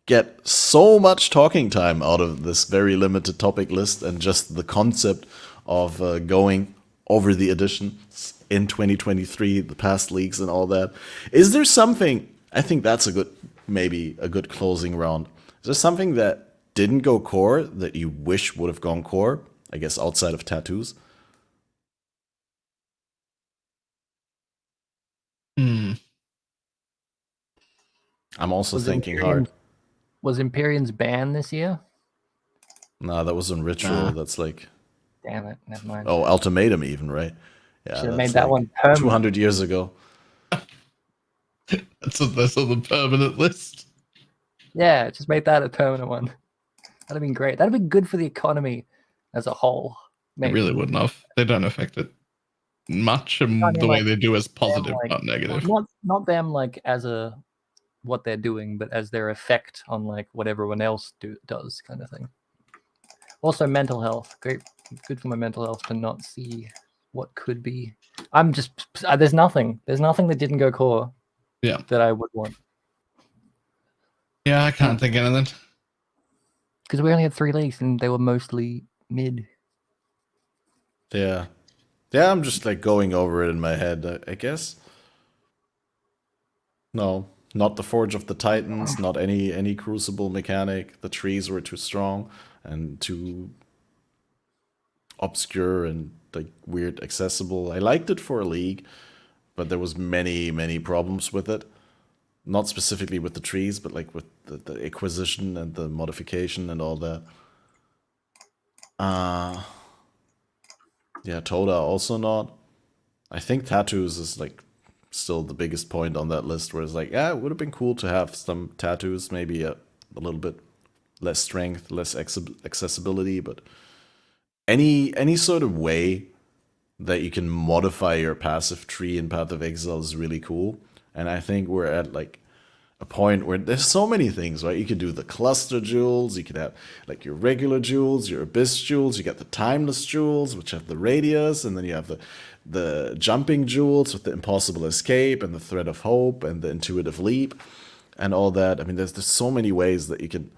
get so much talking time out of this very limited topic list, and just the concept of going over the editions in 2023, the past leagues and all that. Is there something? I think that's maybe a good closing round. Is there something that didn't go core that you wish would have gone core? I guess outside of tattoos. I'm also thinking hard. Was Empyrean's ban this year? Nah, that was on Ritual. That's like... Damn it, never mind. Oh, Ultimatum even, right? Yeah, should have made that one permanent. 200 years ago. That's on the permanent list. Yeah, just made that a permanent one. That'd have been great. That'd have been good for the economy as a whole. Maybe. It really wouldn't have. They don't affect it much, and the way they do is positive, not negative. Not them like as a what they're doing, but as their effect on like what everyone else does, kind of thing. Also, mental health. Great, good for my mental health to not see what could be. I'm just there's nothing that didn't go core. Yeah, that I would want. Yeah, I can't think of anything. Because we only had 3 leagues and they were mostly mid. Yeah. Yeah, I'm just like going over it in my head, I guess. No, not the Forge of the Titans, not any Crucible mechanic. The trees were too strong and too obscure and like weird accessible. I liked it for a league, but there was many problems with it. Not specifically with the trees, but like with the acquisition and the modification and all that. Yeah, Toda also not. I think tattoos is like still the biggest point on that list, where it's like, yeah, it would have been cool to have some tattoos, maybe a little bit less strength, less accessibility, but any sort of way that you can modify your passive tree in Path of Exile is really cool. And I think we're at like a point where there's so many things, right? You could do the cluster jewels, you could have like your regular jewels, your abyss jewels, you got the timeless jewels, which have the radius, and then you have the jumping jewels with the impossible escape and the thread of hope and the intuitive leap and all that. I mean, there's so many ways that you can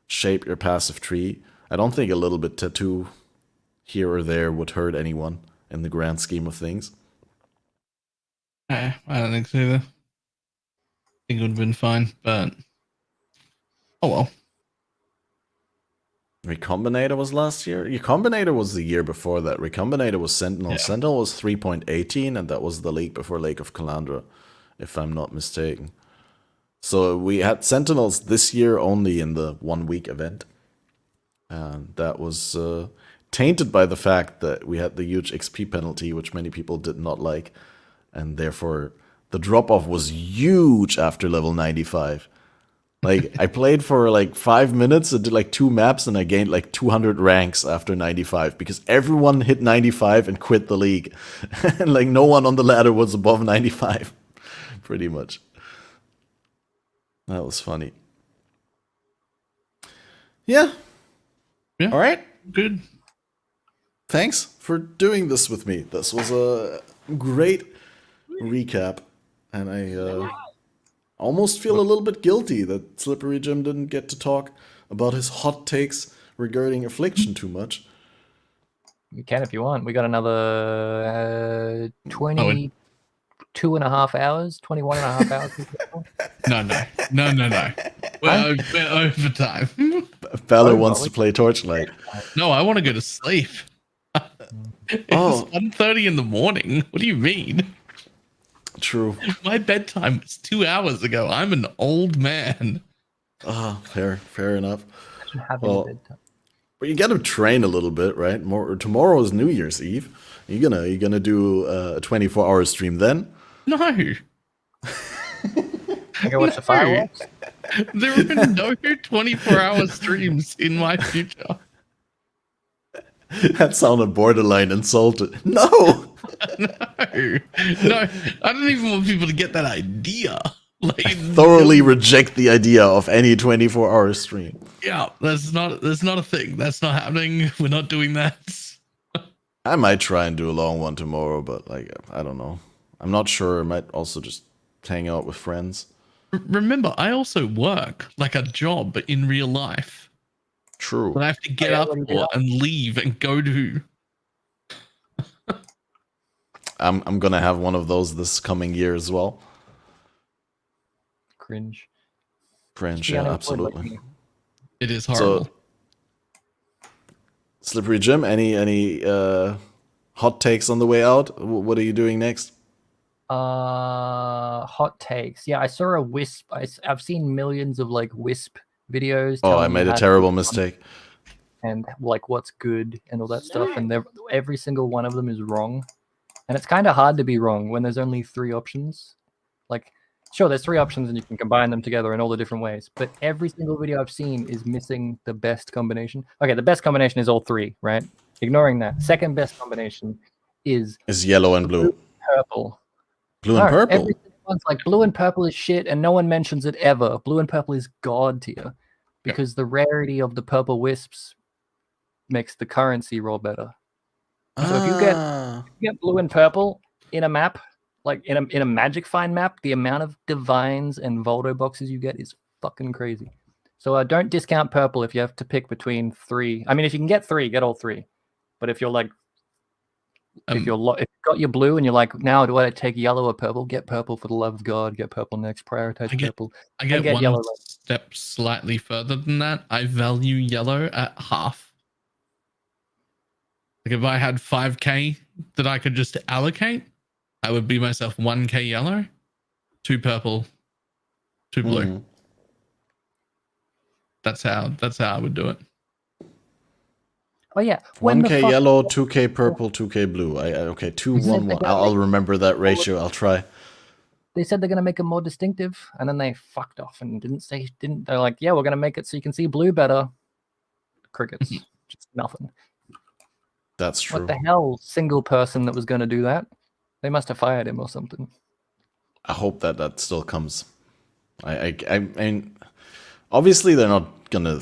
shape your passive tree. I don't think a little bit tattoo here or there would hurt anyone in the grand scheme of things. I don't think so either. I think it would have been fine, but oh well. Recombinator was last year? Recombinator was the year before that. Recombinator was Sentinel. Yeah. Sentinel was 3.18, and that was the league before Lake of Calandra, if I'm not mistaken. So we had Sentinels this year only in the 1 week event. And that was tainted by the fact that we had the huge XP penalty, which many people did not like. And therefore, the drop-off was huge after level 95. Like, I played for like 5 minutes and did like 2 maps, and I gained like 200 ranks after 95 because everyone hit 95 and quit the league. And like no one on the ladder was above 95, pretty much. That was funny. Yeah. All right. Good. Thanks for doing this with me. This was a great recap, and I almost feel a little bit guilty that Slippery Jim didn't get to talk about his hot takes regarding Affliction too much. You can if you want. We got another 22 and a half hours, 21 and a half hours. No. We're over time. Balor wants to play Torchlight. No, I want to go to sleep. It's 1:30 in the morning. What do you mean? True. My bedtime was 2 hours ago. I'm an old man. Fair enough. Well, but you got to train a little bit, right? Tomorrow is New Year's Eve. You gonna do a 24-hour stream then? No. I go watch the fireworks. There have been no 24-hour streams in my future. That sounded borderline insulted. No. No, I don't even want people to get that idea. Like, I thoroughly reject the idea of any 24-hour stream. Yeah, that's not a thing. That's not happening. We're not doing that. I might try and do a long one tomorrow, but like I don't know. I'm not sure. I might also just hang out with friends. Remember, I also work like a job in real life. True. That I have to get up for and leave and go to. I'm gonna have one of those this coming year as well. Cringe. Yeah, absolutely. It is horrible. So, Slippery Jim, any hot takes on the way out? What are you doing next? Hot takes. Yeah, I saw a Wisp. I've seen millions of like Wisp videos. Oh, I made a terrible mistake. And like what's good and all that stuff, and every single one of them is wrong. And it's kind of hard to be wrong when there's only 3 options. Like, sure, there's 3 options and you can combine them together in all the different ways. But every single video I've seen is missing the best combination. Okay, the best combination is all 3, right? Ignoring that. Second best combination is yellow and blue. Purple. Blue and purple? Every single one's like blue and purple is shit and no one mentions it ever. Blue and purple is god tier. Because the rarity of the purple wisps makes the currency roll better. So if you get blue and purple in a map, like in a Magic Find map, the amount of divines and Voldo boxes you get is fucking crazy. So don't discount purple if you have to pick between 3. I mean, if you can get 3, get all 3. But if you're like, if you've got your blue and you're like, now do I take yellow or purple? Get purple for the love of God. Get purple next. Prioritize purple. I get one yellow step slightly further than that. I value yellow at half. Like if I had 5k that I could just allocate, I would be myself 1k yellow, 2 purple, 2 blue. Mm. That's how I would do it. Oh yeah, 1k yellow, 2k purple, 2k blue. Okay, 2 1 1. I'll remember that ratio. I'll try. They said they're gonna make it more distinctive, and then they fucked off and didn't. They're like, yeah, we're gonna make it so you can see blue better. Crickets, just nothing. That's true. What the hell, single person that was going to do that? They must have fired him or something. I hope that still comes. I mean, obviously they're not going to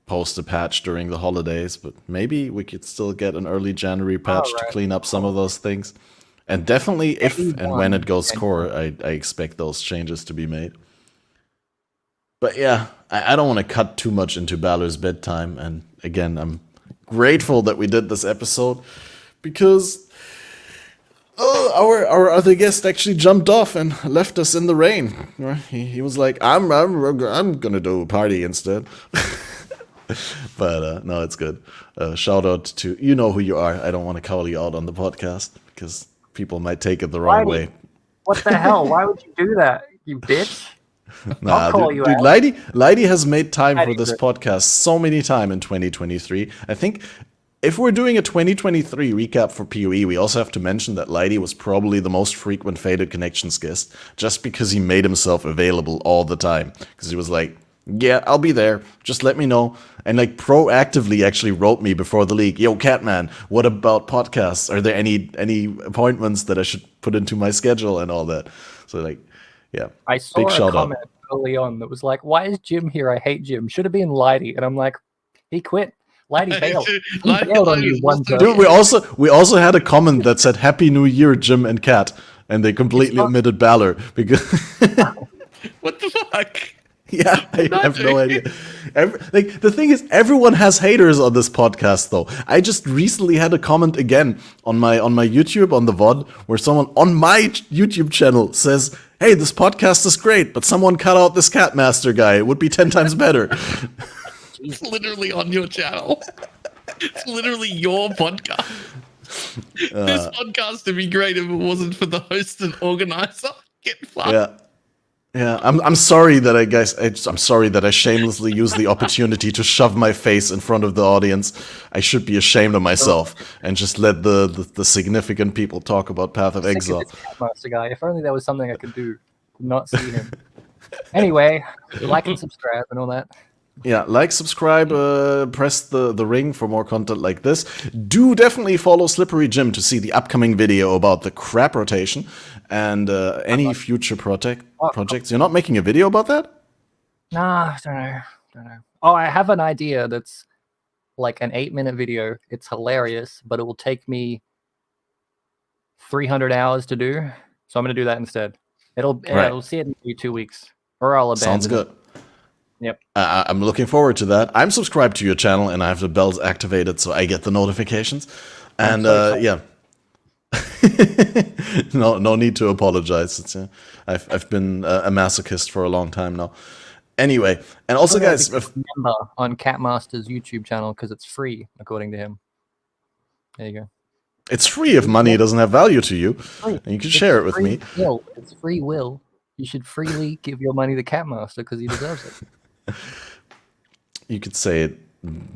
post a patch during the holidays, but maybe we could still get an early January patch to clean up some of those things. And definitely if and when it goes core, I expect those changes to be made. But yeah, I don't want to cut too much into Balor's bedtime. And again, I'm grateful that we did this episode because our other guest actually jumped off and left us in the rain. He was like, I'm gonna do a party instead. But no, it's good. Shout out to, you know who you are. I don't want to call you out on the podcast because people might take it the wrong way. What the hell? Why would you do that, you bitch? Nah, dude, Lighty has made time for this podcast so many times in 2023. I think if we're doing a 2023 recap for POE, we also have to mention that Lighty was probably the most frequent Fated Connections guest, just because he made himself available all the time. Because he was like, yeah, I'll be there, just let me know. And like proactively actually wrote me before the league, yo, Catman, what about podcasts? Are there any appointments that I should put into my schedule and all that? So like, yeah, I saw a comment early on that was like, why is Jim here? I hate Jim. Should have been Lighty. And I'm like, he quit. Lighty bailed. He bailed on you one time. Dude, we also had a comment that said Happy New Year, Jim and Kat. And they completely omitted Balor because what the fuck? Yeah, I have no idea. The thing is, everyone has haters on this podcast, though. I just recently had a comment again on my YouTube, on the VOD, where someone on my YouTube channel says, hey, this podcast is great, but someone cut out this Catmaster guy. It would be 10 times better. It's literally on your channel. It's literally your podcast. This podcast would be great if it wasn't for the host and organizer. Get fucked. Yeah. Yeah, I'm sorry that I'm sorry that I shamelessly used the opportunity to shove my face in front of the audience. I should be ashamed of myself and just let the significant people talk about Path of Exile. Catmaster guy. If only there was something I could do to not see him. Anyway, like and subscribe and all that. Yeah, like, subscribe, press the ring for more content like this. Do definitely follow Slippery Jim to see the upcoming video about the crap rotation and any future projects. You're not making a video about that? Nah, I don't know. Oh, I have an idea that's like an 8-minute video. It's hilarious, but it will take me 300 hours to do. So I'm going to do that instead. It'll see it in maybe 2 weeks, or I'll abandon Sounds good. it. Yep. I'm looking forward to that. I'm subscribed to your channel, and I have the bells activated so I get the notifications. And yeah, no need to apologize. It's, I've been a masochist for a long time now. Anyway, and also, guys, member on Catmaster's YouTube channel because it's free, according to him. There you go. It's free if money doesn't have value to you, and you can share it with me. It's free will. You should freely give your money to Catmaster because he deserves it. You could say it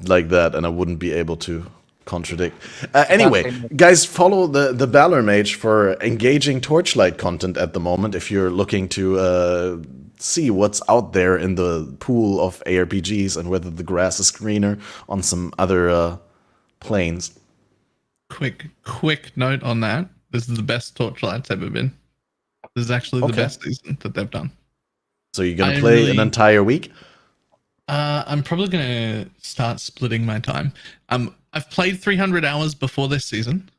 like that, and I wouldn't be able to contradict. Anyway, guys, follow the BalorMage for engaging Torchlight content at the moment if you're looking to see what's out there in the pool of ARPGs and whether the grass is greener on some other planes. Quick note on that. This is the best Torchlight's ever been. This is actually the best season that they've done. So you're going to play an entire week? I'm probably going to start splitting my time. I've played 300 hours before this season,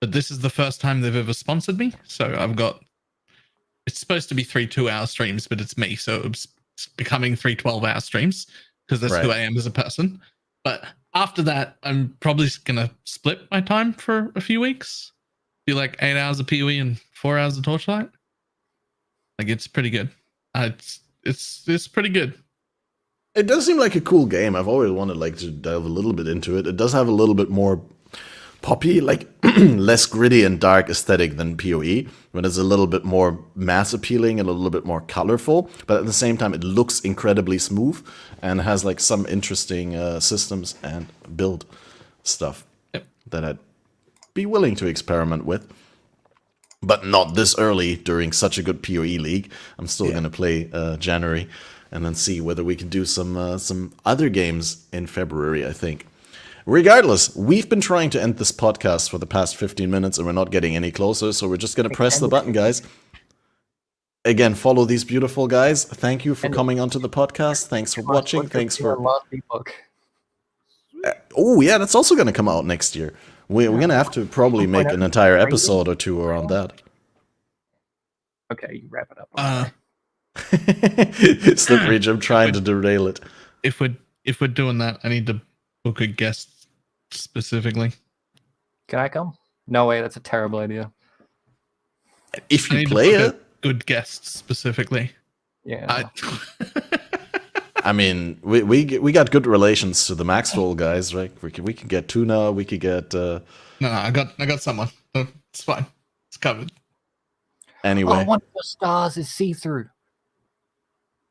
but this is the first time they've ever sponsored me. So I've got, it's supposed to be 3 2-hour streams, but it's me. So it's becoming 3 12-hour streams because that's who I am as a person. But after that, I'm probably going to split my time for a few weeks. Do like 8 hours of POE and 4 hours of Torchlight. Like, it's pretty good. It's pretty good. It does seem like a cool game. I've always wanted to delve a little bit into it. It does have a little bit more poppy, like less gritty and dark aesthetic than PoE, but it's a little bit more mass appealing and a little bit more colorful. But at the same time, it looks incredibly smooth and has like some interesting systems and build stuff that I'd be willing to experiment with. But not this early during such a good PoE league. I'm still going to play January and then see whether we can do some other games in February, I think. Regardless, we've been trying to end this podcast for the past 15 minutes and we're not getting any closer, so we're just going to press the button, guys. Again, follow these beautiful guys. Thank you for coming onto the podcast. Thanks for watching. Thanks for... Oh, yeah, that's also going to come out next year. We're going to have to probably make an entire episode or two around that. Okay, you wrap it up. Slippery Jim trying to derail it. If we're doing that, I need to book a guest specifically. Can I come? No way, that's a terrible idea. If you play it, good guest specifically. Yeah. I mean, we got good relations to the Maxwell guys, right? We could get Tuna. We could get. No, I got someone. It's fine. It's covered. Anyway, one of the stars is see-through.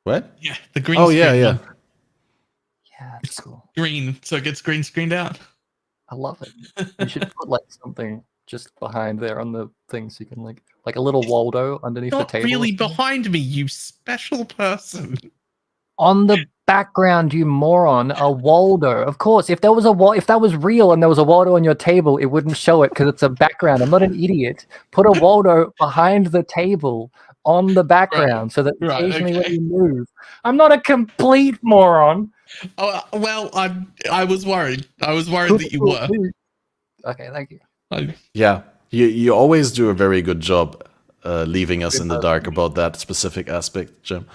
What? Yeah, the green. Oh yeah. Yeah, that's cool. Green, so it gets green screened out. I love it. You should put like something just behind there on the thing, so you can like a little Waldo underneath the table. Not really behind me, you special person. On the background, you moron, a Waldo. Of course, if that was real and there was a Waldo on your table, it wouldn't show it because it's a background. I'm not an idiot. Put a Waldo behind the table on the background so that occasionally when you move. I'm not a complete moron. Oh, well, I was worried. I was worried that you were. Okay, thank you. Yeah, you always do a very good job leaving us in the dark about that specific aspect, Jim.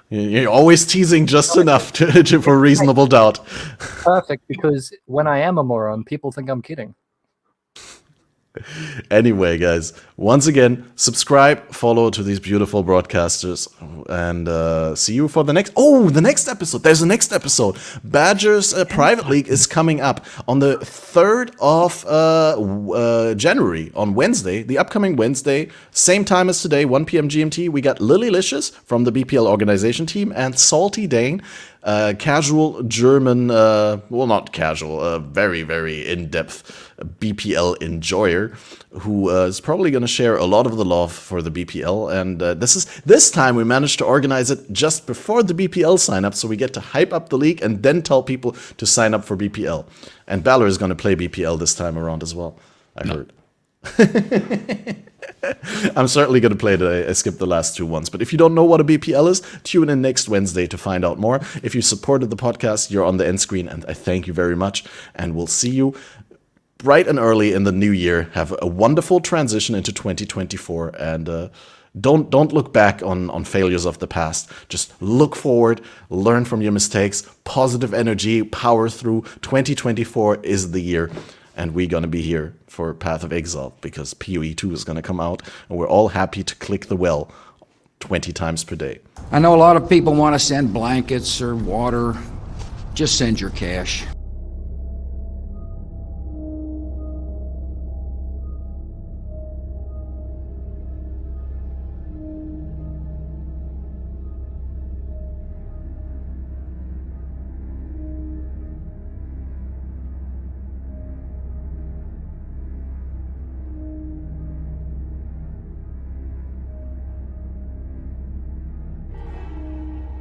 You're always teasing just enough for reasonable doubt. Perfect, because when I am a moron, people think I'm kidding. Anyway, guys, once again, subscribe, follow to these beautiful broadcasters, and see you for the next... Oh, the next episode. There's a next episode. Badger's Private League is coming up on the 3rd of January, on Wednesday, the upcoming Wednesday, same time as today, 1 p.m. GMT. We got Lilylicious from the BPL organization team and Salty Dane casual German, well, not casual, very, very in-depth BPL enjoyer who is probably going to share a lot of the love for the BPL. And this time we managed to organize it just before the BPL sign up, so we get to hype up the league and then tell people to sign up for BPL. And Balor is going to play BPL this time around as well, I heard. I'm certainly going to play it. I skipped the last 2 ones. But if you don't know what a BPL is, tune in next Wednesday to find out more. If you supported the podcast, you're on the end screen, and I thank you very much. And we'll see you bright and early in the new year. Have a wonderful transition into 2024. And don't look back on failures of the past. Just look forward, learn from your mistakes, positive energy, power through. 2024 is the year. And we're going to be here for Path of Exile because PoE 2 is going to come out. And we're all happy to click the well 20 times per day. I know a lot of people want to send blankets or water. Just send your cash.